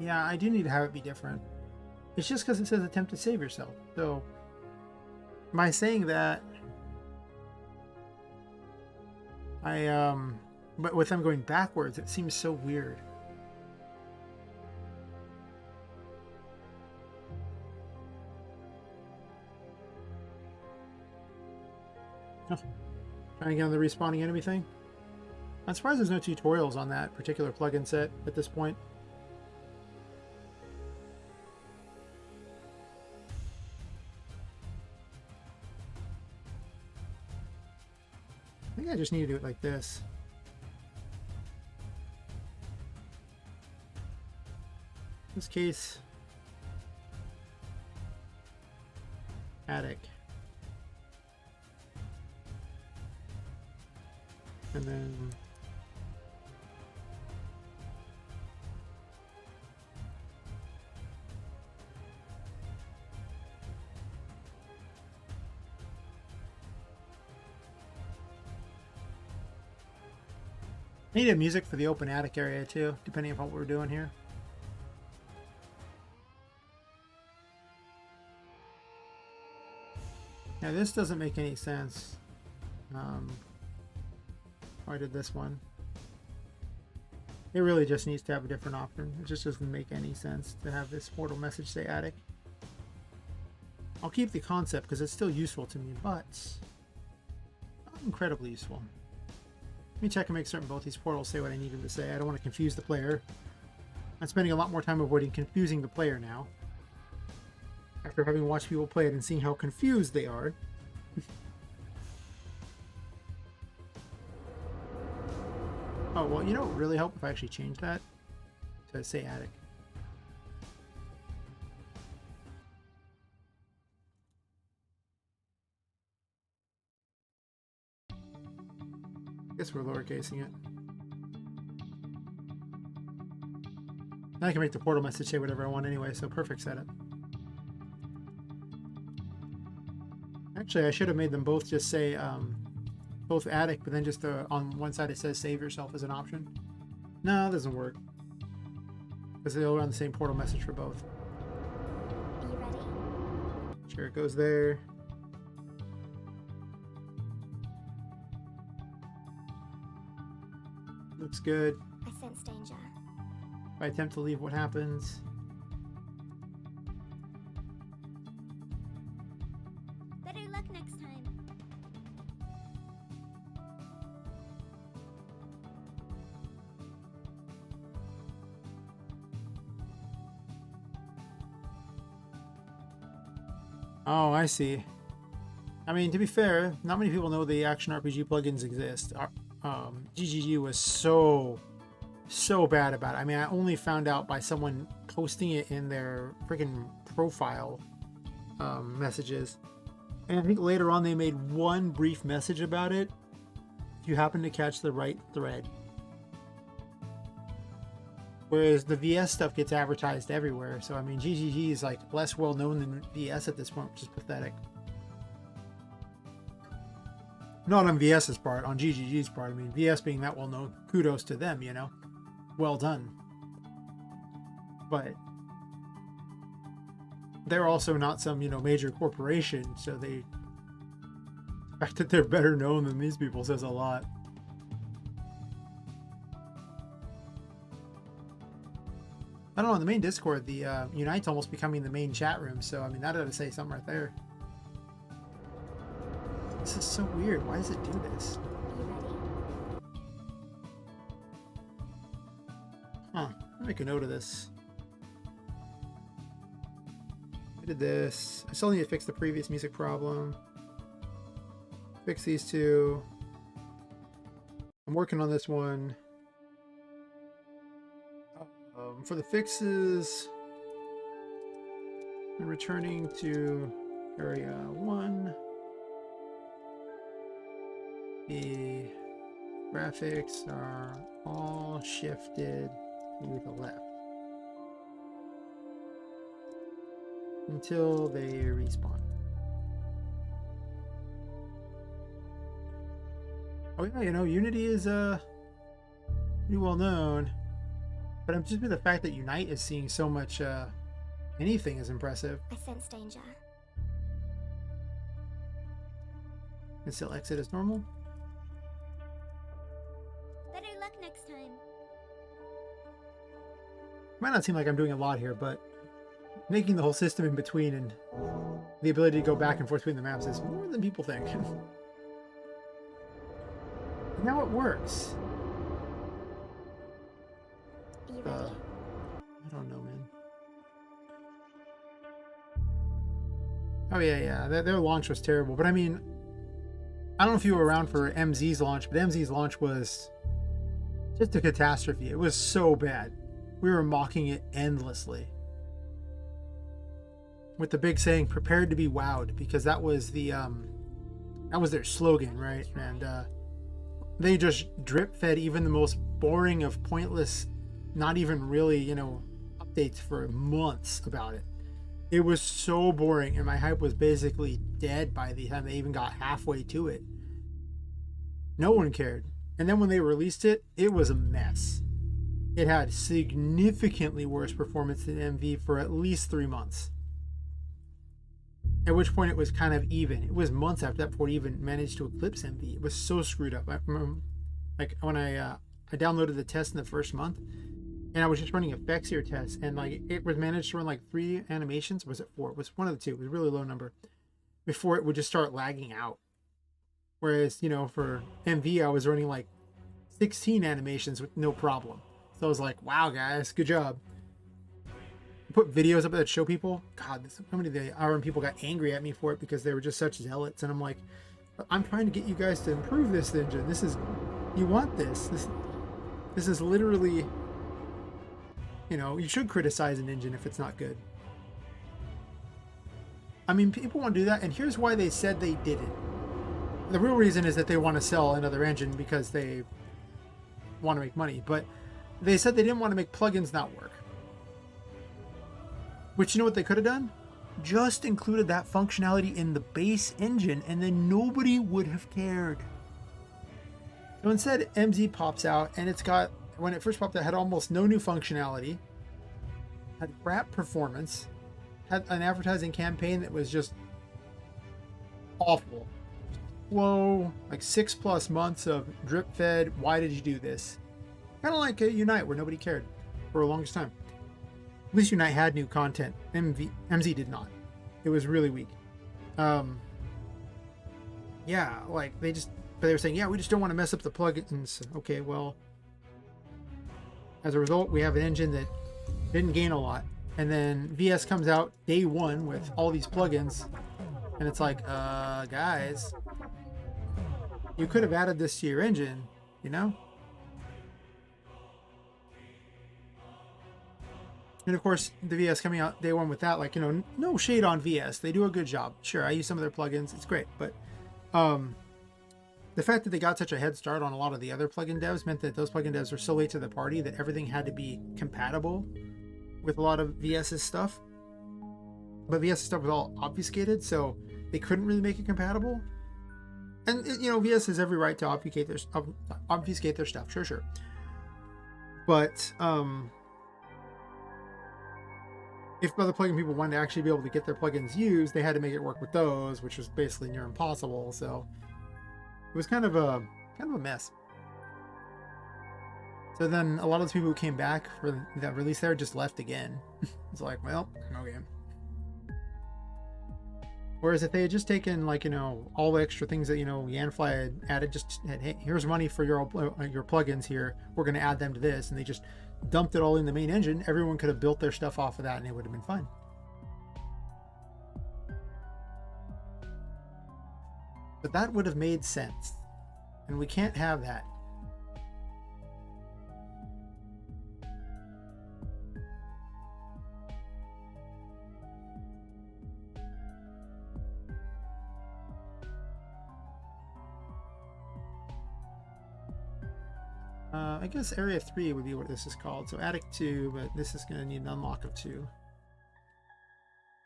Yeah, I do need to have it be different. It's just because it says attempt to save yourself. So, by saying that, but with them going backwards, it seems so weird. Oh, trying to get on the respawning enemy thing. I'm surprised there's no tutorials on that particular plugin set at this point. I think I just need to do it like this. In this case, attic. And then I needed music for the open attic area too, depending upon what we're doing here. Now this doesn't make any sense. I did this one. It really just needs to have a different option. It just doesn't make any sense to have this portal message say attic. I'll keep the concept because it's still useful to me, but not incredibly useful. Let me check and make certain both these portals say what I need them to say. I don't want to confuse the player. I'm spending a lot more time avoiding confusing the player now, after having watched people play it and seeing how confused they are. Oh, well, you know what would really help if I actually change that to say attic. I guess we're lowercasing it. Now I can make the portal message say whatever I want anyway, so perfect setup. Actually, I should have made them both just say both attic, but then just on one side it says save yourself as an option. No, it doesn't work. Because they'll run the same portal message for both. Are you ready? Sure, it goes there. Looks good. I sense danger. If I attempt to leave, what happens? Better luck next time. Oh, I see. I mean, to be fair, not many people know the action RPG plugins exist. GGG was so bad about it. I mean, I only found out by someone posting it in their freaking profile messages. And I think later on they made one brief message about it. If you happen to catch the right thread. Whereas the VS stuff gets advertised everywhere. So, I mean, GGG is like less well known than VS at this point, which is pathetic. Not on VS's part, on GGG's part. I mean, VS being that well known, kudos to them, you know? Well done. But they're also not some, you know, major corporation, so the fact that they're better known than these people says a lot. I don't know, in the main Discord, the Unite's almost becoming the main chat room, so I mean, that ought to say something right there. This is so weird. Why does it do this? Are you ready? Huh. I'll make a note of this. I did this. I still need to fix the previous music problem. Fix these two. I'm working on this one. For the fixes, I'm returning to area 1. The graphics are all shifted to the left until they respawn. Oh yeah, you know, Unity is pretty well known. But I'm just with the fact that Unite is seeing so much anything is impressive. I sense danger. And still exit as normal. Better luck next time. Might not seem like I'm doing a lot here, but making the whole system in between and the ability to go back and forth between the maps is more than people think. Now it works. Are you ready? I don't know, man. Oh yeah, their launch was terrible. But I mean, I don't know if you were around for MZ's launch, but MZ's launch was just a catastrophe. It was so bad. We were mocking it endlessly. With the big saying, prepared to be wowed, because that was the that was their slogan, right? And they just drip fed even the most boring of pointless, not even really, you know, updates for months about it. It was so boring, and my hype was basically dead by the time they even got halfway to it. No one cared. And then when they released it, it was a mess. It had significantly worse performance than MV for at least 3 months. At which point it was kind of even. It was months after that before it even managed to eclipse MV. It was so screwed up. I remember, like, when I downloaded the test in the first month, and I was just running effects here tests, and like it was managed to run like 3 animations. Was it 4? It was one of the 2. It was a really low number before it would just start lagging out. Whereas, you know, for MV, I was running like 16 animations with no problem. So I was like, wow, guys, good job. Put videos up that show people. God, how many of the RM people got angry at me for it because they were just such zealots. And I'm like, I'm trying to get you guys to improve this engine. This is, you want this. This is literally, you know, you should criticize an engine if it's not good. I mean, people want to do that, and here's why they said they did it. The real reason is that they want to sell another engine because they want to make money, but they said they didn't want to make plugins not work. Which, you know what they could have done? Just included that functionality in the base engine, and then nobody would have cared. So instead, MZ pops out, and it's got, when it first popped out, it had almost no new functionality, had crap performance, had an advertising campaign that was just awful. Slow, like 6+ months of drip fed, why did you do this? Kind of like a Unite, where nobody cared for the longest time. At least Unite had new content. MZ did not. It was really weak. Yeah, like they were saying, yeah, we just don't want to mess up the plugins. Okay, well, as a result, we have an engine that didn't gain a lot. And then VS comes out day one with all these plugins. And it's like, guys, you could have added this to your engine, you know? And of course, the VS coming out day one with that, like, you know, no shade on VS. They do a good job. Sure, I use some of their plugins. It's great. But the fact that they got such a head start on a lot of the other plugin devs meant that those plugin devs were so late to the party that everything had to be compatible with a lot of VS's stuff. But VS's stuff was all obfuscated, so they couldn't really make it compatible. And, you know, VS has every right to obfuscate their stuff. Sure. But, if other plugin people wanted to actually be able to get their plugins used, they had to make it work with those, which was basically near impossible. So it was kind of a mess. So then a lot of those people who came back for that release there just left again. It's like, well, no game. Whereas if they had just taken, like, you know, all the extra things that, you know, Yanfly had added, just had, hey, here's money for your plugins here, we're going to add them to this, and they just dumped it all in the main engine, everyone could have built their stuff off of that and it would have been fine. But that would have made sense, and we can't have that. I guess Area 3 would be what this is called. So Attic 2, but this is going to need an unlock of 2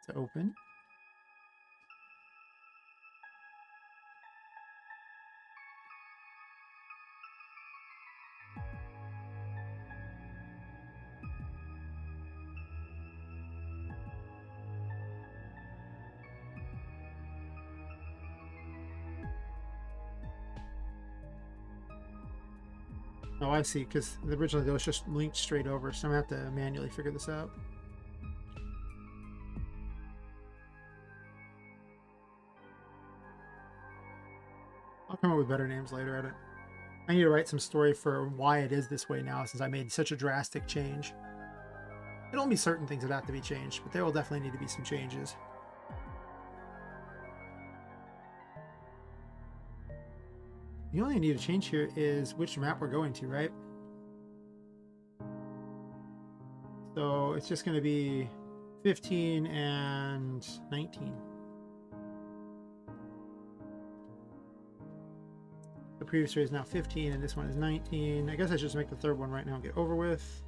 to open. Oh, I see, because originally those just linked straight over, so I'm going to have to manually figure this out. I'll come up with better names later. I need to write some story for why it is this way now, since I made such a drastic change. There'll be certain things that have to be changed, but there will definitely need to be some changes. The only thing I need to change here is which map we're going to, right? So it's just going to be 15 and 19. The previous race is now 15 and this one is 19. I guess I should just make the third one right now and get over with.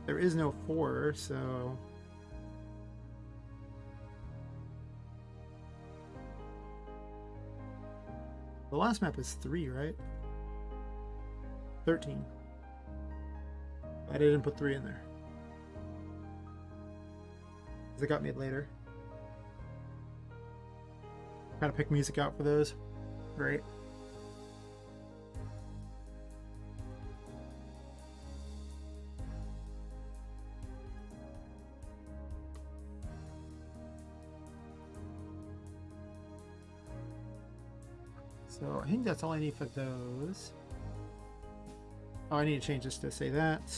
There is no 4, so... The last map is 3, right? 13. I didn't put 3 in there. Because it got made later. Gotta pick music out for those. Great. So I think that's all I need for those. Oh, I need to change this to say that.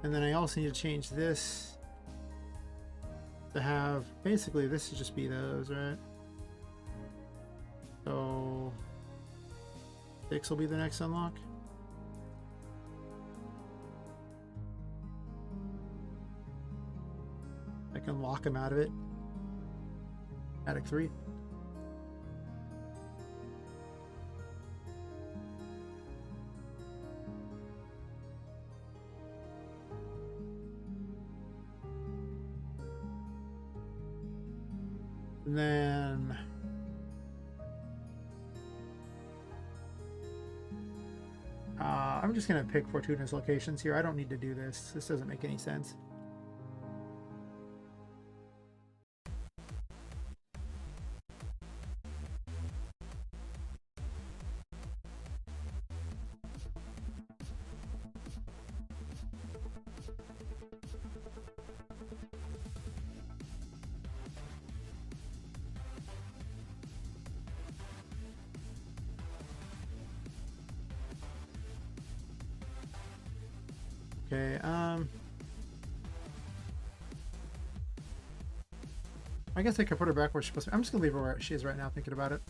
And then I also need to change this to have, basically this should just be those, right? So 6 will be the next unlock. I can lock him out of it. Attic 3. And then I'm just going to pick Fortuna's locations here. I don't need to do this. This doesn't make any sense. Okay, I guess I could put her back where she's supposed to be. I'm just gonna leave her where she is right now, thinking about it.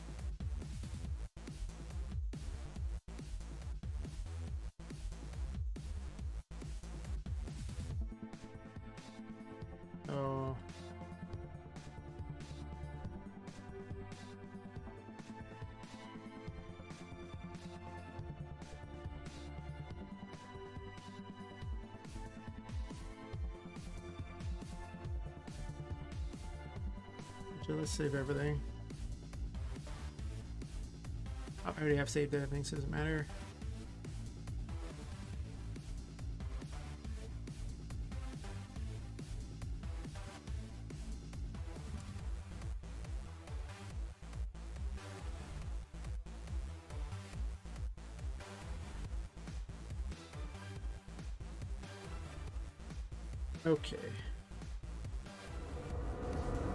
Oh. So let's save everything. Oh, I already have saved everything, so it doesn't matter. Okay.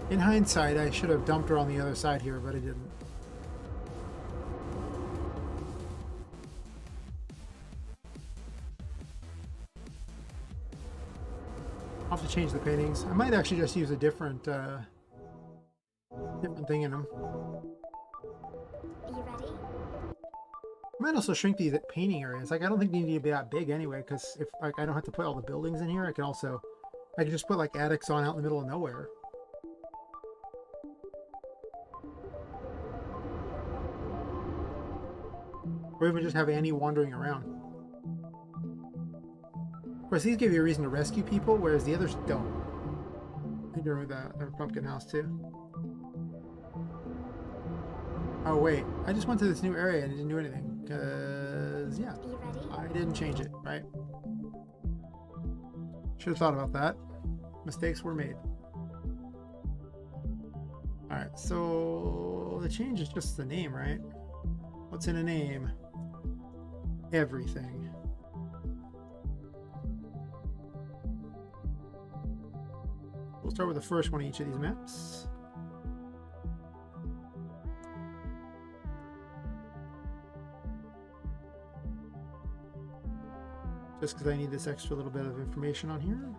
In hindsight, I should have dumped her on the other side here, but I didn't. I'll have to change the paintings. I might actually just use a different thing in them. Are you ready? I might also shrink these painting areas. Like, I don't think they need to be that big anyway, because if like I don't have to put all the buildings in here, I can just put like attics on out in the middle of nowhere. Or even just have Annie wandering around. Of course, these give you a reason to rescue people, whereas the others don't. I need to remove that pumpkin house too. Oh wait, I just went to this new area and it didn't do anything. Because, yeah, Are you ready? I didn't change it, right? Should have thought about that. Mistakes were made. Alright, so the change is just the name, right? What's in a name? Everything. We'll start with the first one of each of these maps. Just because I need this extra little bit of information on here.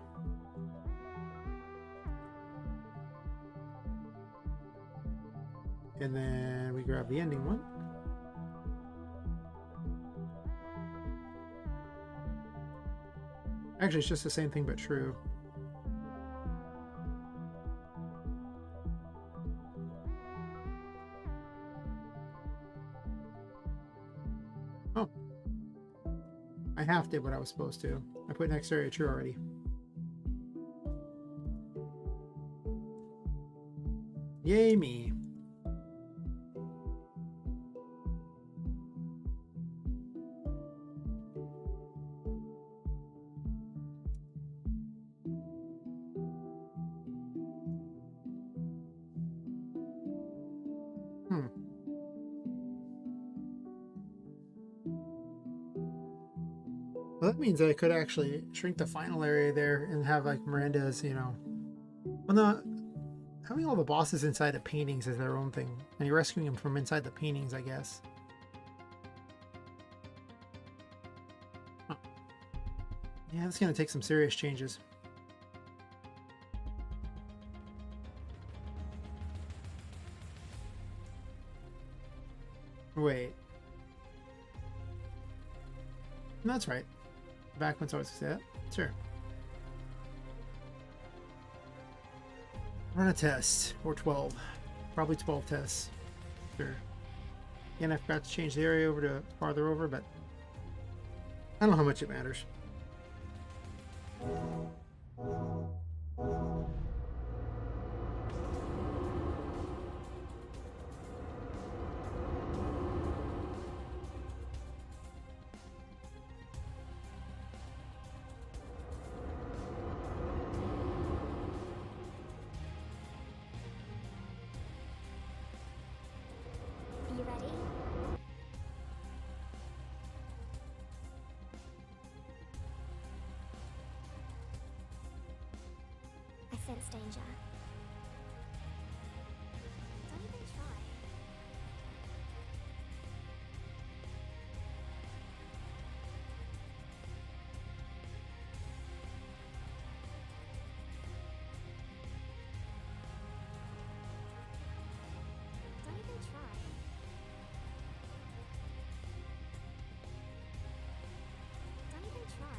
And then we grab the ending one. Actually, it's just the same thing but true. Oh. I half did what I was supposed to. I put next area true already. Yay me. Well, that means I could actually shrink the final area there and have like Miranda's, you know. Well, no, having all the bosses inside the paintings is their own thing. And you're rescuing them from inside the paintings, I guess. Huh. Yeah, that's going to take some serious changes. Wait. No, that's right. Backman's always say that. Sure. Run a test. Or 12. Probably 12 tests. Sure. Again, I forgot to change the area over to farther over, but I don't know how much it matters. Are you ready? I sense danger. Don't even try. Don't even try. Don't even try.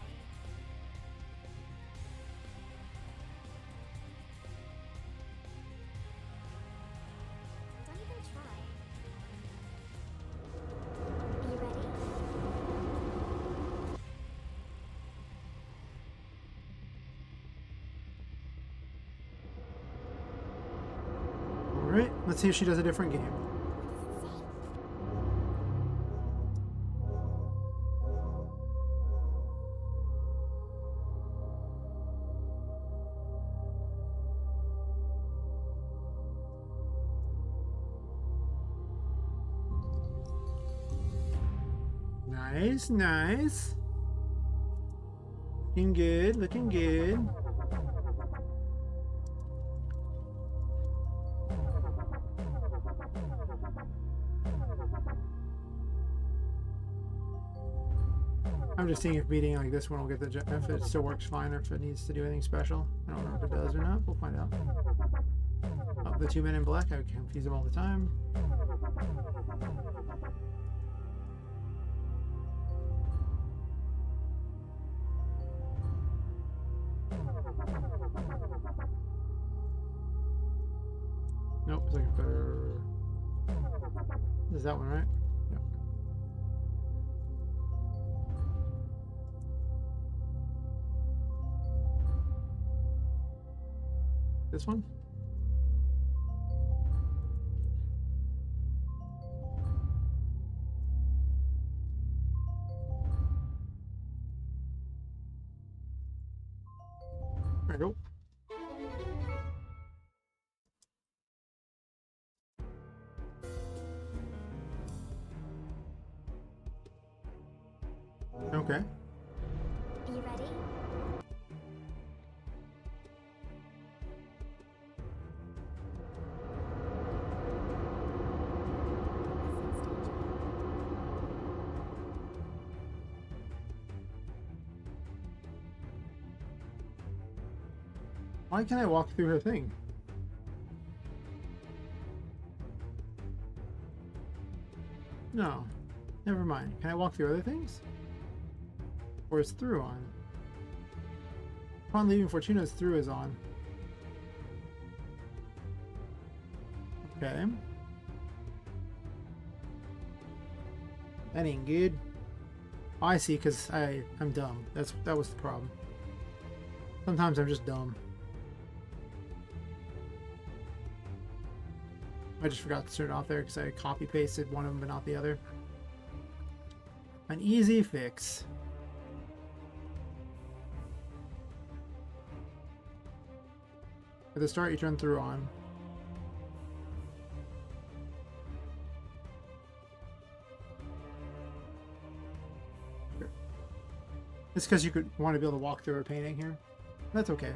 Don't even try. Are you ready? Alright, let's see if she does a different game. Nice, nice. Looking good, looking good. I'm just seeing if beating like this one will get the if it still works fine or if it needs to do anything special. I don't know if it does or not. We'll find out. Oh, the 2 men in black, I confuse them all the time. Nope, it's like better. This is that one, right? Yep. This one? There you go. Okay. Are you ready? Why can't I walk through her thing? No. Never mind. Can I walk through other things? Or is through on? Upon leaving Fortuna's through is on. Okay. That ain't good. Oh, I see, because I'm dumb. That was the problem. Sometimes I'm just dumb. I just forgot to turn it off there because I copy pasted one of them but not the other. An easy fix. At the start, you turn through on. It's because you could want to be able to walk through a painting here. That's okay.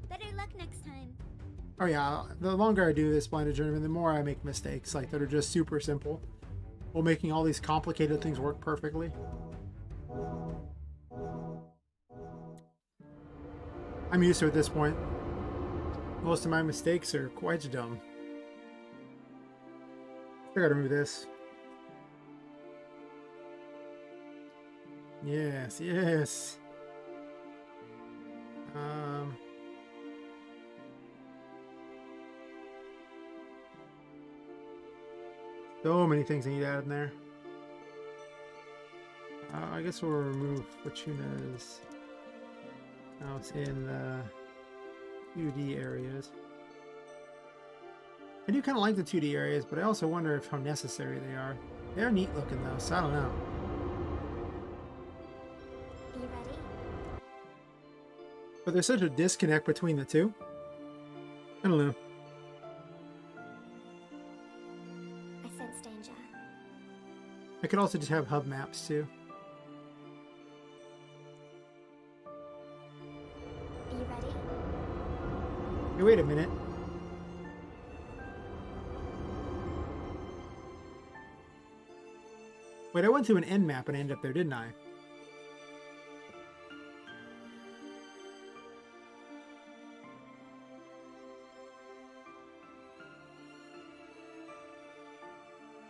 Better luck next time. Oh yeah, the longer I do this blinded journeyman, the more I make mistakes like that are just super simple, while making all these complicated things work perfectly. I'm used to it at this point. Most of my mistakes are quite dumb. I gotta remove this. Yes, yes. So many things I need added in there. I guess we'll remove Fortuna's house in the 2D areas. I do kind of like the 2D areas, but I also wonder if how necessary they are. They're neat looking though, so I don't know. Are you ready? But there's such a disconnect between the two. I don't know. I sense danger. I could also just have hub maps too. Are you ready? Hey, wait a minute. Wait, I went to an end map and I ended up there, didn't I?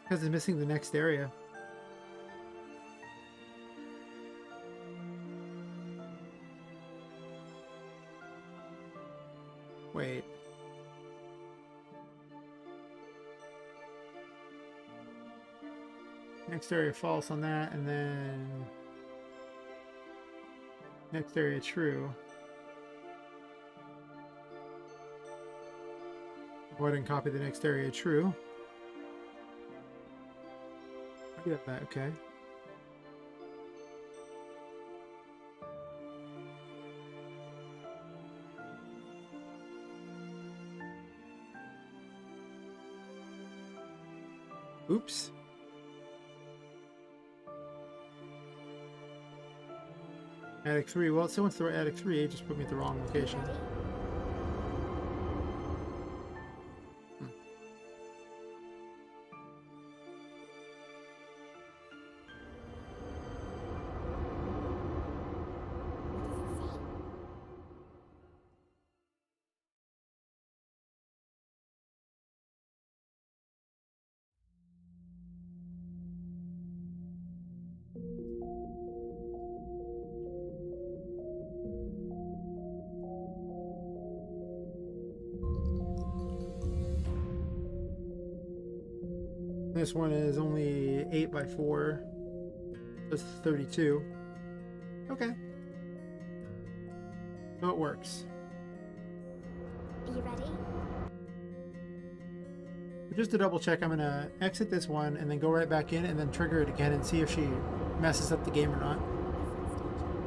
Because it's missing the next area. Wait. Next area false on that, and then next area true. Go ahead and copy the next area true. I got that, okay. Oops. Attic 3. Well, so once the Attic 3, it just put me at the wrong location. Ready? What does it say? This one is only 8 by 4. That's 32. Okay. So it works. Are you ready? Just to double check, I'm going to exit this one and then go right back in and then trigger it again and see if she messes up the game or not. I sense danger. Are you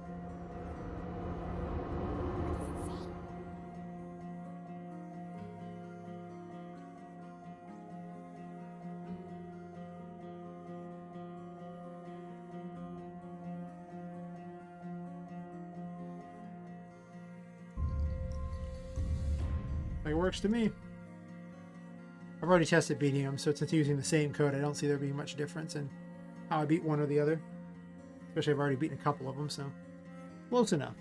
ready? Like, it works to me. I've already tested beating them, so since using the same code, I don't see there being much difference in how I beat one or the other. Especially I've already beaten a couple of them, so close enough.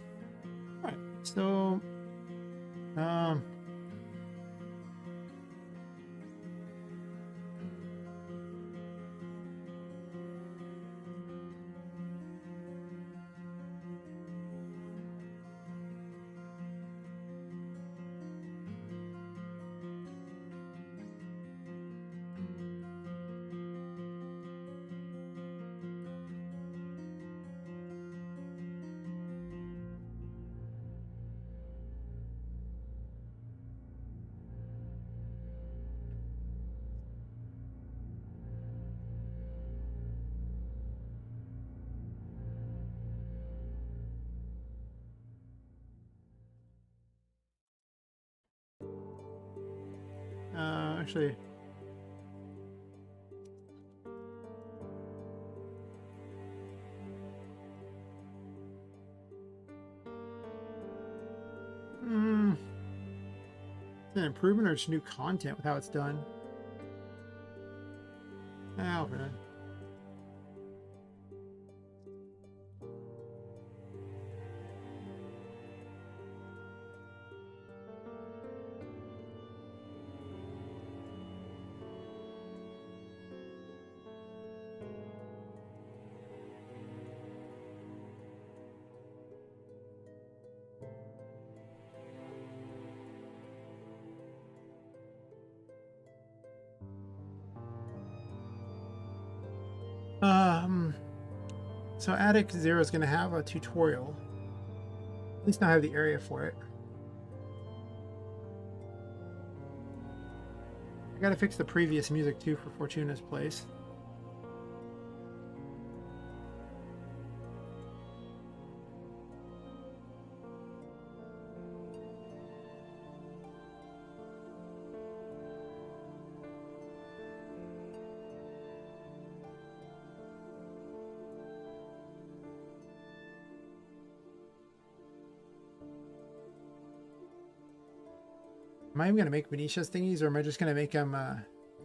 Alright, so actually, it's an improvement or just new content with how it's done. Oh, man. So Attic Zero is going to have a tutorial. At least now I have the area for it. I gotta fix the previous music too for Fortuna's place. Am I even going to make Venetia's thingies, or am I just going to make them, I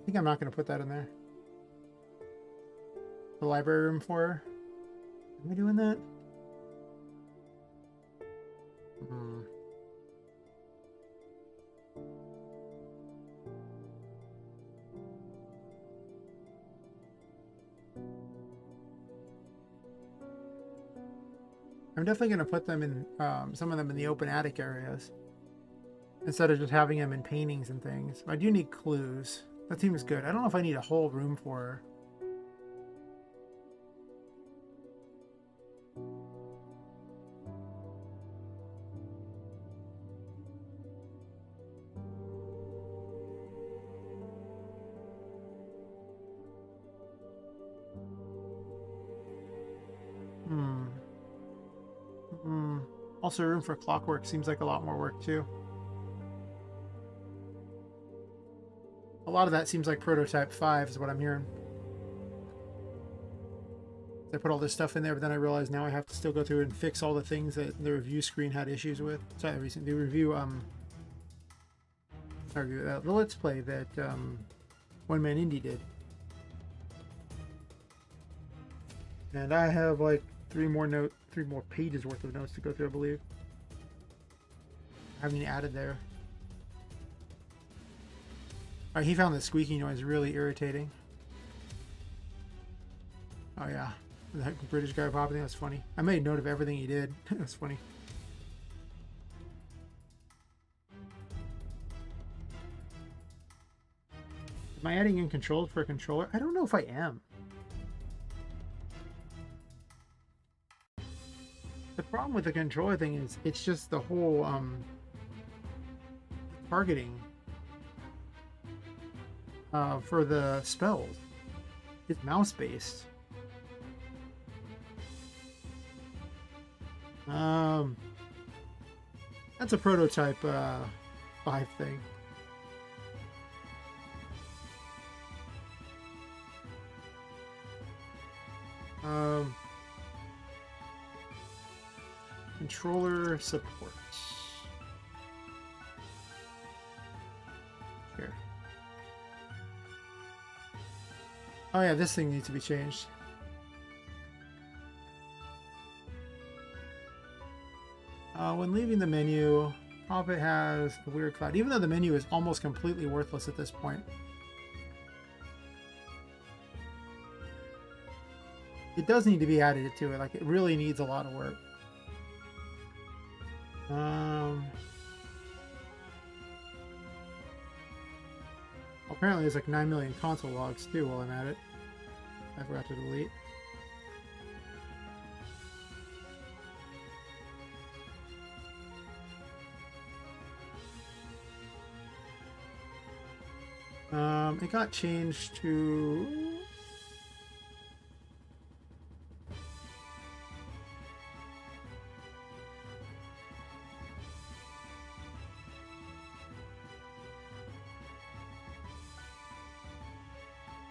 think I'm not going to put that in there. The library room for her. Am I doing that? I'm definitely going to put them in, some of them in the open attic areas, instead of just having them in paintings and things. I do need clues. That seems good. I don't know if I need a whole room for her. Also, room for clockwork seems like a lot more work too. A lot of that seems like prototype 5 is what I'm hearing. I put all this stuff in there, but then I realized now I have to still go through and fix all the things that the review screen had issues with. Sorry, the review, the Let's Play that One Man Indie did. And I have like three more pages worth of notes to go through, I believe. I haven't even added there. Alright, he found the squeaky noise really irritating. Oh yeah, that British guy popping, that's funny. I made note of everything he did. That's funny. Am I adding in controls for a controller? I don't know if I am. The problem with the controller thing is it's just the whole targeting for the spells. It's mouse based. That's a prototype 5 thing. Controller support. Oh yeah, this thing needs to be changed. When leaving the menu, Poppet has the weird cloud, even though the menu is almost completely worthless at this point. It does need to be added to it. Like, it really needs a lot of work. Apparently there's like 9 million console logs too while I'm at it. I forgot to delete. It got changed to...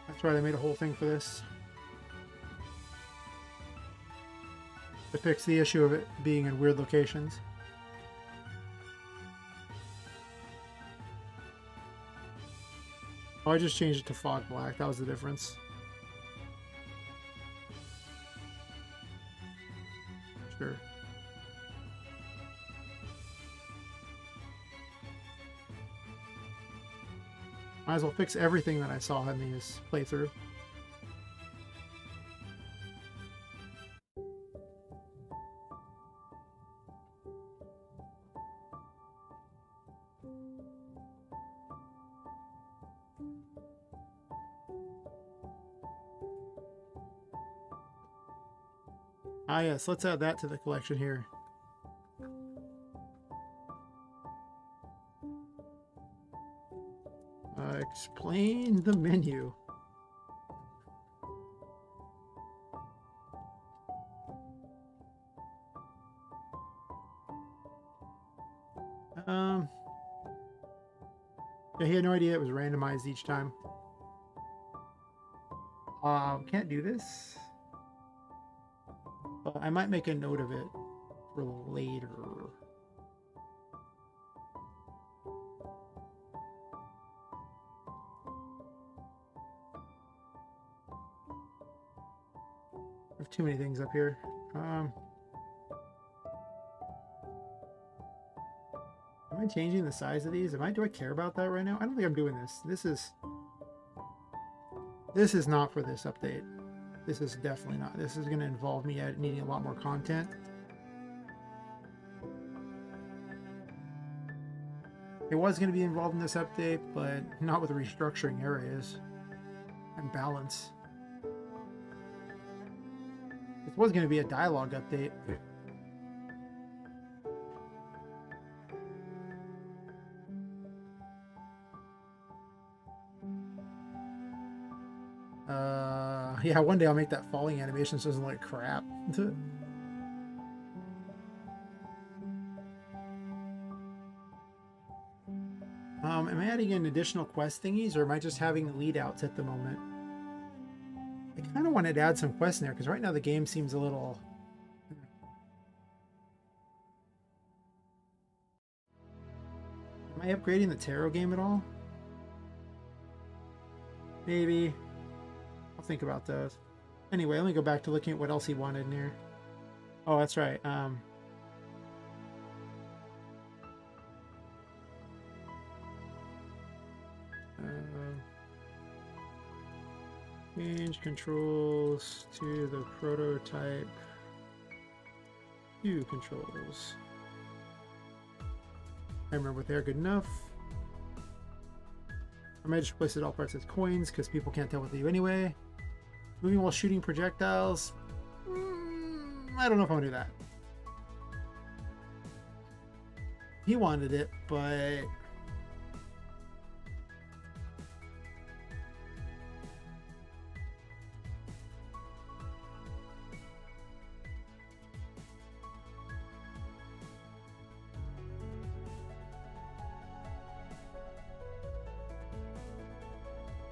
That's right, I made a whole thing for this. To fix the issue of it being in weird locations. Oh, I just changed it to fog black. That was the difference. Sure. Might as well fix everything that I saw in this playthrough. Ah yes, let's add that to the collection here. Explain the menu. Yeah, he had no idea it was randomized each time. Can't do this. But I might make a note of it for later. I have too many things up here. Am I changing the size of these? Do I care about that right now? I don't think I'm doing this. This is not for this update. This is definitely not. This is going to involve me needing a lot more content. It was going to be involved in this update, but not with restructuring areas and balance. It was going to be a dialogue update. Yeah, one day I'll make that falling animation so it doesn't look like crap. Am I adding in additional quest thingies, or am I just having lead outs at the moment? I kind of wanted to add some quests in there, because right now the game seems a little... Am I upgrading the tarot game at all? Maybe. I'll think about those. Anyway, let me go back to looking at what else he wanted in here. Oh, that's right. Change controls to the prototype. View controls. I remember what they are. Good enough. I might just replace it all parts as coins because people can't tell what they do anyway. Moving while shooting projectiles. I don't know if I want to do that. He wanted it, but...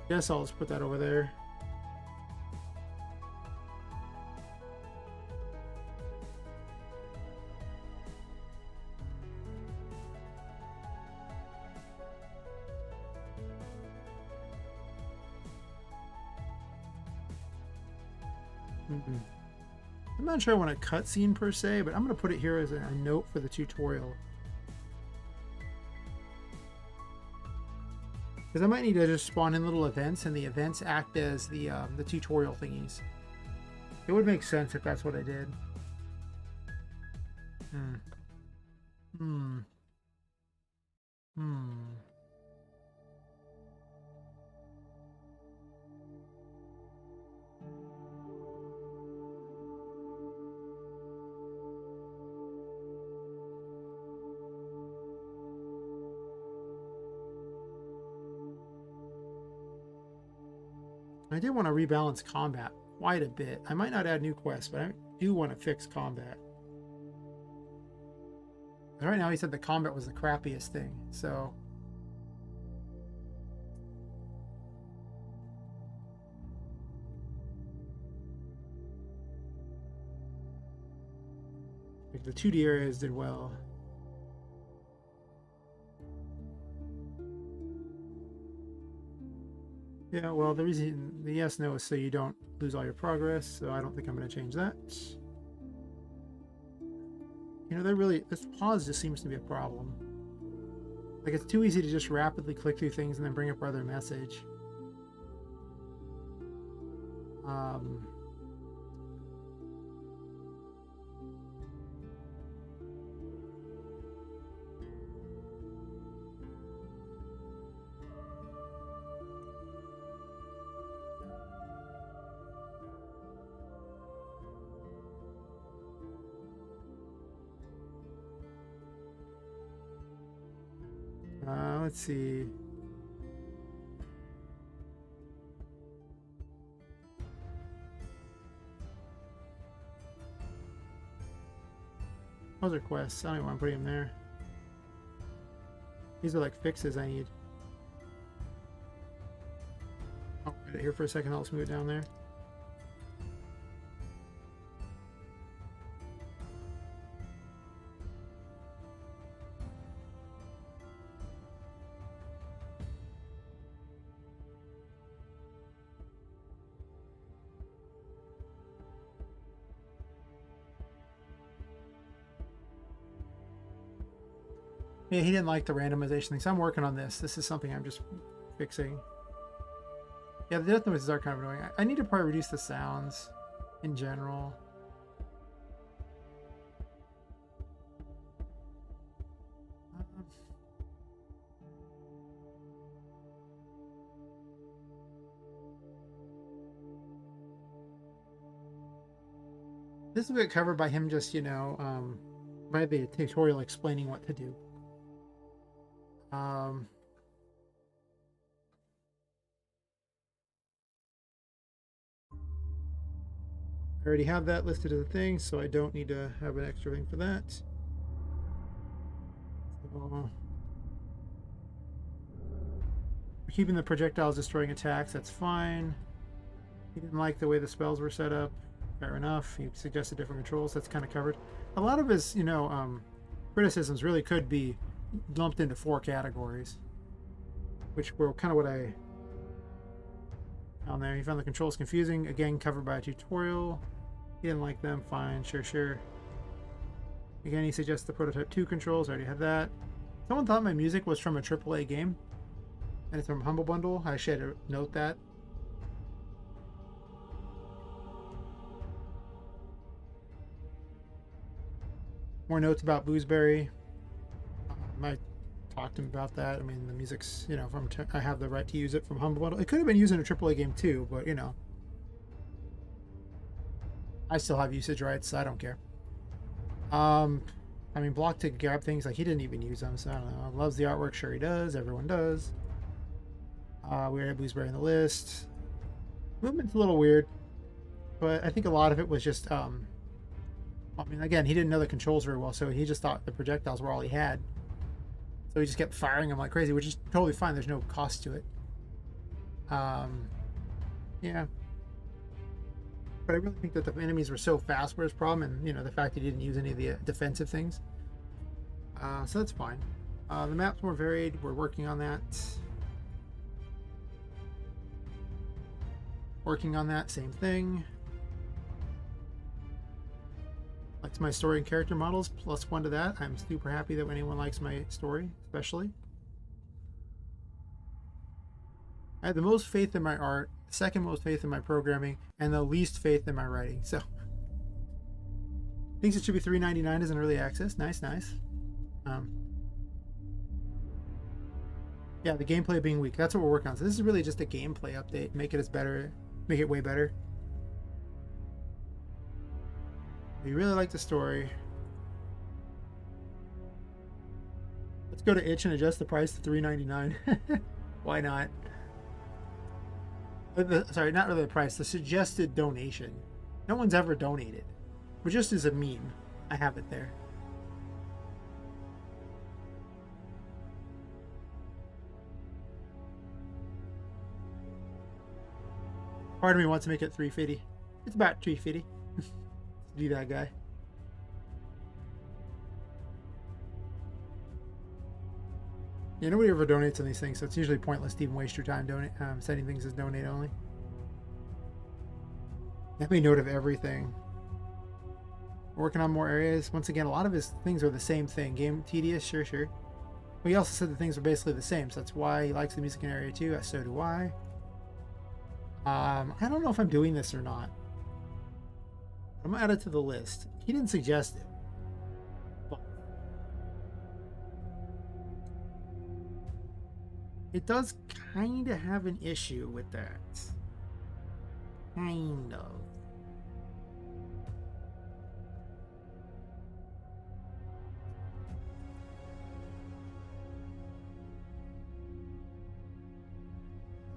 Guess I'll just put that over there. Mm-mm. I'm not sure I want a cutscene per se, but I'm going to put it here as a note for the tutorial. Because I might need to just spawn in little events, and the events act as the tutorial thingies. It would make sense if that's what I did. Hmm. Hmm. Hmm. I did want to rebalance combat quite a bit. I might not add new quests, but I do want to fix combat. Right now, he said the combat was the crappiest thing, so... Like the 2D areas did well. Yeah, well, the reason the yes no is so you don't lose all your progress, so I don't think I'm going to change that. You know, this pause just seems to be a problem. Like, it's too easy to just rapidly click through things and then bring up our other message. Let's see. Those are quests. I don't even want to put him there. These are like fixes I need. I'll put it here for a second. I'll just move it down there. Yeah, he didn't like the randomization thing, so I'm working on this. This is something I'm just fixing. Yeah, the death noises are kind of annoying. I need to probably reduce the sounds in general. This will get covered by him just, you know, by the tutorial explaining what to do. I already have that listed as a thing, so I don't need to have an extra thing for that. So, keeping the projectiles destroying attacks, that's fine. He didn't like the way the spells were set up. Fair enough. He suggested different controls. That's kind of covered. A lot of his, you know, criticisms really could be lumped into 4 categories, which were kind of what I found there. He found the controls confusing. Again, covered by a tutorial. He didn't like them. Fine. Sure. Again, he suggests the Prototype 2 controls. I already had that. Someone thought my music was from a AAA game, and it's from Humble Bundle. I should note that. More notes about Boozeberry. I talked to him about that. I mean, the music's, you know, I have the right to use it from Humble Bundle. It could have been used in a AAA game too, but, you know, I still have usage rights, so I don't care. I mean, block to grab things, like, he didn't even use them, so I don't know. Loves the artwork, sure he does. Everyone does. We had Boozeberry in the list. Movement's a little weird, but I think a lot of it was just, I mean, again, he didn't know the controls very well, so he just thought the projectiles were all he had. So he just kept firing them like crazy, which is totally fine. There's no cost to it. Yeah. But I really think that the enemies were so fast were his problem, and, you know, the fact he didn't use any of the defensive things. So that's fine. The map's more varied. We're working on that. Same thing. It's my story and character models, +1 to that. I'm super happy that anyone likes my story, especially. I have the most faith in my art, second most faith in my programming, and the least faith in my writing. So, thinks it should be $3.99 as an early access. Nice, nice. Yeah, the gameplay being weak. That's what we're working on. So this is really just a gameplay update. Make it as better. Make it way better. If you really like the story, let's go to itch and adjust the price to $3.99. Why not? Sorry, not really the price. The suggested donation. No one's ever donated, but just as a meme, I have it there. Part of me wants to make it $3.50. It's about $3.50. Be that guy. Yeah, nobody ever donates on these things, so it's usually pointless to even waste your time setting things as donate only. Let me note of everything. We're working on more areas. Once again, a lot of his things are the same thing. Game tedious, sure. But he also said the things are basically the same, so that's why he likes the music in area 2. So do I. I don't know if I'm doing this or not. I'm gonna add it to the list. He didn't suggest it. But it does kind of have an issue with that. Kind of.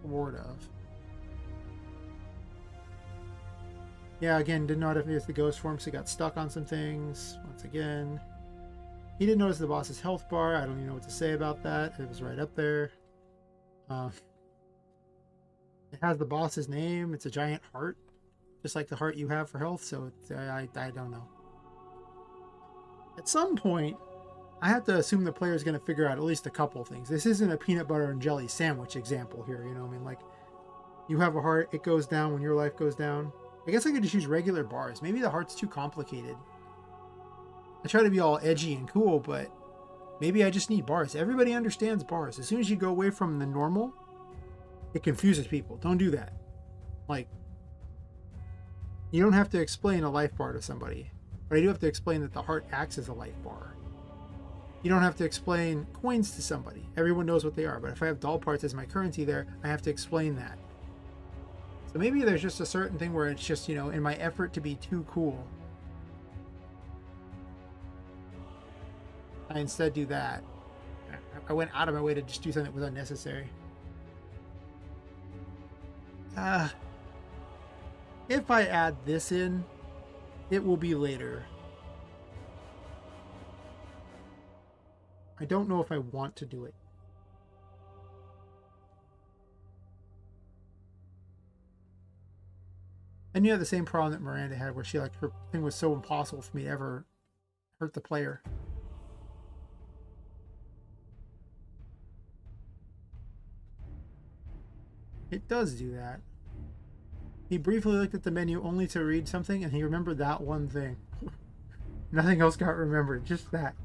Sort of. Yeah, again, didn't know if it was the ghost form, so he got stuck on some things. Once again, he didn't notice the boss's health bar. I don't even know what to say about that. It was right up there. It has the boss's name. It's a giant heart, just like the heart you have for health. So I don't know. At some point, I have to assume the player is going to figure out at least a couple things. This isn't a peanut butter and jelly sandwich example here. You know what I mean? Like, you have a heart, it goes down when your life goes down. I guess I could just use regular bars. Maybe the heart's too complicated. I try to be all edgy and cool, but maybe I just need bars. Everybody understands bars. As soon as you go away from the normal, it confuses people. Don't do that. Like, you don't have to explain a life bar to somebody, but I do have to explain that the heart acts as a life bar. You don't have to explain coins to somebody. Everyone knows what they are, but if I have doll parts as my currency there, I have to explain that. So maybe there's just a certain thing where it's just, you know, in my effort to be too cool, I instead do that. I went out of my way to just do something that was unnecessary. If I add this in, it will be later. I don't know if I want to do it. And you have the same problem that Miranda had, where she, like, her thing was so impossible for me to ever hurt the player. It does do that. He briefly looked at the menu only to read something, and he remembered that one thing. Nothing else got remembered, just that.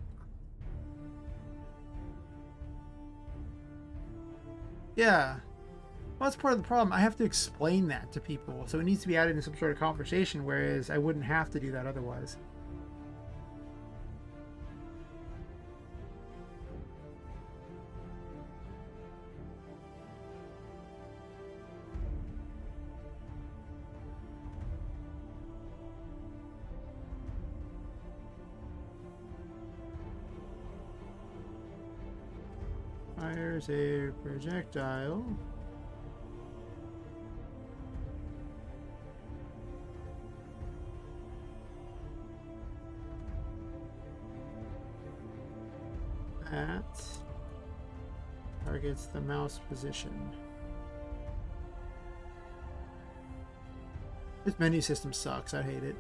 Yeah. Well, that's part of the problem. I have to explain that to people, so it needs to be added in some sort of conversation, whereas I wouldn't have to do that otherwise. Fires a projectile. That targets the mouse position. This menu system sucks. I hate it.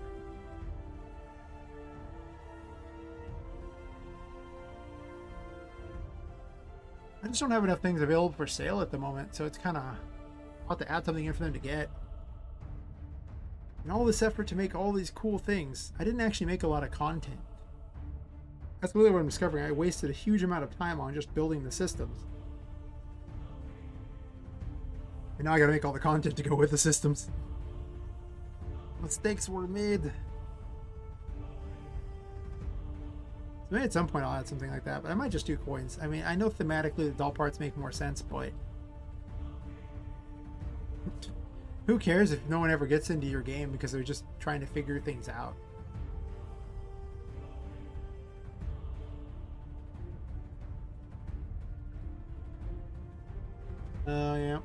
I just don't have enough things available for sale at the moment, so it's kind of, I'll have to add something in for them to get. And all this effort to make all these cool things. I didn't actually make a lot of content. That's really what I'm discovering. I wasted a huge amount of time on just building the systems. And now I gotta make all the content to go with the systems. Mistakes were made. So maybe at some point I'll add something like that, but I might just do coins. I mean, I know thematically the doll parts make more sense, but who cares if no one ever gets into your game because they're just trying to figure things out? Yeah.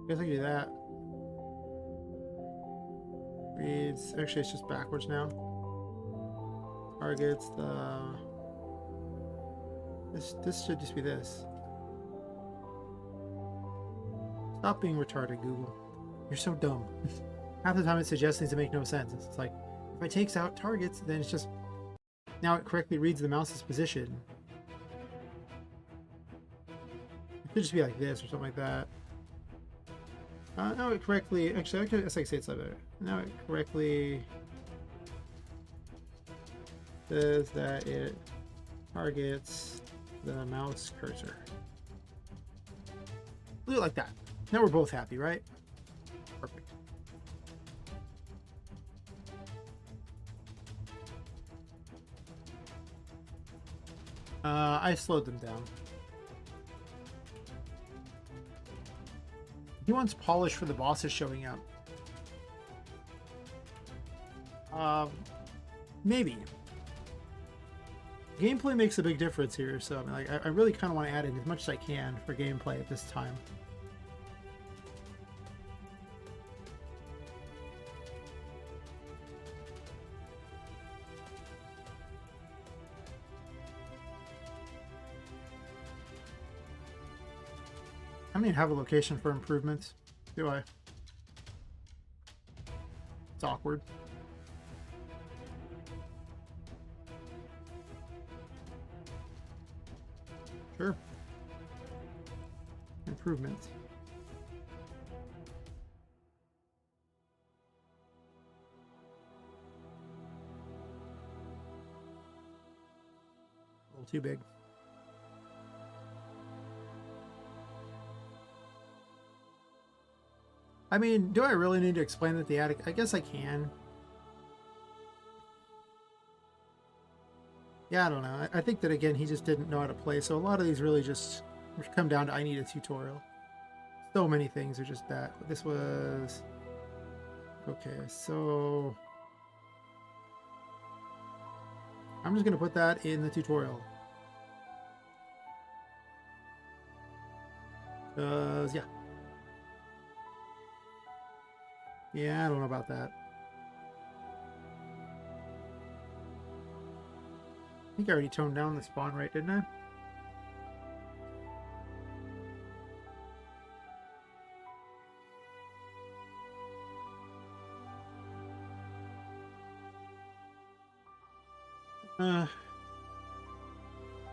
I guess I can do that. Reads. Actually, it's just backwards now. Targets the. This should just be this. Stop being retarded, Google. You're so dumb. Half the time it suggests things that make no sense. It's like, if it takes out targets, then it's just. Now it correctly reads the mouse's position. It could just be like this or something like that. Now it correctly, actually, I guess I can say it's like that. Now it correctly says that it targets the mouse cursor. Leave it like that. Now we're both happy, right? Perfect. I slowed them down. He wants polish for the bosses showing up. Maybe. Gameplay makes a big difference here, so I mean, like, I really kind of want to add in as much as I can for gameplay at this time. I don't even have a location for improvements, do I? It's awkward. Sure. Improvements. A little too big. I mean, do I really need to explain that the attic? I guess I can. Yeah, I don't know. I think that, again, he just didn't know how to play. So a lot of these really just come down to I need a tutorial. So many things are just that. This was... Okay, so... I'm just going to put that in the tutorial. Because, yeah. Yeah, I don't know about that. I think I already toned down the spawn rate, didn't I?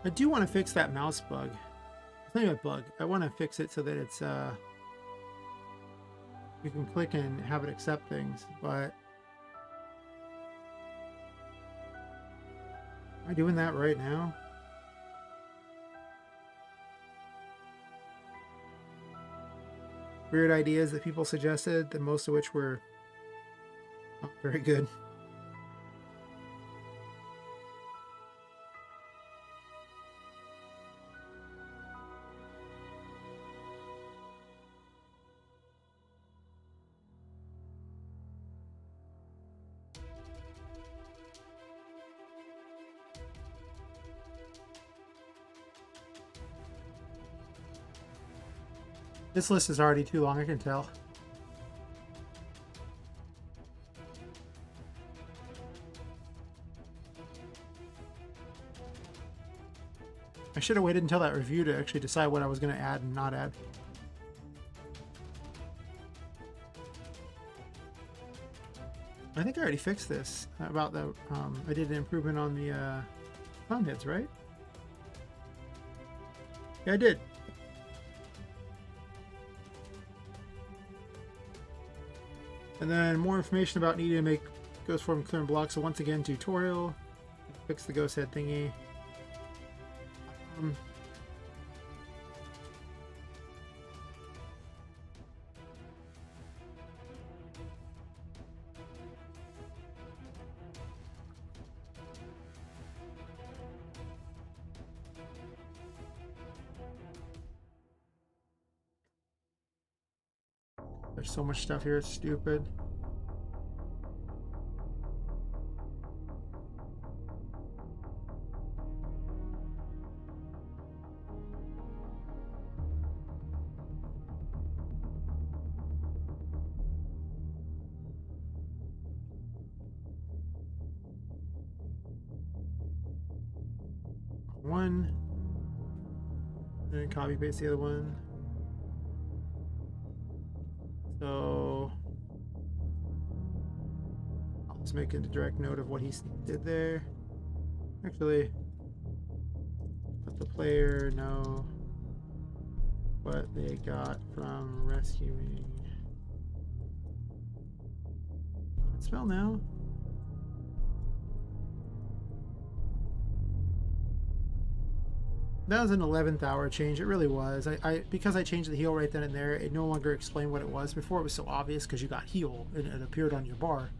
I do want to fix that mouse bug. It's not even a bug. I want to fix it so that it's you can click and have it accept things, but am I doing that right now? weird ideas that people suggested, the most of which were not very good. This list is already too long, I can tell. I should have waited until that review to actually decide what I was going to add and not add. I think I already fixed this about the, I did an improvement on the clown heads, right? Yeah, I did. And then more information about needing to make ghost form clear and block. So once again, tutorial, fix the ghost head thingy. There's so much stuff here, it's stupid. One, and then copy paste the other one. So I'll just make a direct note of what he did there. Actually, let the player know what they got from rescuing. Can't spell now. That was an 11th hour change. It really was. Because I changed the heal right then and there, it no longer explained what it was. Before it was so obvious because you got heal and it appeared on your bar.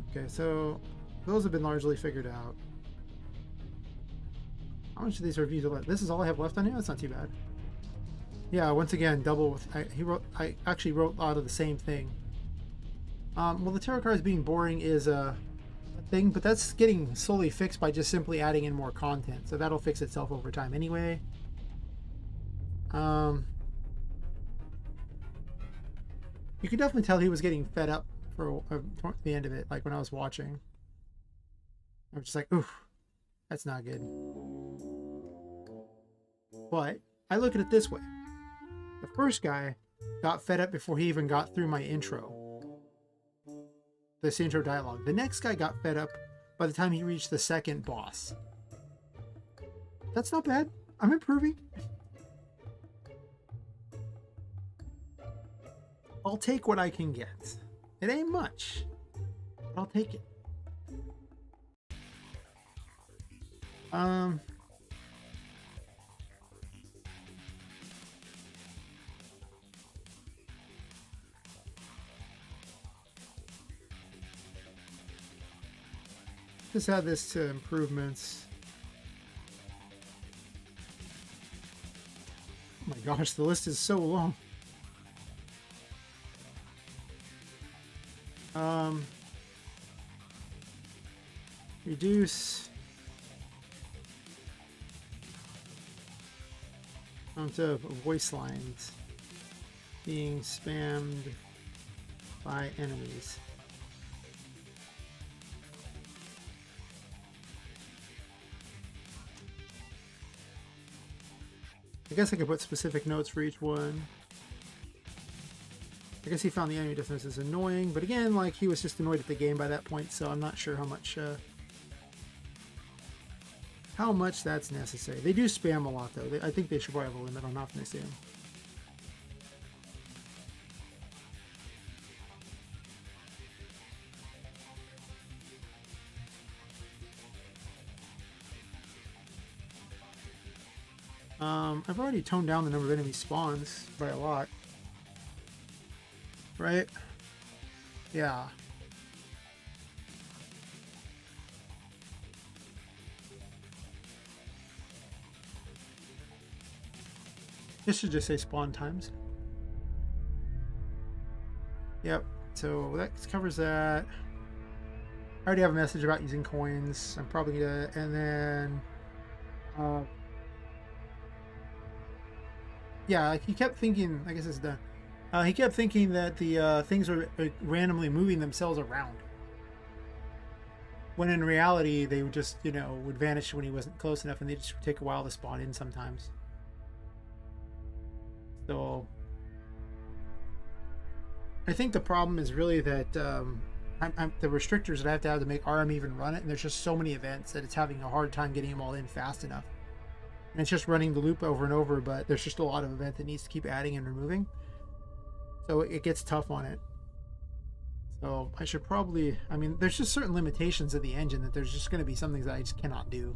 Okay, so those have been largely figured out. How much of these reviews are left? This is all I have left on here? That's not too bad. Yeah, once again, double with... I actually wrote a lot of the same thing. Well, the tarot cards being boring is a thing, but that's getting slowly fixed by just simply adding in more content, so that'll fix itself over time anyway. You could definitely tell he was getting fed up for the end of it, like when I was watching. I was just like, oof, that's not good. But I look at it this way. The first guy got fed up before he even got through my intro. This intro dialogue. The next guy got fed up by the time he reached the second boss. That's not bad. I'm improving. I'll take what I can get. It ain't much, but I'll take it. Just add this to improvements. Oh my gosh, the list is so long. Reduce amount of voice lines being spammed by enemies. I guess I could put specific notes for each one. I guess he found the enemy defenses annoying, but again, like, he was just annoyed at the game by that point, so I'm not sure how much that's necessary. They do spam a lot, though. I think they should probably have a limit on how often they spam. I've already toned down the number of enemy spawns by a lot. Right? Yeah. This should just say spawn times. Yep, so that covers that. I already have a message about using coins. I'm probably gonna, and then, yeah, like he kept thinking, I guess it's done. He kept thinking that the things were randomly moving themselves around. When in reality, they would just, you know, would vanish when he wasn't close enough, and they just take a while to spawn in sometimes. So I think the problem is really that the restrictors that I have to make RM even run it, and there's just so many events that it's having a hard time getting them all in fast enough. And it's just running the loop over and over, but there's just a lot of event that needs to keep adding and removing. So it gets tough on it. So I should probably, I mean, there's just certain limitations of the engine that there's just going to be some things that I just cannot do.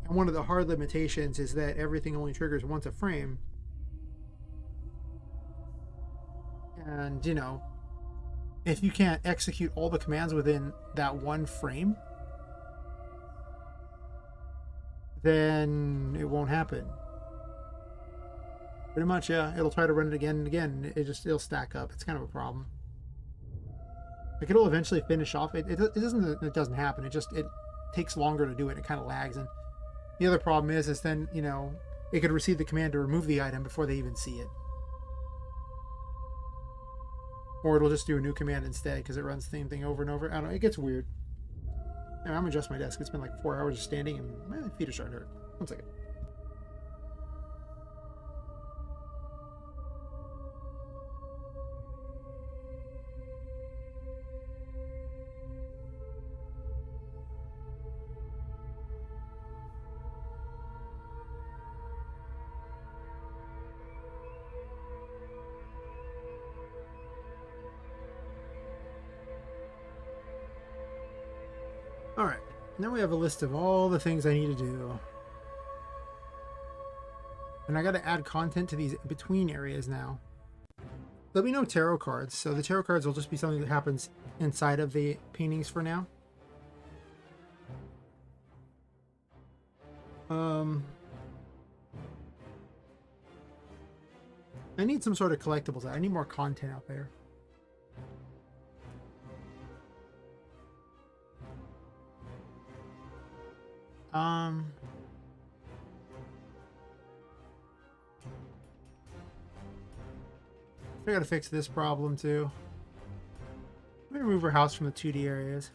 And one of the hard limitations is that everything only triggers once a frame. And, you know, if you can't execute all the commands within that one frame, then it won't happen. Pretty much, yeah. It'll try to run it again and again. It'll stack up. It's kind of a problem. Like, it'll eventually finish off. It doesn't happen. It takes longer to do it. It kind of lags. And the other problem is then, you know, it could receive the command to remove the item before they even see it. Or it'll just do a new command instead because it runs the same thing over and over. I don't know. It gets weird. Anyway, I'm going to adjust my desk. It's been like 4 hours of standing and my feet are starting to hurt. 1 second. Alright, now we have a list of all the things I need to do. And I got to add content to these between areas now. There'll be no tarot cards, so the tarot cards will just be something that happens inside of the paintings for now. I need some sort of collectibles. I need more content out there. I gotta fix this problem too. Let me remove our house from the 2D areas.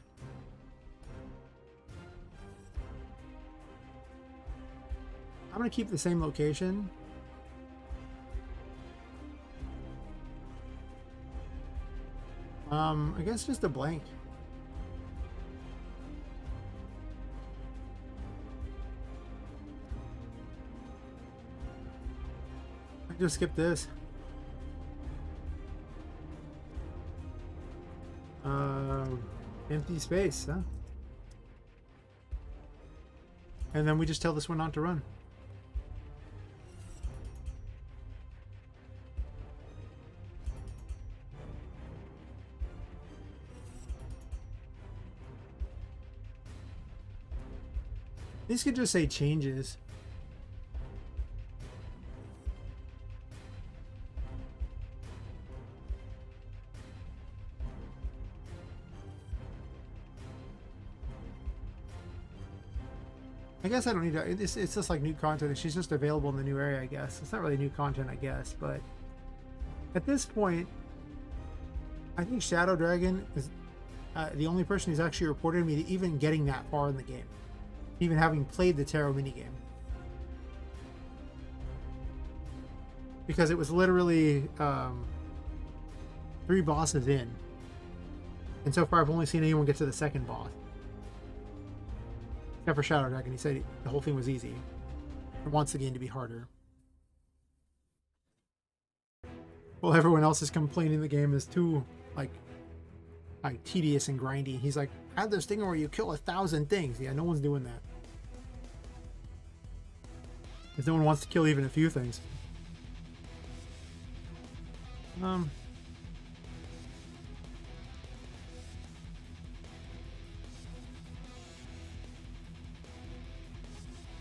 I'm gonna keep the same location. I guess just a blank. I just skip this. Empty space, huh? And then we just tell this one not to run. These could just say changes. I guess I don't need to, it's just like new content. She's just available in the new area, I guess. It's not really new content, I guess, but at this point, I think Shadow Dragon is the only person who's actually reported me to even getting that far in the game, even having played the tarot minigame. Because it was literally 3 bosses in. And so far I've only seen anyone get to the second boss. Except for Shadow Dragon, he said the whole thing was easy. He wants the game to be harder. Well, everyone else is complaining the game is too, like tedious and grindy. He's like, add this thing where you kill 1,000 things. Yeah, no one's doing that. Because no one wants to kill even a few things.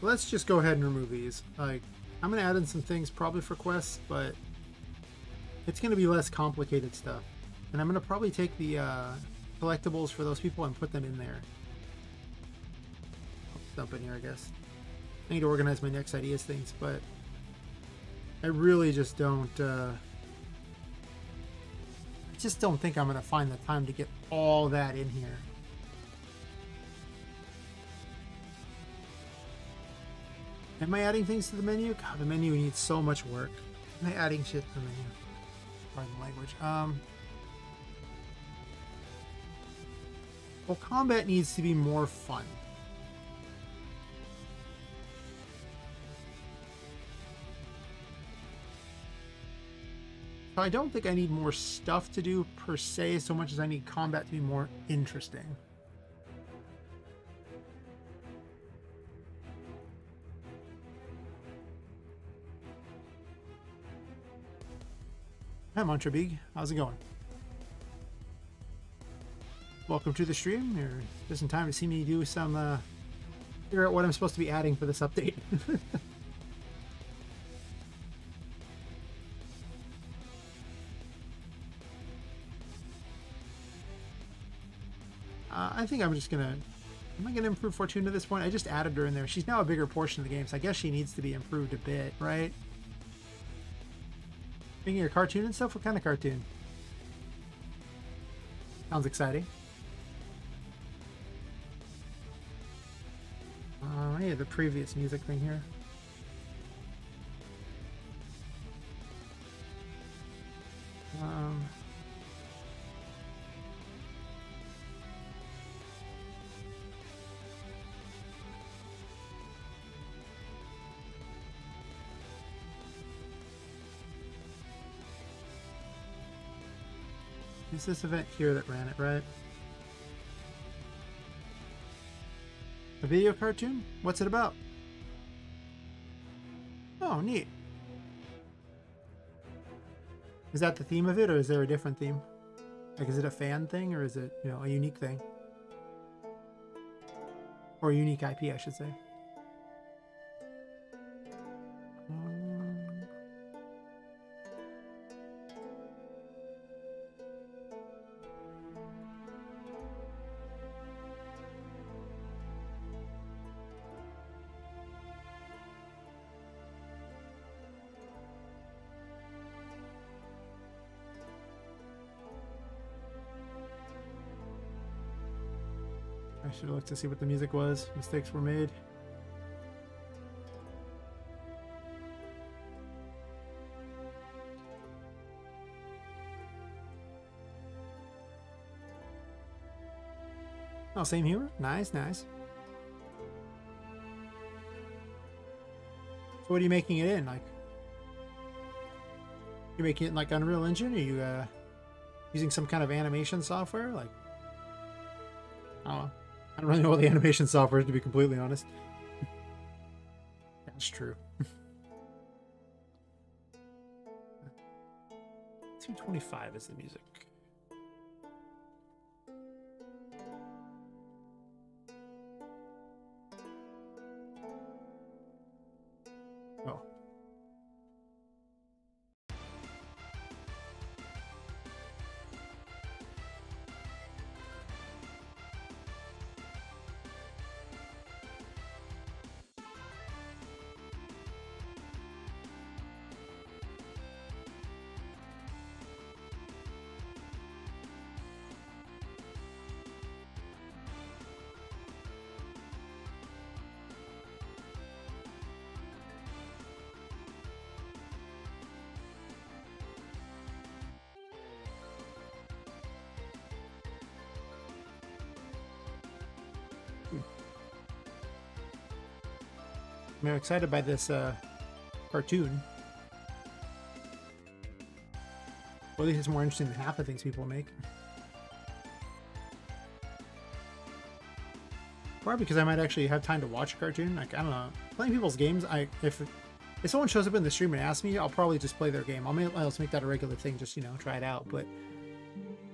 Let's just go ahead and remove these. Like, I'm going to add in some things probably for quests, but it's going to be less complicated stuff. And I'm going to probably take the collectibles for those people and put them in there. I'll dump in here, I guess. I need to organize my next ideas things, but I really just don't... I just don't think I'm going to find the time to get all that in here. Am I adding things to the menu? God, the menu needs so much work. Am I adding shit to the menu? Pardon the language. Well, combat needs to be more fun. So I don't think I need more stuff to do per se, so much as I need combat to be more interesting. Hi, Montrabig. How's it going? Welcome to the stream. You're just in time to see me do some, figure out what I'm supposed to be adding for this update. I think I'm just gonna... Am I gonna improve Fortuna at this point? I just added her in there. She's now a bigger portion of the game, so I guess she needs to be improved a bit, right? Making your cartoon and stuff? What kind of cartoon? Sounds exciting. I need the previous music thing here. It's this event here that ran it, right? A video cartoon? What's it about? Oh, neat. Is that the theme of it, or is there a different theme? Like, is it a fan thing, or is it, you know, a unique thing? Or a unique IP, I should say. I should have looked to see what the music was. Mistakes were made. Oh, same humor? Nice, nice. So what are you making it in? Like, you're making it in like Unreal Engine? Are you using some kind of animation software? Like, I don't know. I don't really know what the animation software is, to be completely honest. That's true. 225 is the music. Oh. I'm excited by this cartoon. Well, at least it's more interesting than half the things people make. Or because I might actually have time to watch a cartoon. Like, I don't know. Playing people's games, if if someone shows up in the stream and asks me, I'll probably just play their game. I'll just make that a regular thing, just, you know, try it out. But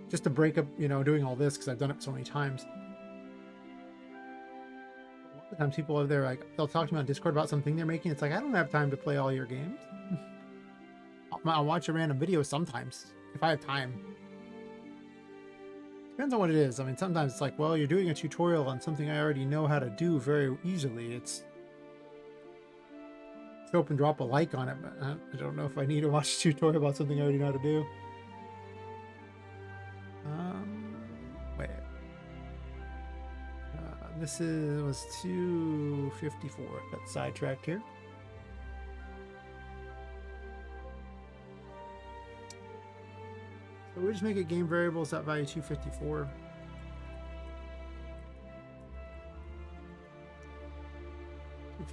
just to break up, you know, doing all this, because I've done it so many times. A lot of times people are there, like, they'll talk to me on Discord about something they're making. It's like, I don't have time to play all your games. I'll watch a random video sometimes, if I have time. Depends on what it is. I mean, sometimes it's like, well, you're doing a tutorial on something I already know how to do very easily. It's show up and drop a like on it, but I don't know if I need to watch a tutorial about something I already know how to do. Wait. This was 254. Got sidetracked here. So we just make it game variables that value 254.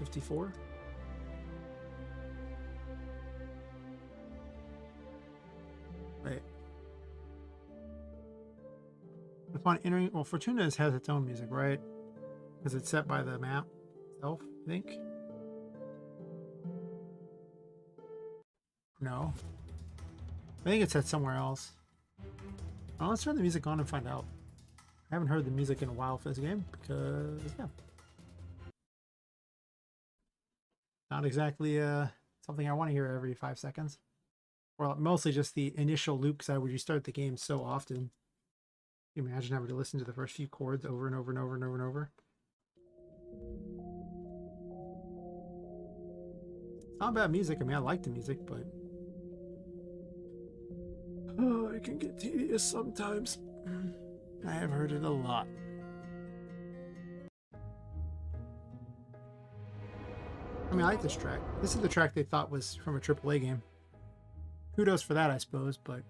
$254. Wait. Upon entering, well, Fortuna has its own music, right? Because it's set by the map itself, I think. No. I think it's set somewhere else. Well, let's turn the music on and find out. I haven't heard the music in a while for this game because, yeah. Not exactly something I want to hear every 5 seconds. Well, mostly just the initial loop because I would restart the game so often. Can you imagine having to listen to the first few chords over and over and over and over and over? It's not bad music. I mean, I like the music, but oh, it can get tedious sometimes. I have heard it a lot. I mean, I like this track. This is the track they thought was from a AAA game. Kudos for that, I suppose, but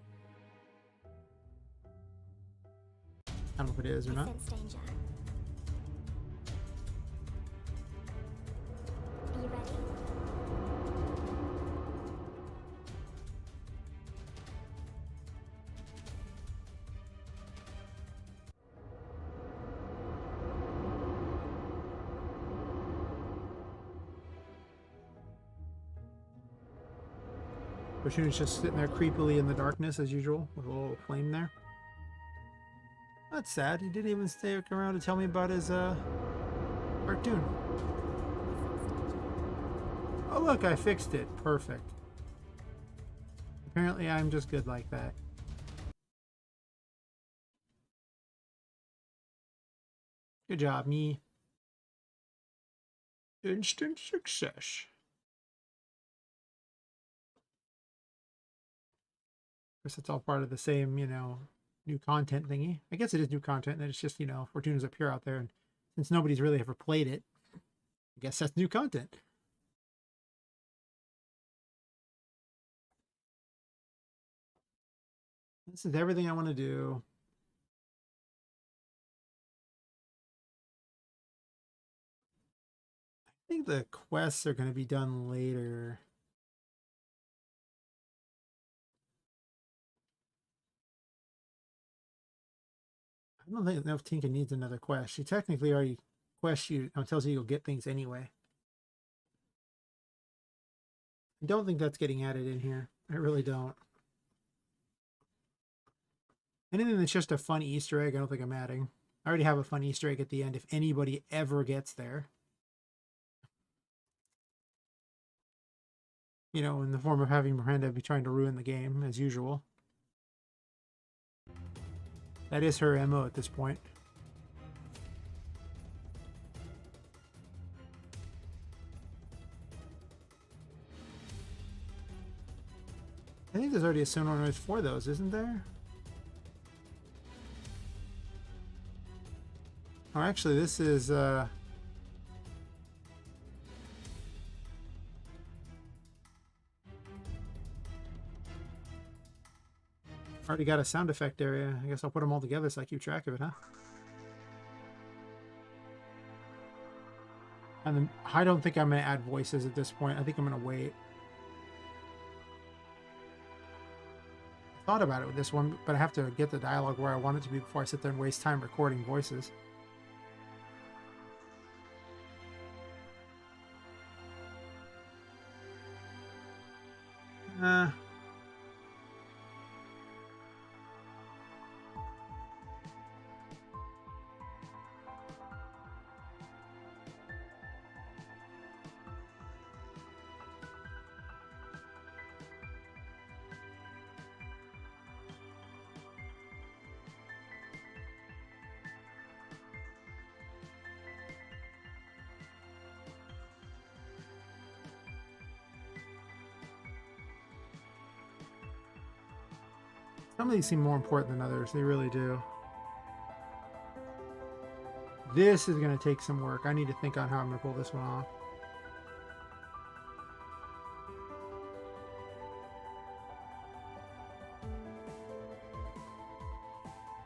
I don't know if it is or not. Sense danger. Are you ready? Fortuna's just sitting there creepily in the darkness as usual with a little flame there. That's sad. He didn't even stay around to tell me about his cartoon. Oh look, I fixed it. Perfect. Apparently I'm just good like that. Good job, me. Instant success. Of course, it's all part of the same, you know, new content thingy. I guess it is new content, and it's just, you know, Fortuna's up here out there, and since nobody's really ever played it, I guess that's new content. This is everything I want to do. I think the quests are going to be done later. I don't know if Tinka needs another quest. She technically already quests you, tells you you'll get things anyway. I don't think that's getting added in here. I really don't. Anything that's just a fun Easter egg, I don't think I'm adding. I already have a fun Easter egg at the end if anybody ever gets there. You know, in the form of having Miranda be trying to ruin the game, as usual. That is her MO at this point. I think there's already a sonar noise for those, isn't there? Oh, actually, this is already got a sound effect area. I guess I'll put them all together so I keep track of it, huh? And then I don't think I'm going to add voices at this point. I think I'm going to wait. I thought about it with this one, but I have to get the dialogue where I want it to be before I sit there and waste time recording voices. Some of these seem more important than others. They really do. This is going to take some work. I need to think on how I'm going to pull this one off.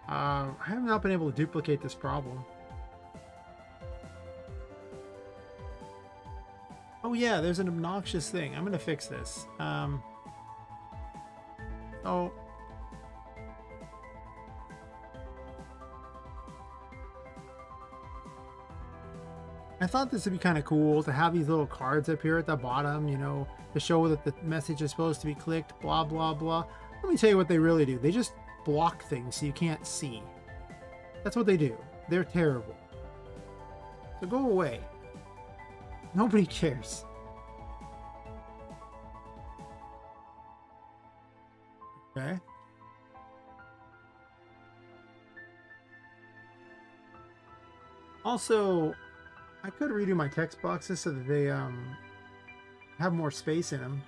I have not been able to duplicate this problem. Oh yeah, there's an obnoxious thing. I'm going to fix this. Oh. I thought this would be kind of cool to have these little cards up here at the bottom, you know, to show that the message is supposed to be clicked, blah, blah, blah. Let me tell you what they really do. They just block things so you can't see. That's what they do. They're terrible. So go away. Nobody cares. Okay. Also, I could redo my text boxes so that they have more space in them.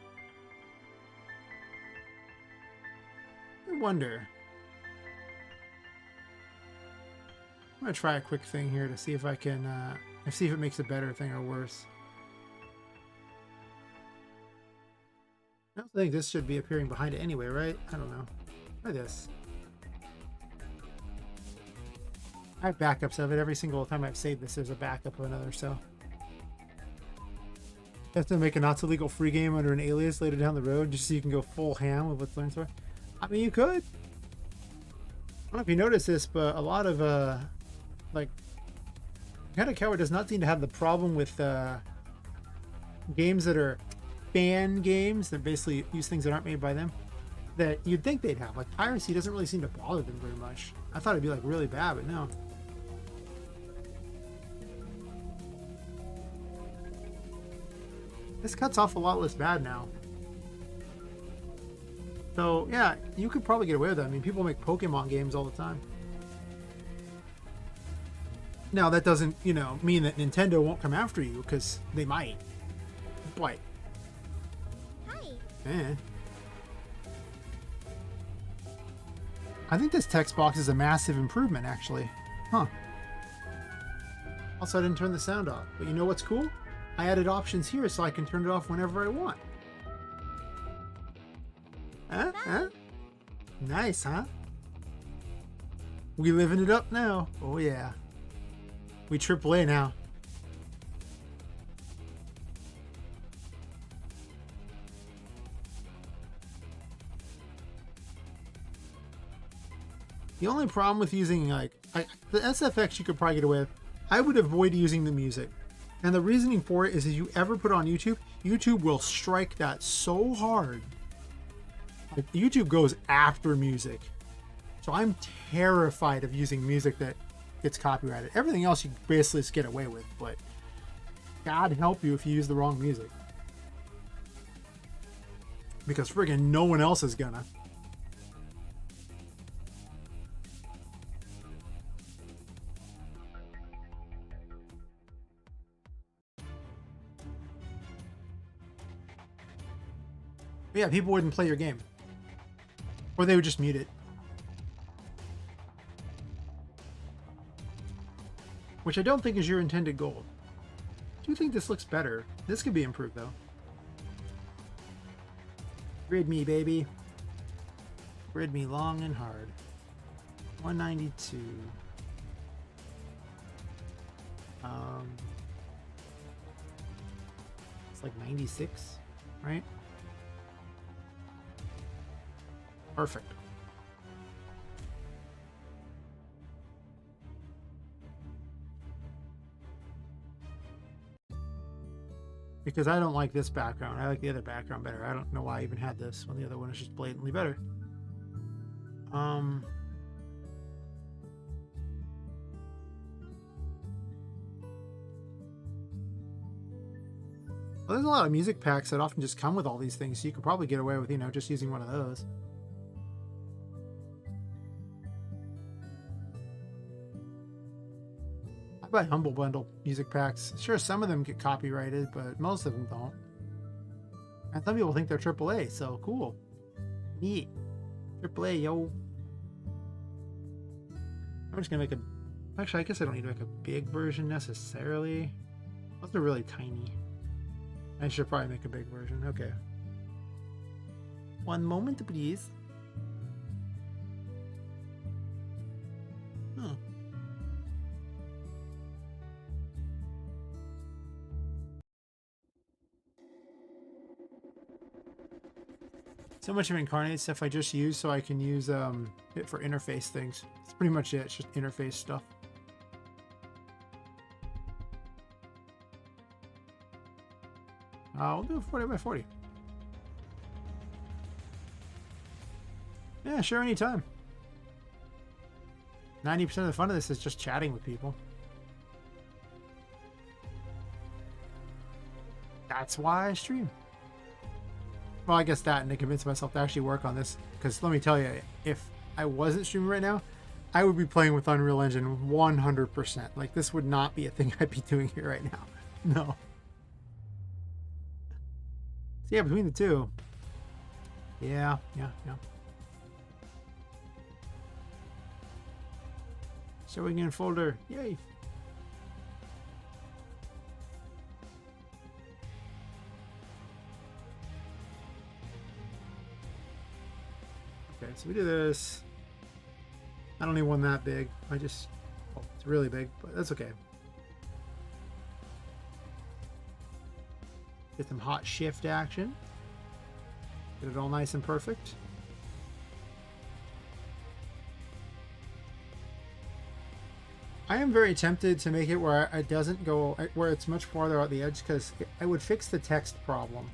I wonder. I'm gonna try a quick thing here to see if I can see if it makes a better thing or worse. I don't think this should be appearing behind it anyway, right? I don't know. Try this. I have backups of it. Every single time I've saved this, there's a backup of another, so. You have to make a not so legal free game under an alias later down the road just so you can go full ham with what's learned so far. I mean, you could. I don't know if you noticed this, but a lot of, like, Kind of Coward does not seem to have the problem with games that are fan games that basically use things that aren't made by them that you'd think they'd have. Like, piracy doesn't really seem to bother them very much. I thought it'd be, like, really bad, but no. This cuts off a lot less bad now. So, yeah, you could probably get away with that. I mean, people make Pokemon games all the time. Now, that doesn't, you know, mean that Nintendo won't come after you, because they might. But... Hi. Eh. I think this text box is a massive improvement, actually. Huh. Also, I didn't turn the sound off. But you know what's cool? I added options here so I can turn it off whenever I want. Huh? Huh? Nice, huh? We living it up now. Oh, yeah. We AAA now. The only problem with using, like the SFX you could probably get away with, I would avoid using the music. And the reasoning for it is if you ever put it on YouTube, YouTube will strike that so hard. Like, YouTube goes after music. So I'm terrified of using music that gets copyrighted. Everything else you basically just get away with, but God help you if you use the wrong music. Because friggin' no one else is gonna. But yeah, people wouldn't play your game. Or they would just mute it. Which I don't think is your intended goal. I do think this looks better. This could be improved, though. Grid me, baby. Grid me long and hard. 192. It's like 96, right? Perfect. Because I don't like this background. I like the other background better. I don't know why I even had this when the other one is just blatantly better. Well, there's a lot of music packs that often just come with all these things, so you could probably get away with, you know, just using one of those. I buy Humble Bundle music packs. Sure, some of them get copyrighted, but most of them don't. And some people think they're AAA, so cool. Neat. Triple A, yo. I'm just gonna make a... Actually, I guess I don't need to make a big version necessarily. Those are really tiny. I should probably make a big version. Okay. One moment, please. Huh. So much of Incarnate stuff I just use so I can use it for interface things. That's pretty much it. It's just interface stuff. I'll do 40 by 40. Yeah, sure, anytime. 90% of the fun of this is just chatting with people. That's why I stream. Well, I guess that, and to convince myself to actually work on this. Because let me tell you, if I wasn't streaming right now, I would be playing with Unreal Engine 100%. Like, this would not be a thing I'd be doing here right now. No. So yeah, between the two. Yeah. Showing in folder. Yay. Okay, so we do this. I don't need one that big. It's really big, but that's okay. Get some hot shift action. Get it all nice and perfect. I am very tempted to make it where it doesn't go, where it's much farther out the edge, because I would fix the text problem.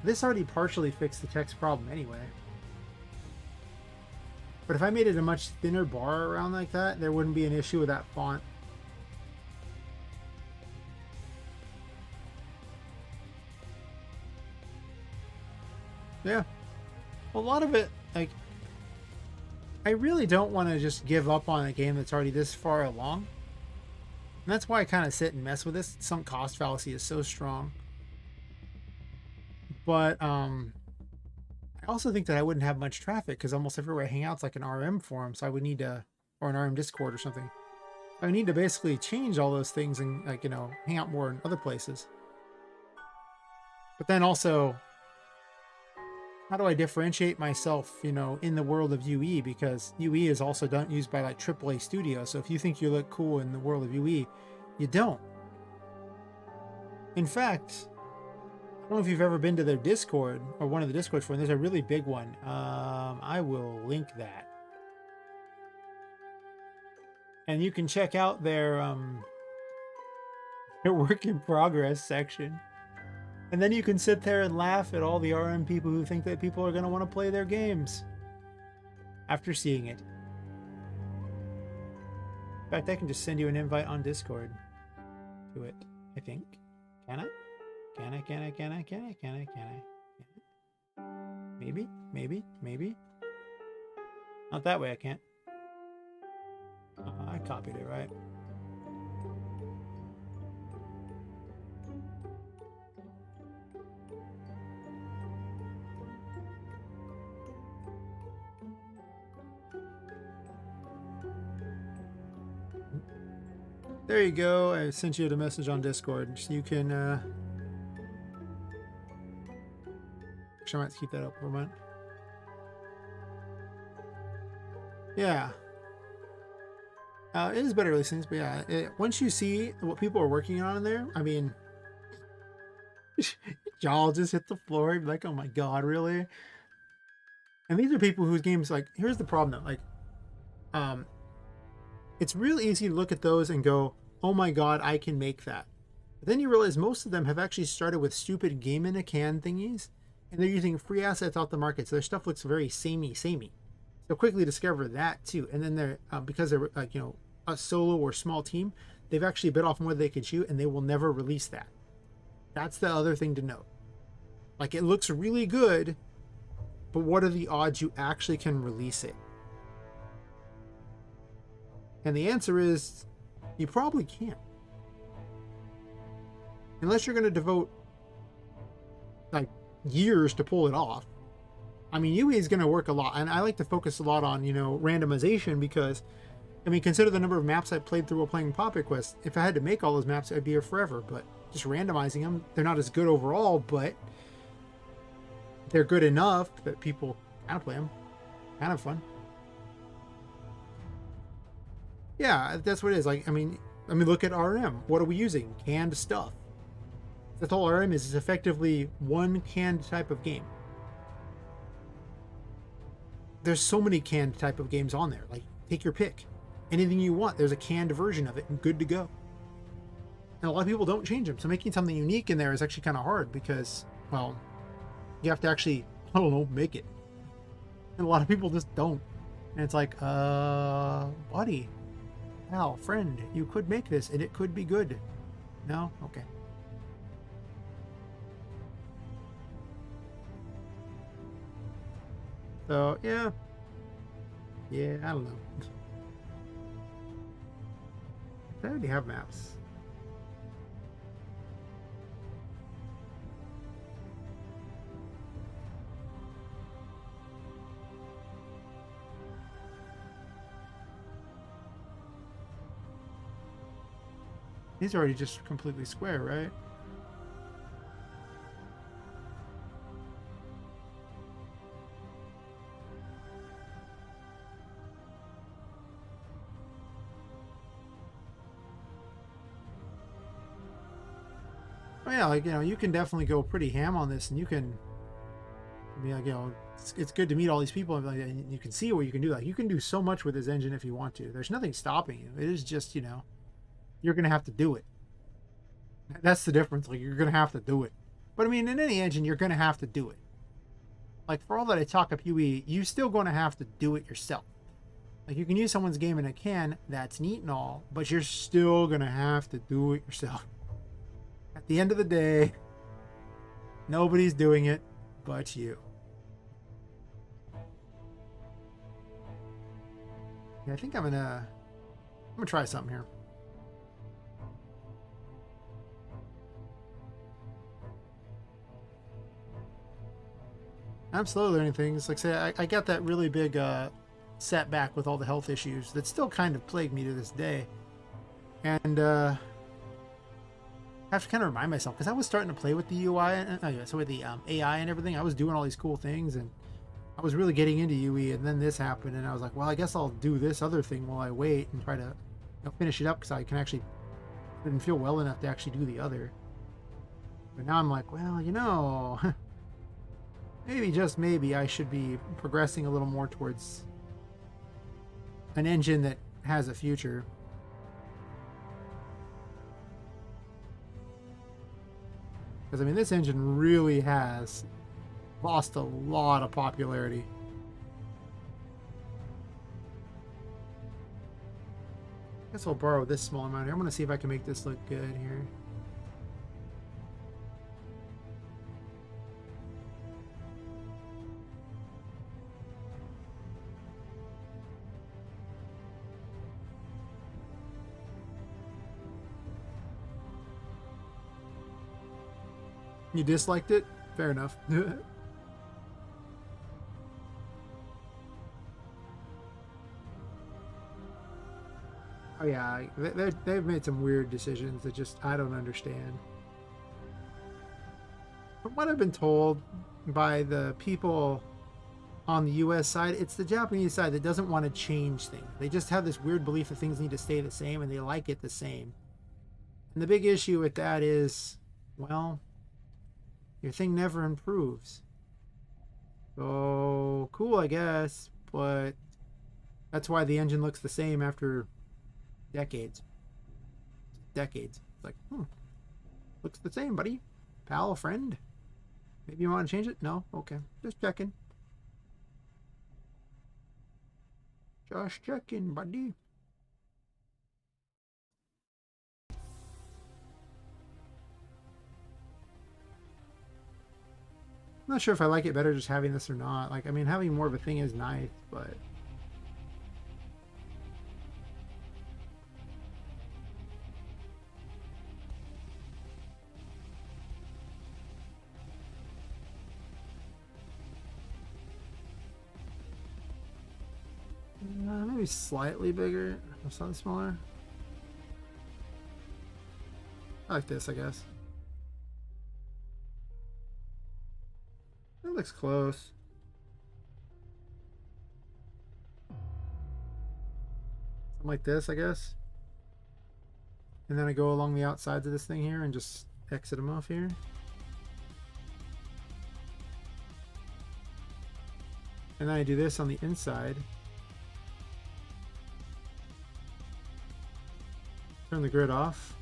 This already partially fixed the text problem anyway. But if I made it a much thinner bar around like that, there wouldn't be an issue with that font. Yeah. A lot of it, like, I really don't want to just give up on a game that's already this far along. And that's why I kind of sit and mess with this. Sunk cost fallacy is so strong. But I also think that I wouldn't have much traffic because almost everywhere I hang out is like an RM forum, so I would need to, or an RM Discord or something. I need to basically change all those things and, like, you know, hang out more in other places. But then also, how do I differentiate myself, you know, in the world of UE? Because UE is also used by like AAA studios. So if you think you look cool in the world of UE, you don't. In fact, I don't know if you've ever been to their Discord or one of the Discords for them. There's a really big one. I will link that. And you can check out their work in progress section. And then you can sit there and laugh at all the RM people who think that people are going to want to play their games after seeing it. In fact, I can just send you an invite on Discord to it, I think. Can I? Can I? Maybe. Not that way, I can't. I copied it, right? There you go. I sent you a message on Discord, so you can. Actually, I might keep that up for a moment. Yeah. It is better release things, but yeah, once you see what people are working on in there, I mean, y'all just hit the floor. You're like, oh my god, really? And these are people whose games, like, here's the problem though, like, it's real easy to look at those and go, oh my god, I can make that. But then you realize most of them have actually started with stupid game in a can thingies, and they're using free assets off the market, so their stuff looks very samey. So quickly discover that too. And then they're, because they're like, you know, a solo or small team, they've actually bit off more than they could chew, and they will never release that. That's the other thing to note. Like, it looks really good, but what are the odds you actually can release it? And the answer is, you probably can't. Unless you're going to devote, like, years to pull it off. I mean, UE is going to work a lot, and I like to focus a lot on, randomization because, I mean, consider the number of maps I played through while playing Poppet Quest. If I had to make all those maps, I'd be here forever, but just randomizing them, they're not as good overall, but they're good enough that people kind of play them. Kind of fun. Yeah, that's what it is. Like, I mean, look at RM. What are we using? Canned stuff. That's all RM is. It's effectively one canned type of game. There's so many canned type of games on there. Like, take your pick. Anything you want, there's a canned version of it and good to go. And a lot of people don't change them. So making something unique in there is actually kind of hard because, well, you have to actually, I don't know, make it. And a lot of people just don't. And it's like, buddy, pal, friend, you could make this and it could be good. No? Okay. So, yeah. Yeah, I don't know. I already have maps. These are already just completely square, right? Oh yeah, like, you can definitely go pretty ham on this, and you can be like, it's good to meet all these people, and you can see what you can do. Like, you can do so much with this engine if you want to. There's nothing stopping you. It is just, you're gonna have to do it. That's the difference. Like, you're gonna have to do it. But I mean, in any engine, you're gonna have to do it. Like, for all that I talk up UE, you're still gonna have to do it yourself. Like, you can use someone's game in a can, that's neat and all, but you're still gonna have to do it yourself. At the end of the day, nobody's doing it but you. Yeah, I think I'm gonna try something here. I'm slowly learning things. Like, say, I got that really big setback with all the health issues that still kind of plague me to this day. And I have to kind of remind myself, because I was starting to play with the UI, and so with the AI and everything. I was doing all these cool things, and I was really getting into UE, and then this happened, and I was like, well, I guess I'll do this other thing while I wait and try to finish it up, because I can actually didn't feel well enough to actually do the other. But now I'm like, well, maybe, just maybe, I should be progressing a little more towards an engine that has a future. Because, I mean, this engine really has lost a lot of popularity. I guess I'll borrow this small amount here. I'm going to see if I can make this look good here. You disliked it? Fair enough. Oh yeah, they've made some weird decisions that just I don't understand. From what I've been told by the people on the US side, it's the Japanese side that doesn't want to change things. They just have this weird belief that things need to stay the same, and they like it the same. And the big issue with that is, well, your thing never improves. So cool, I guess, but that's why the engine looks the same after decades. Decades. It's like, looks the same, buddy. Pal, friend. Maybe you want to change it? No? Okay. Just checking. Just checking, buddy. I'm not sure if I like it better just having this or not. Like, I mean, having more of a thing is nice, but... Maybe slightly bigger or something smaller. I like this, I guess. That looks close. Something like this, I guess. And then I go along the outsides of this thing here and just exit them off here. And then I do this on the inside. Turn the grid off.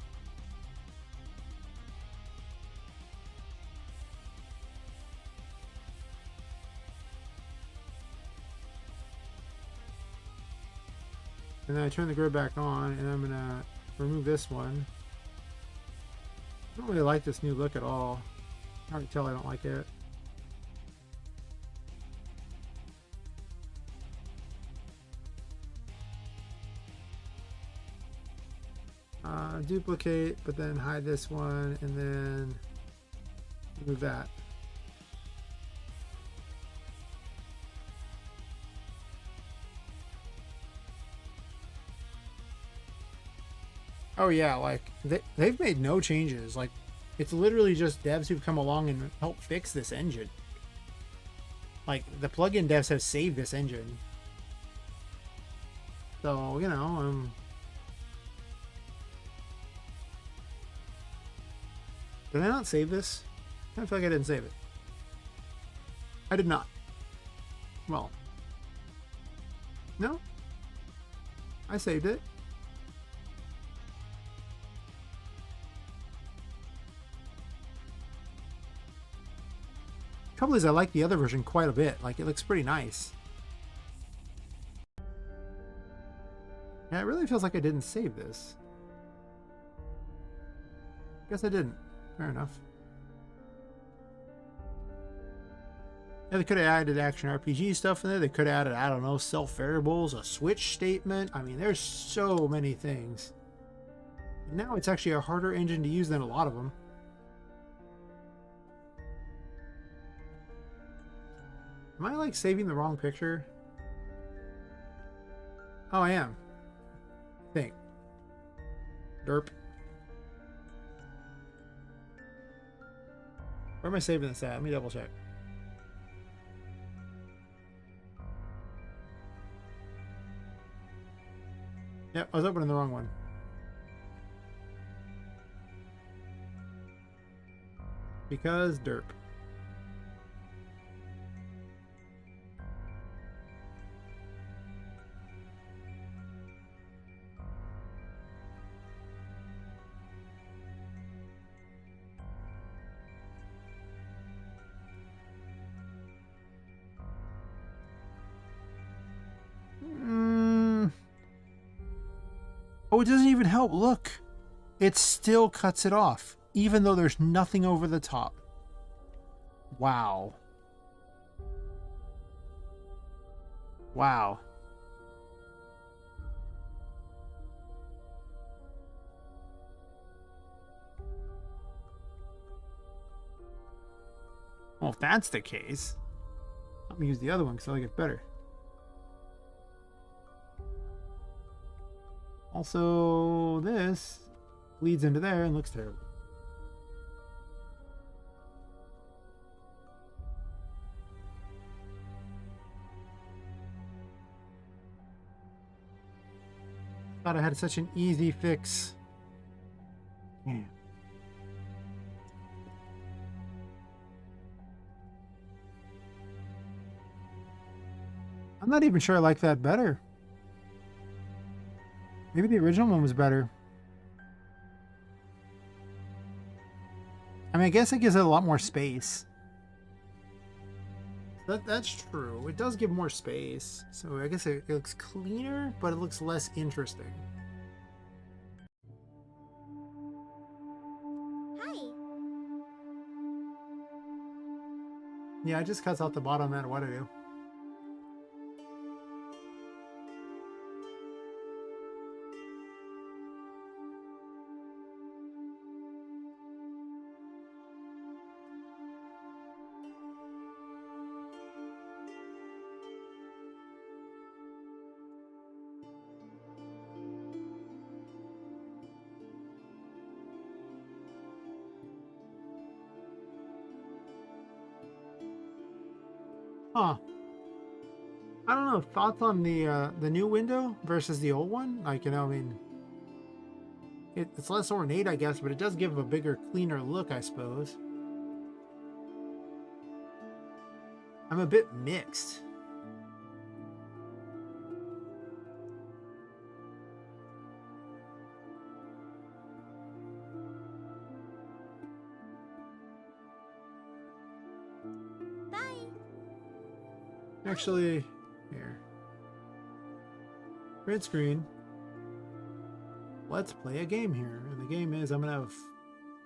And then I turn the grid back on, and I'm gonna remove this one. I don't really like this new look at all. Hard to tell I don't like it. Duplicate, but then hide this one, and then remove that. Oh yeah, like they've made no changes. Like it's literally just devs who've come along and helped fix this engine. Like the plugin devs have saved this engine. So, you know, did I not save this? I feel like I didn't save it. I did not. Well, no, I saved it. Trouble is, I like the other version quite a bit. Like, it looks pretty nice. Yeah, it really feels like I didn't save this. Guess I didn't. Fair enough. Yeah, they could have added action RPG stuff in there. They could have added, I don't know, self-variables, a switch statement. I mean, there's so many things. Now it's actually a harder engine to use than a lot of them. Am I like saving the wrong picture? Oh, I am. I think. Derp. Where am I saving this at? Let me double check. Yep, I was opening the wrong one. Because derp. Oh, it doesn't even help. Look. It still cuts it off, even though there's nothing over the top. Wow. Wow. Well, if that's the case, I'm gonna use the other one because I like it better. Also, this leads into there and looks terrible. Thought I had such an easy fix. Man. I'm not even sure I like that better. Maybe the original one was better. I mean, I guess it gives it a lot more space. That's true. It does give more space. So I guess it looks cleaner, but it looks less interesting. Hi. Yeah, it just cuts out the bottom no matter what I do. Huh. I don't know. Thoughts on the new window versus the old one? Like, you know, I mean, it's less ornate, I guess, but it does give a bigger, cleaner look, I suppose. I'm a bit mixed. Bye. Actually, here. Red screen. Let's play a game here. And the game is, I'm going to have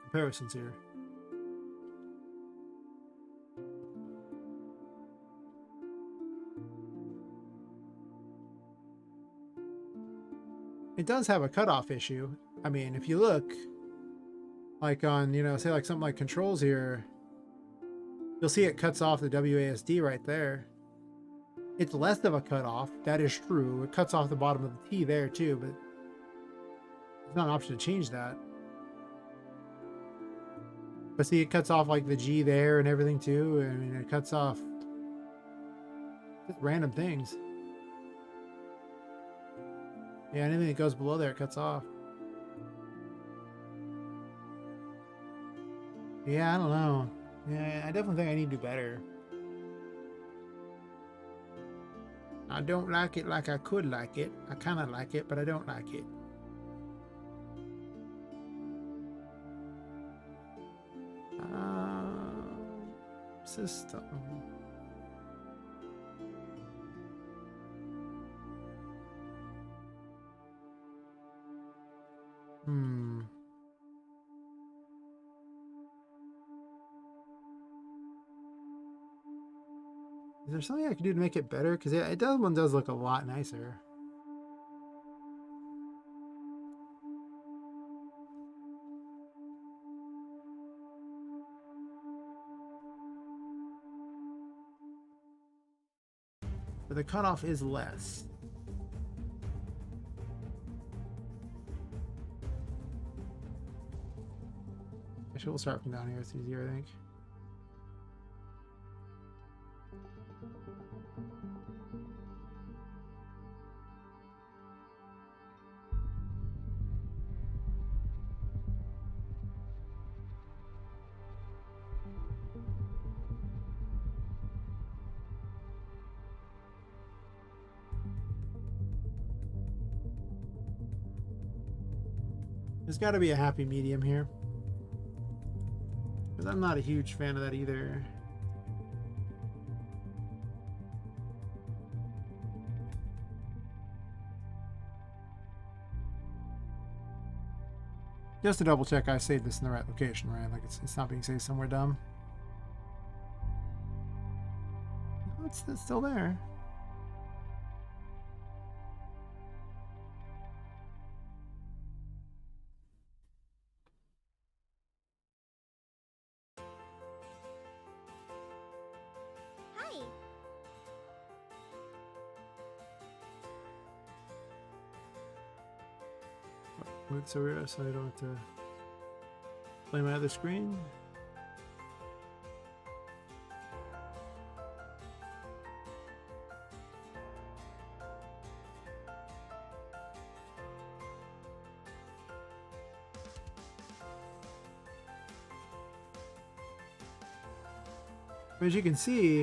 comparisons here. It does have a cutoff issue. I mean, if you look, like on, you know, say like something like controls here, you'll see it cuts off the WASD right there. It's less of a cutoff. That is true. It cuts off the bottom of the T there too, but it's not an option to change that. But see, it cuts off like the G there and everything too. I mean, it cuts off just random things. Yeah, anything that goes below there, it cuts off. Yeah, I don't know. Yeah, I definitely think I need to do better. I don't like it like I could like it. I kind of like it, but I don't like it. System. Is there something I can do to make it better? Because yeah, it does. One does look a lot nicer. But the cutoff is less. Actually, we'll start from down here. It's easier, I think. There's got to be a happy medium here. Because I'm not a huge fan of that either. Just to double check I saved this in the right location, right? Like it's not being saved somewhere dumb. No, it's still there. Hi. Move this over here so I don't have to play my other screen. As you can see,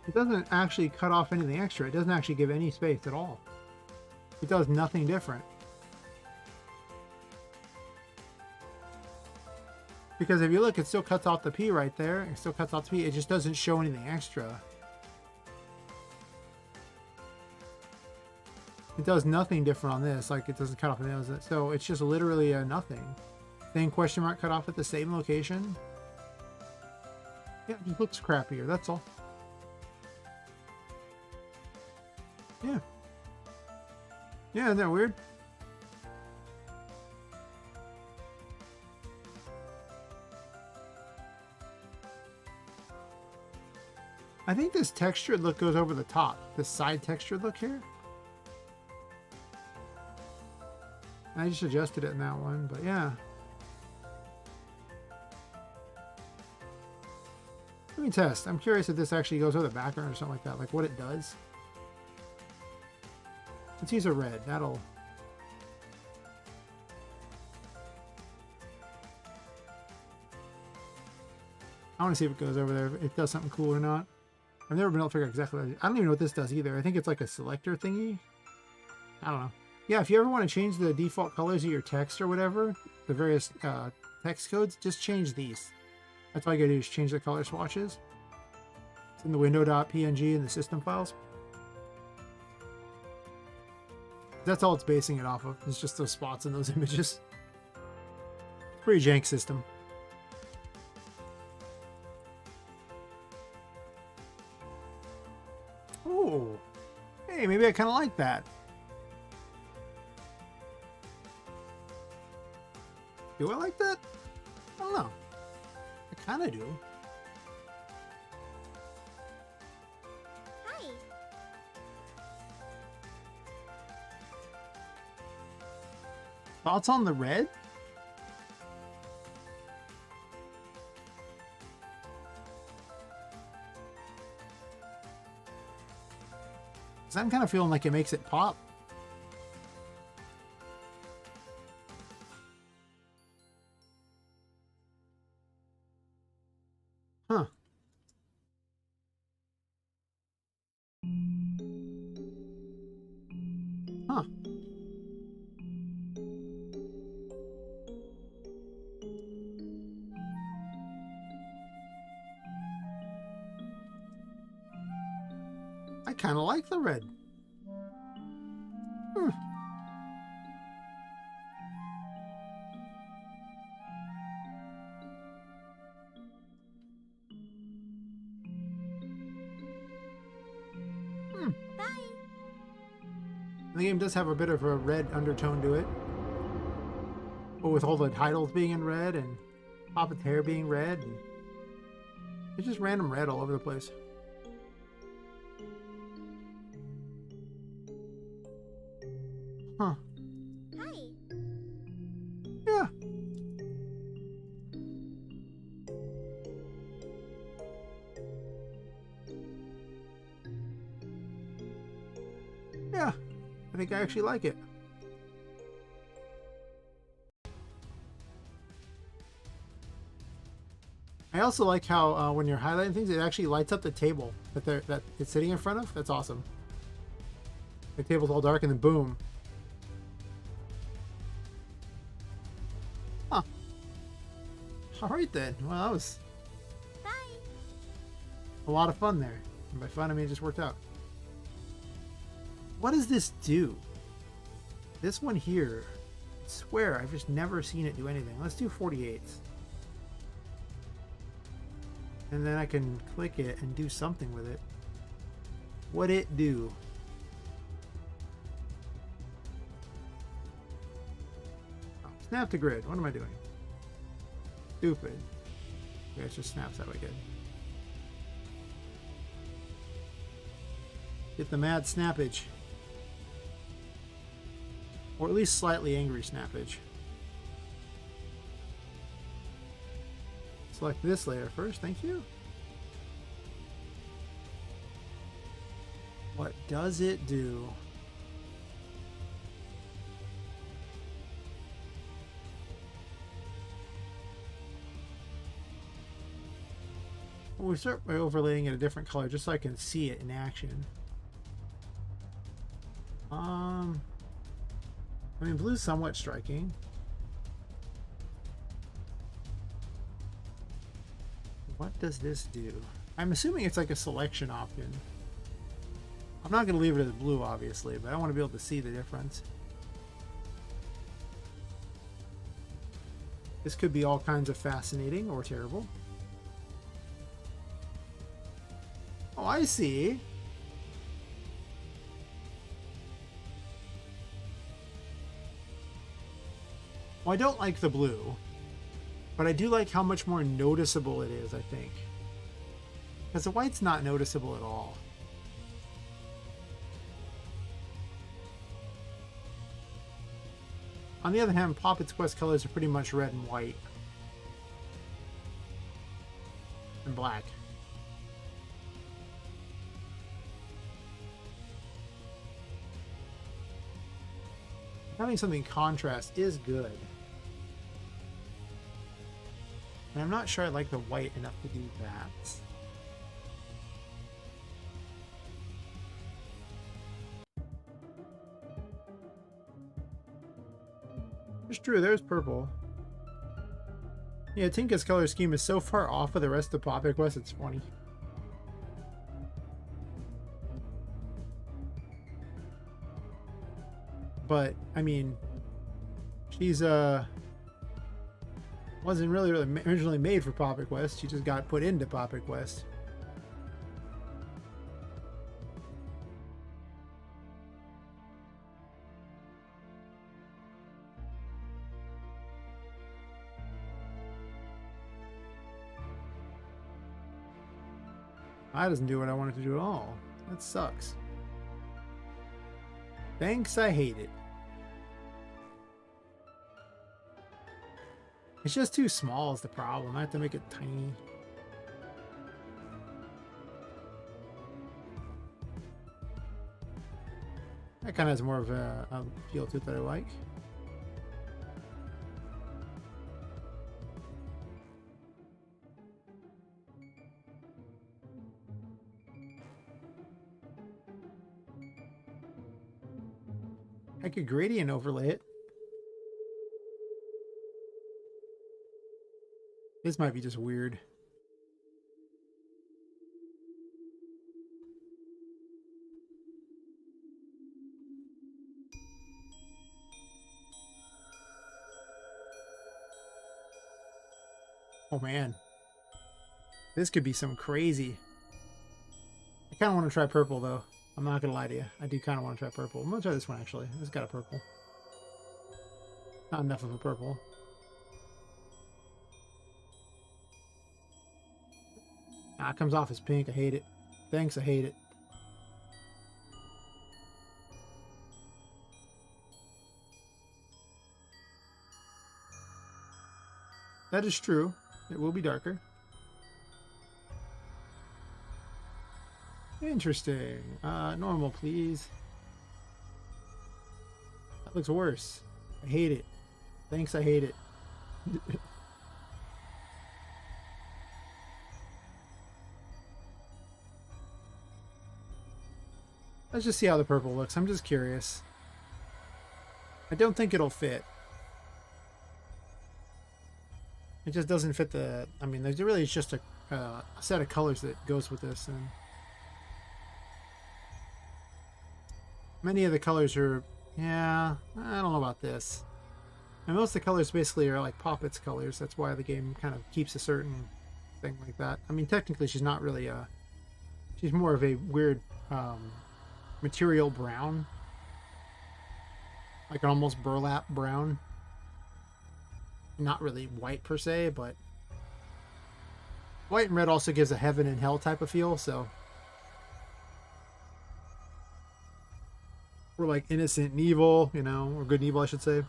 it doesn't actually cut off anything extra. It doesn't actually give any space at all. It does nothing different. Because if you look, it still cuts off the P right there. It still cuts off the P. It just doesn't show anything extra. It does nothing different on this. Like, it doesn't cut off the nose. So it's just literally a nothing. Same question mark cut off at the same location. Yeah, it just looks crappier. That's all. Yeah. Yeah, isn't that weird? I think this textured look goes over the top. This side textured look here. I just adjusted it in that one, but yeah. Let me test. I'm curious if this actually goes over the background or something like that, like what it does. Let's use a red. That'll... I want to see if it goes over there, if it does something cool or not. I've never been able to figure out exactly what it is. I don't even know what this does either. I think it's like a selector thingy. I don't know. Yeah, if you ever want to change the default colors of your text or whatever, the various text codes, just change these. That's all you gotta do is change the color swatches. It's in the window.png in the system files. That's all it's basing it off of. It's just those spots in those images. Pretty jank system. Oh, hey, maybe I kind of like that. Do I like that? I don't know. I kind of do. Hi. Thoughts on the red? Because I'm kind of feeling like it makes it pop. Huh. Huh. I kind of like the red. Hmm. Bye. The game does have a bit of a red undertone to it. But with all the titles being in red and Poppet's hair being red, and it's just random red all over the place. Huh. Hi. Yeah. Yeah. I think I actually like it. I also like how when you're highlighting things, it actually lights up the table that it's sitting in front of. That's awesome. The table's all dark and then boom. Huh. Alright then. Well, that was Bye. a lot of fun there. And by fun, I mean it just worked out. What does this do? This one here, I swear, I've just never seen it do anything. Let's do 48. And then I can click it and do something with it. What'd it do? Oh, snap to grid. What am I doing? Stupid. Okay, it just snaps that way good. Get the mad snappage. Or at least slightly angry snappage. Select this layer first, thank you. What does it do? Well, we start by overlaying it a different color just so I can see it in action. I mean, blue's somewhat striking. What does this do? I'm assuming it's like a selection option. I'm not going to leave it as blue, obviously, but I want to be able to see the difference. This could be all kinds of fascinating or terrible. Oh, I see. Well, I don't like the blue, but I do like how much more noticeable it is, I think. Because the white's not noticeable at all. On the other hand, Poppet's Quest colors are pretty much red and white. And black. Having something contrast is good. And I'm not sure I like the white enough to do that. It's true, there's purple. Yeah, Tinka's color scheme is so far off of the rest of Poppet Quest, it's funny. But, I mean, she's, wasn't really originally made for Poppet Quest. She just got put into Poppet Quest. That doesn't do what I wanted to do at all. That sucks. Thanks, I hate it. It's just too small is the problem. I have to make it tiny. That kind of has more of a feel to it that I like. I could gradient overlay it. This might be just weird. Oh man. This could be some crazy. I kind of want to try purple though. I'm not going to lie to you. I do kind of want to try purple. I'm going to try this one actually. It's got a purple. Not enough of a purple. Ah, it comes off as pink. I hate it. Thanks, I hate it. That is true. It will be darker. Interesting. Normal, please. That looks worse. I hate it. Thanks, I hate it. Let's just see how the purple looks. I'm just curious. I don't think it'll fit. It just doesn't fit the... I mean, there's really it's just a set of colors that goes with this. And many of the colors are... Yeah, I don't know about this. And most of the colors basically are like Poppet's colors. That's why the game kind of keeps a certain thing like that. I mean, technically she's not really a... She's more of a weird... material brown, like an almost burlap brown. Not really white per se, but white and red also gives a heaven and hell type of feel, so we're like innocent and evil, you know, or good and evil I should say.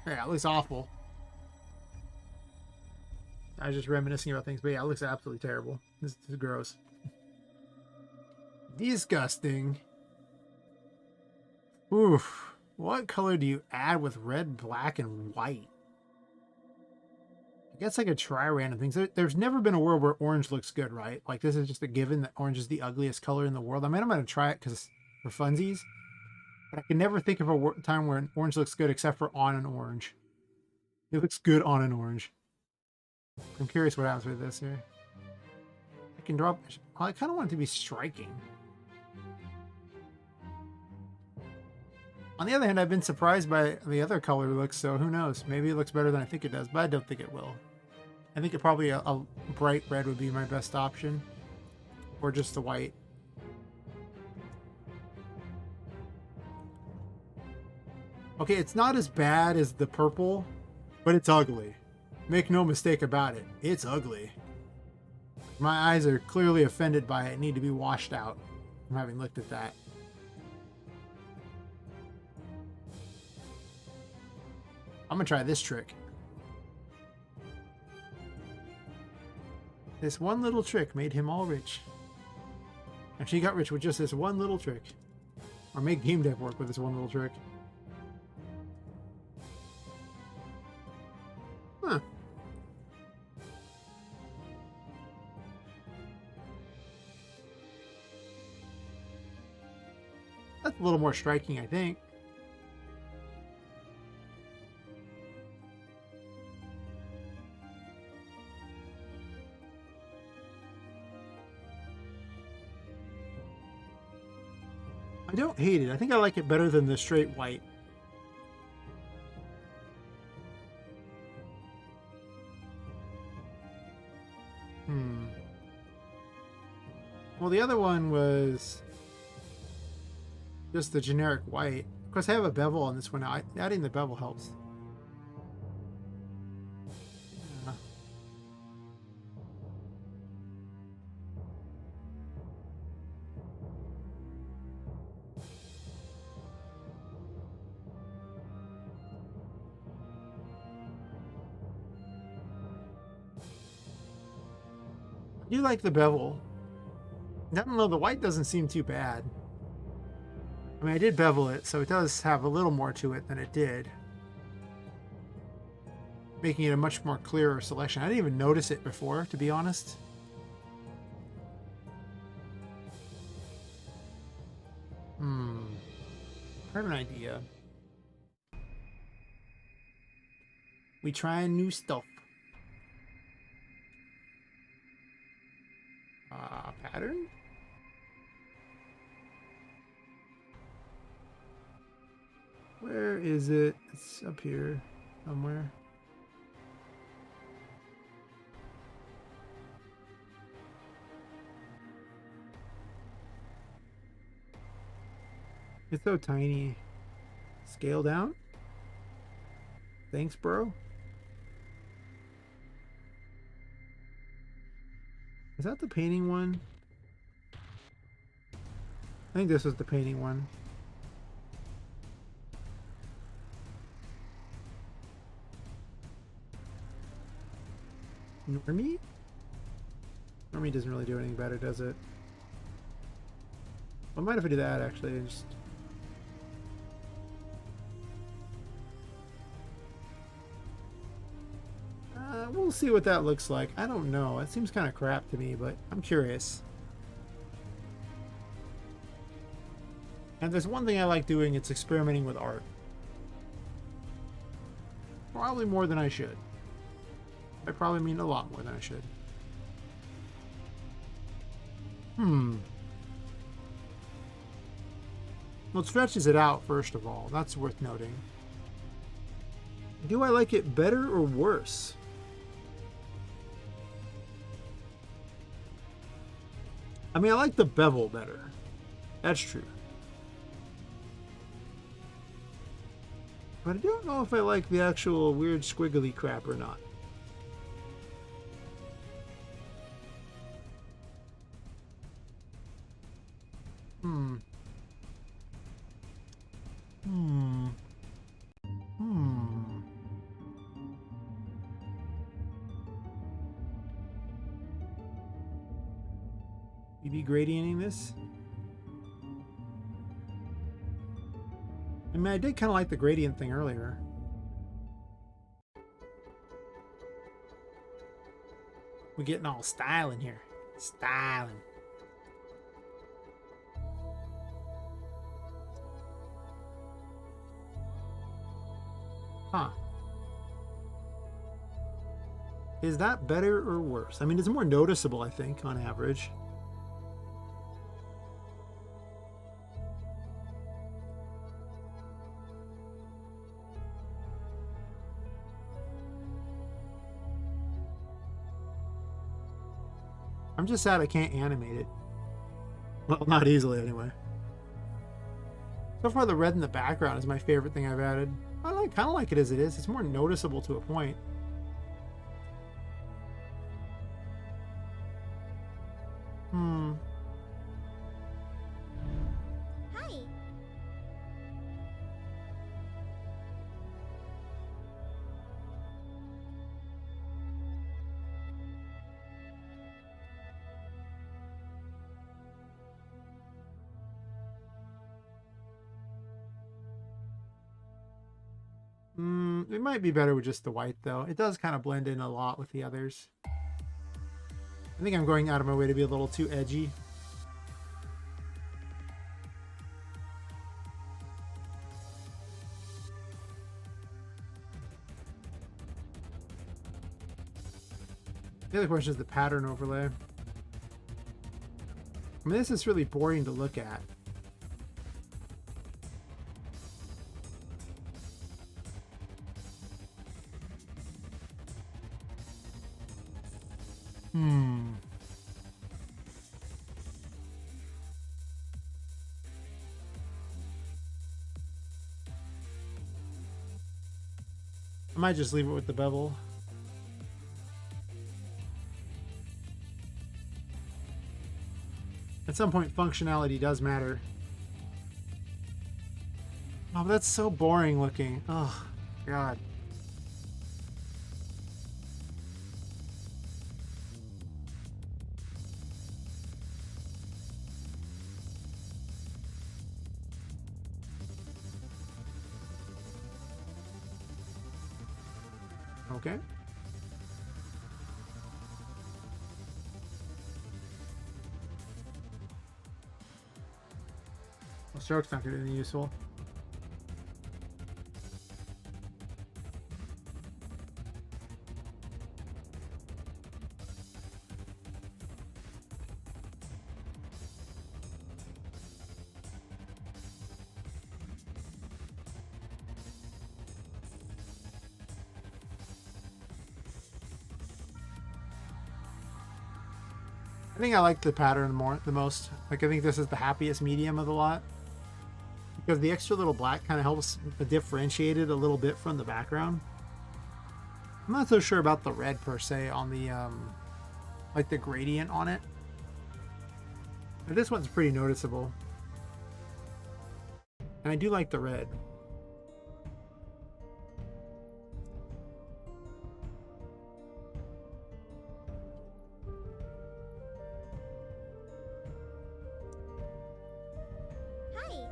Yeah, it looks awful. I was just reminiscing about things, but yeah, it looks absolutely terrible. This is gross. Disgusting. Oof. What color do you add with red, black, and white? I guess I could try random things. There's never been a world where orange looks good, right? Like, this is just a given that orange is the ugliest color in the world. I mean, I'm going to try it because for funsies. But I can never think of a time where an orange looks good except for on an orange. It looks good on an orange. I'm curious what happens with this here. I can drop... I kind of want it to be striking. On the other hand, I've been surprised by the other color looks, so who knows? Maybe it looks better than I think it does, but I don't think it will. I think it probably a bright red would be my best option. Or just the white. Okay, it's not as bad as the purple, but it's ugly. Make no mistake about it. It's ugly. My eyes are clearly offended by it and need to be washed out from having looked at that. I'm gonna try this trick. This one little trick made him all rich. And she got rich with just this one little trick. Or make game dev work with this one little trick. Huh. That's a little more striking, I think. I don't hate it. I think I like it better than the straight white. Well, the other one was just the generic white. Of course, I have a bevel on this one. Adding the bevel helps. Yeah. I do like the bevel. I don't know, the white doesn't seem too bad. I mean, I did bevel it, so it does have a little more to it than it did. Making it a much more clearer selection. I didn't even notice it before, to be honest. I have an idea. We try new stuff. Pattern? Where is it? It's up here somewhere. It's so tiny. Scale down? Thanks, bro. Is that the painting one? I think this was the painting one. Normie? Normie doesn't really do anything better, does it? I might if I do that, actually. Just... we'll see what that looks like. I don't know. It seems kind of crap to me, but I'm curious. And there's one thing I like doing, it's experimenting with art. Probably more than I should. I probably mean a lot more than I should. Well, it stretches it out, first of all. That's worth noting. Do I like it better or worse? I mean, I like the bevel better. That's true. But I don't know if I like the actual weird squiggly crap or not. You be gradienting this? I mean, I did kind of like the gradient thing earlier. We're getting all styling here. Styling. Huh. Is that better or worse? I mean, it's more noticeable, I think, on average. I'm just sad I can't animate it. Well, not easily anyway. So far, the red in the background is my favorite thing I've added. I kind of like it as it is. It's more noticeable to a point. Hi. It might be better with just the white though. It does kind of blend in a lot with the others. I think I'm going out of my way to be a little too edgy. The other question is the pattern overlay. I mean, this is really boring to look at. I might just leave it with the bevel. At some point, functionality does matter. Oh, but that's so boring looking. Oh, God. Okay. Well, stroke's not going to be useful. I think I like the pattern the most. Like, I think this is the happiest medium of the lot. Because the extra little black kind of helps differentiate it a little bit from the background. I'm not so sure about the red per se on the, like the gradient on it. But this one's pretty noticeable. And I do like the red. Hi.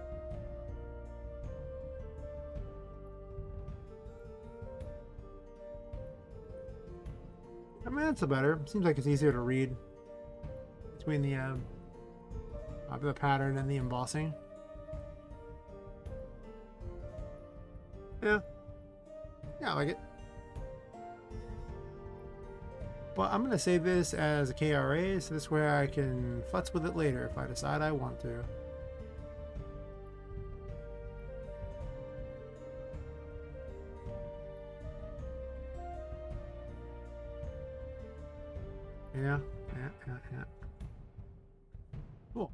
I mean, that's better. Seems like it's easier to read between the pattern and the embossing. Yeah. Yeah, I like it. Well, I'm going to save this as a KRA, so this way I can futz with it later if I decide I want to. Yeah. Cool.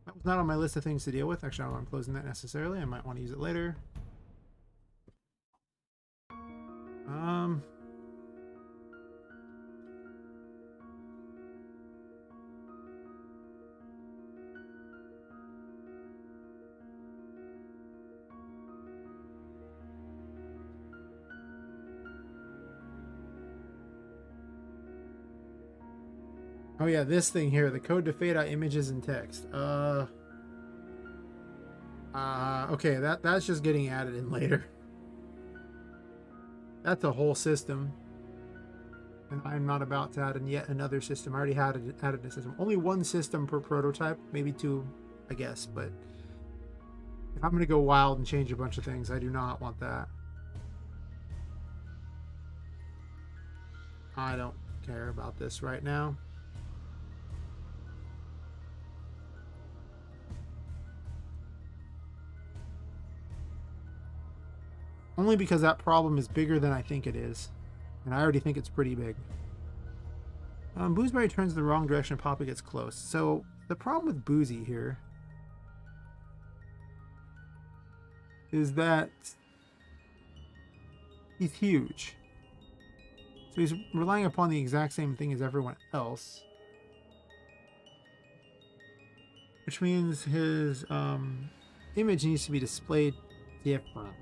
That was not on my list of things to deal with. Actually, I don't know if I'm closing that necessarily. I might want to use it later. Oh yeah, this thing here, the code to fade out images and text. Okay, that's just getting added in later. That's a whole system. And I'm not about to add in yet another system. I already had added a system. Only one system per prototype, maybe two, I guess, but if I'm going to go wild and change a bunch of things, I do not want that. I don't care about this right now. Only because that problem is bigger than I think it is. And I already think it's pretty big. Boozeberry turns the wrong direction and Poppy gets close. So the problem with Boozy here is that he's huge. So he's relying upon the exact same thing as everyone else. Which means his image needs to be displayed differently.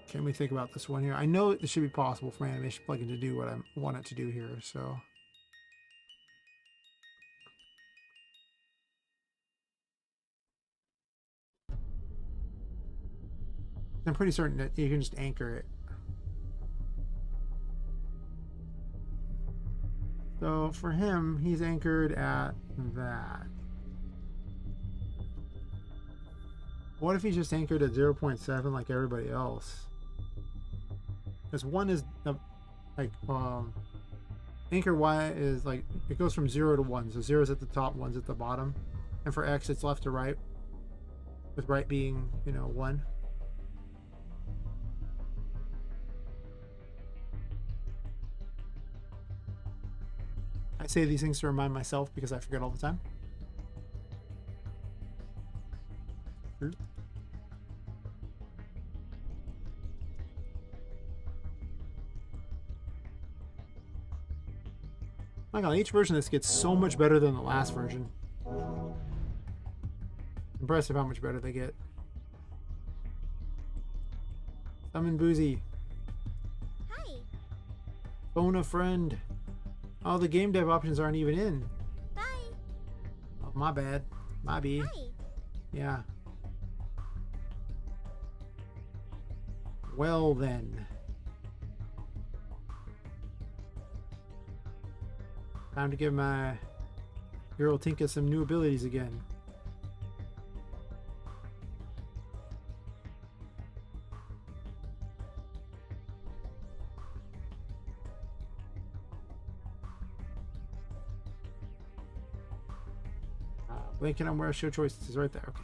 Can we think about this one here? I know it should be possible for my animation plugin to do what I want it to do here, so. I'm pretty certain that you can just anchor it. So for him, he's anchored at that. What if he's just anchored at 0.7 like everybody else? Because one is like anchor Y is like it goes from 0 to 1. So 0 is at the top, 1's at the bottom. And for X it's left to right. With right being, 1. I say these things to remind myself because I forget all the time. My God, each version of this gets so much better than the last version. Impressive how much better they get. Summon Boozy. Hi. Phone a friend. Oh, the game dev options aren't even in. Bye. Oh, my bad. My B. Hi. Yeah. Well then. Time to give my girl Tinka some new abilities again. Blinking on where show choices is right there. Okay.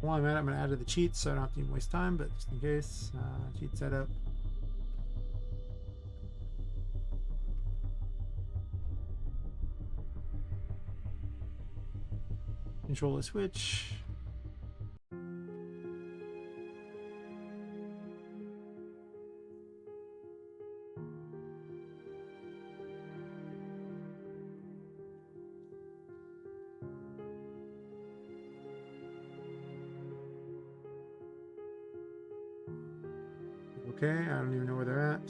While I'm at it, I'm going to add to the cheats so I don't have to even waste time, but just in case, cheat setup. Control the switch. Okay, I don't even know where they're at.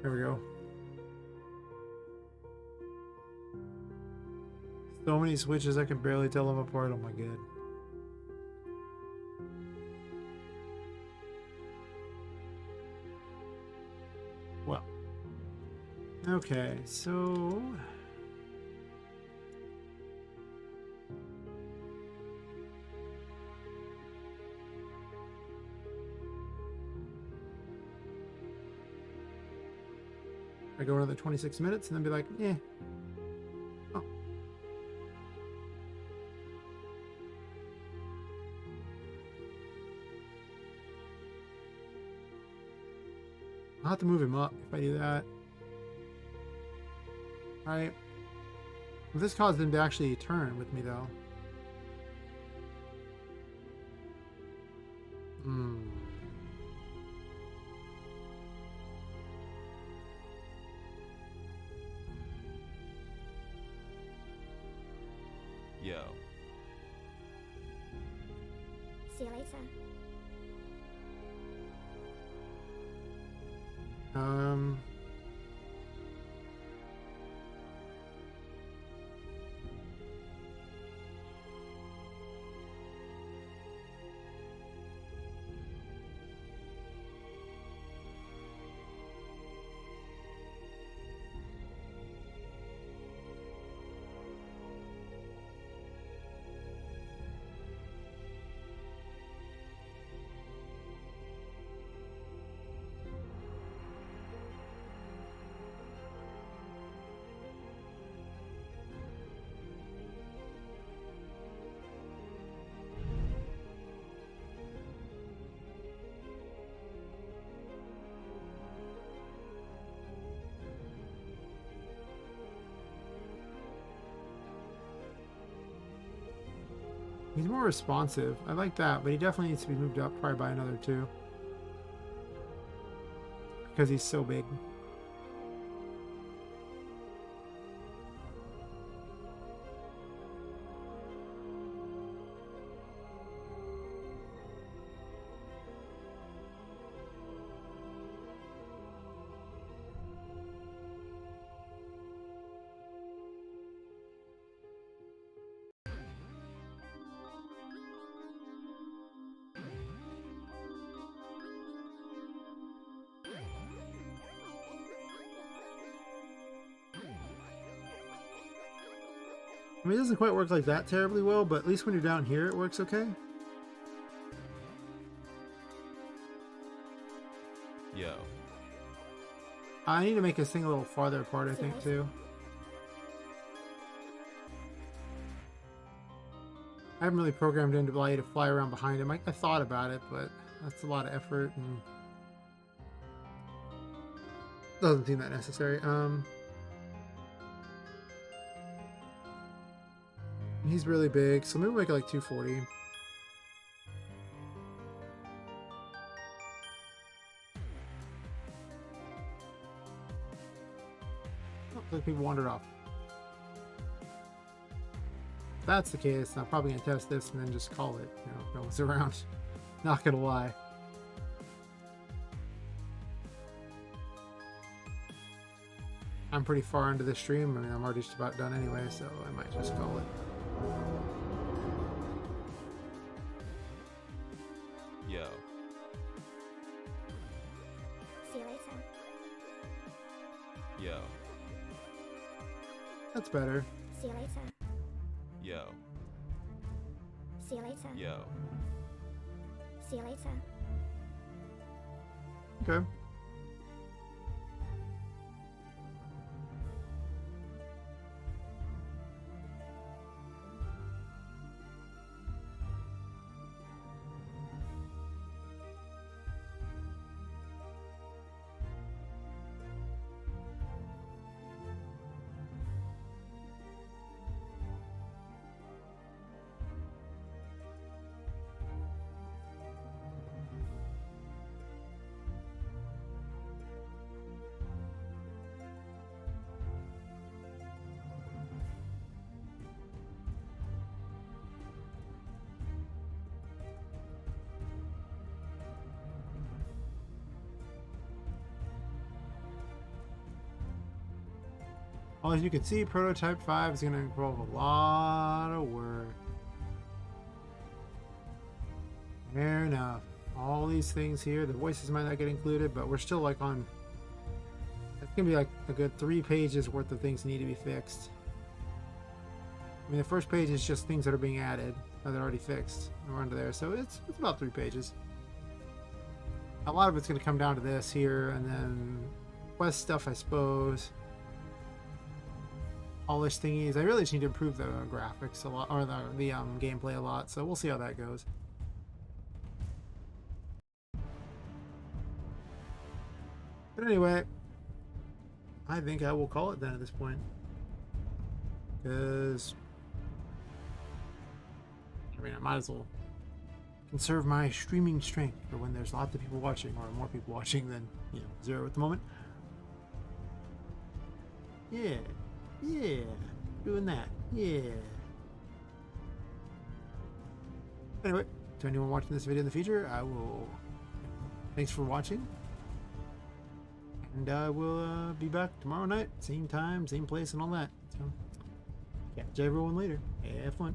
There we go. So many switches I can barely tell them apart. Oh my god. Well. Okay, so I go another 26 minutes and then be like, eh. Oh. I'll have to move him up if I do that. Alright. Well, this caused him to actually turn with me though. Yo. See you later. He's more responsive. I like that, but he definitely needs to be moved up probably by another 2. Because he's so big. I mean, it doesn't quite work like that terribly well, but at least when you're down here, it works okay. Yo. I need to make this thing a little farther apart, I think, too. I haven't really programmed in to allow you to fly around behind him. I thought about it, but that's a lot of effort and doesn't seem that necessary. He's really big, so maybe we'll make it like 240. Oh, looks like people wandered off. If that's the case, I'm probably gonna test this and then just call it. You know, if no one's around. Not gonna lie. I'm pretty far into this stream. I mean, I'm already just about done anyway, so I might just call it. Yo. See you later. Yo. That's better. See you later. Yo. See you later. Yo. See you later. Okay. Well, as you can see, Prototype 5 is going to involve a lot of work. Fair enough. All these things here, the voices might not get included, but we're still like on... It's going to be like a good 3 pages worth of things need to be fixed. I mean, the first page is just things that are being added, that are already fixed. And we're under there, so it's about 3 pages. A lot of it's going to come down to this here, and then quest stuff, I suppose. All this thingies. I really just need to improve the graphics a lot, or the gameplay a lot. So we'll see how that goes. But anyway, I think I will call it then at this point, because I mean I might as well conserve my streaming strength for when there's lots of people watching, or more people watching than 0 at the moment. Yeah, doing that. Yeah. Anyway, to anyone watching this video in the future, I will... Thanks for watching. And I will be back tomorrow night. Same time, same place, and all that. So, catch everyone later. Have fun.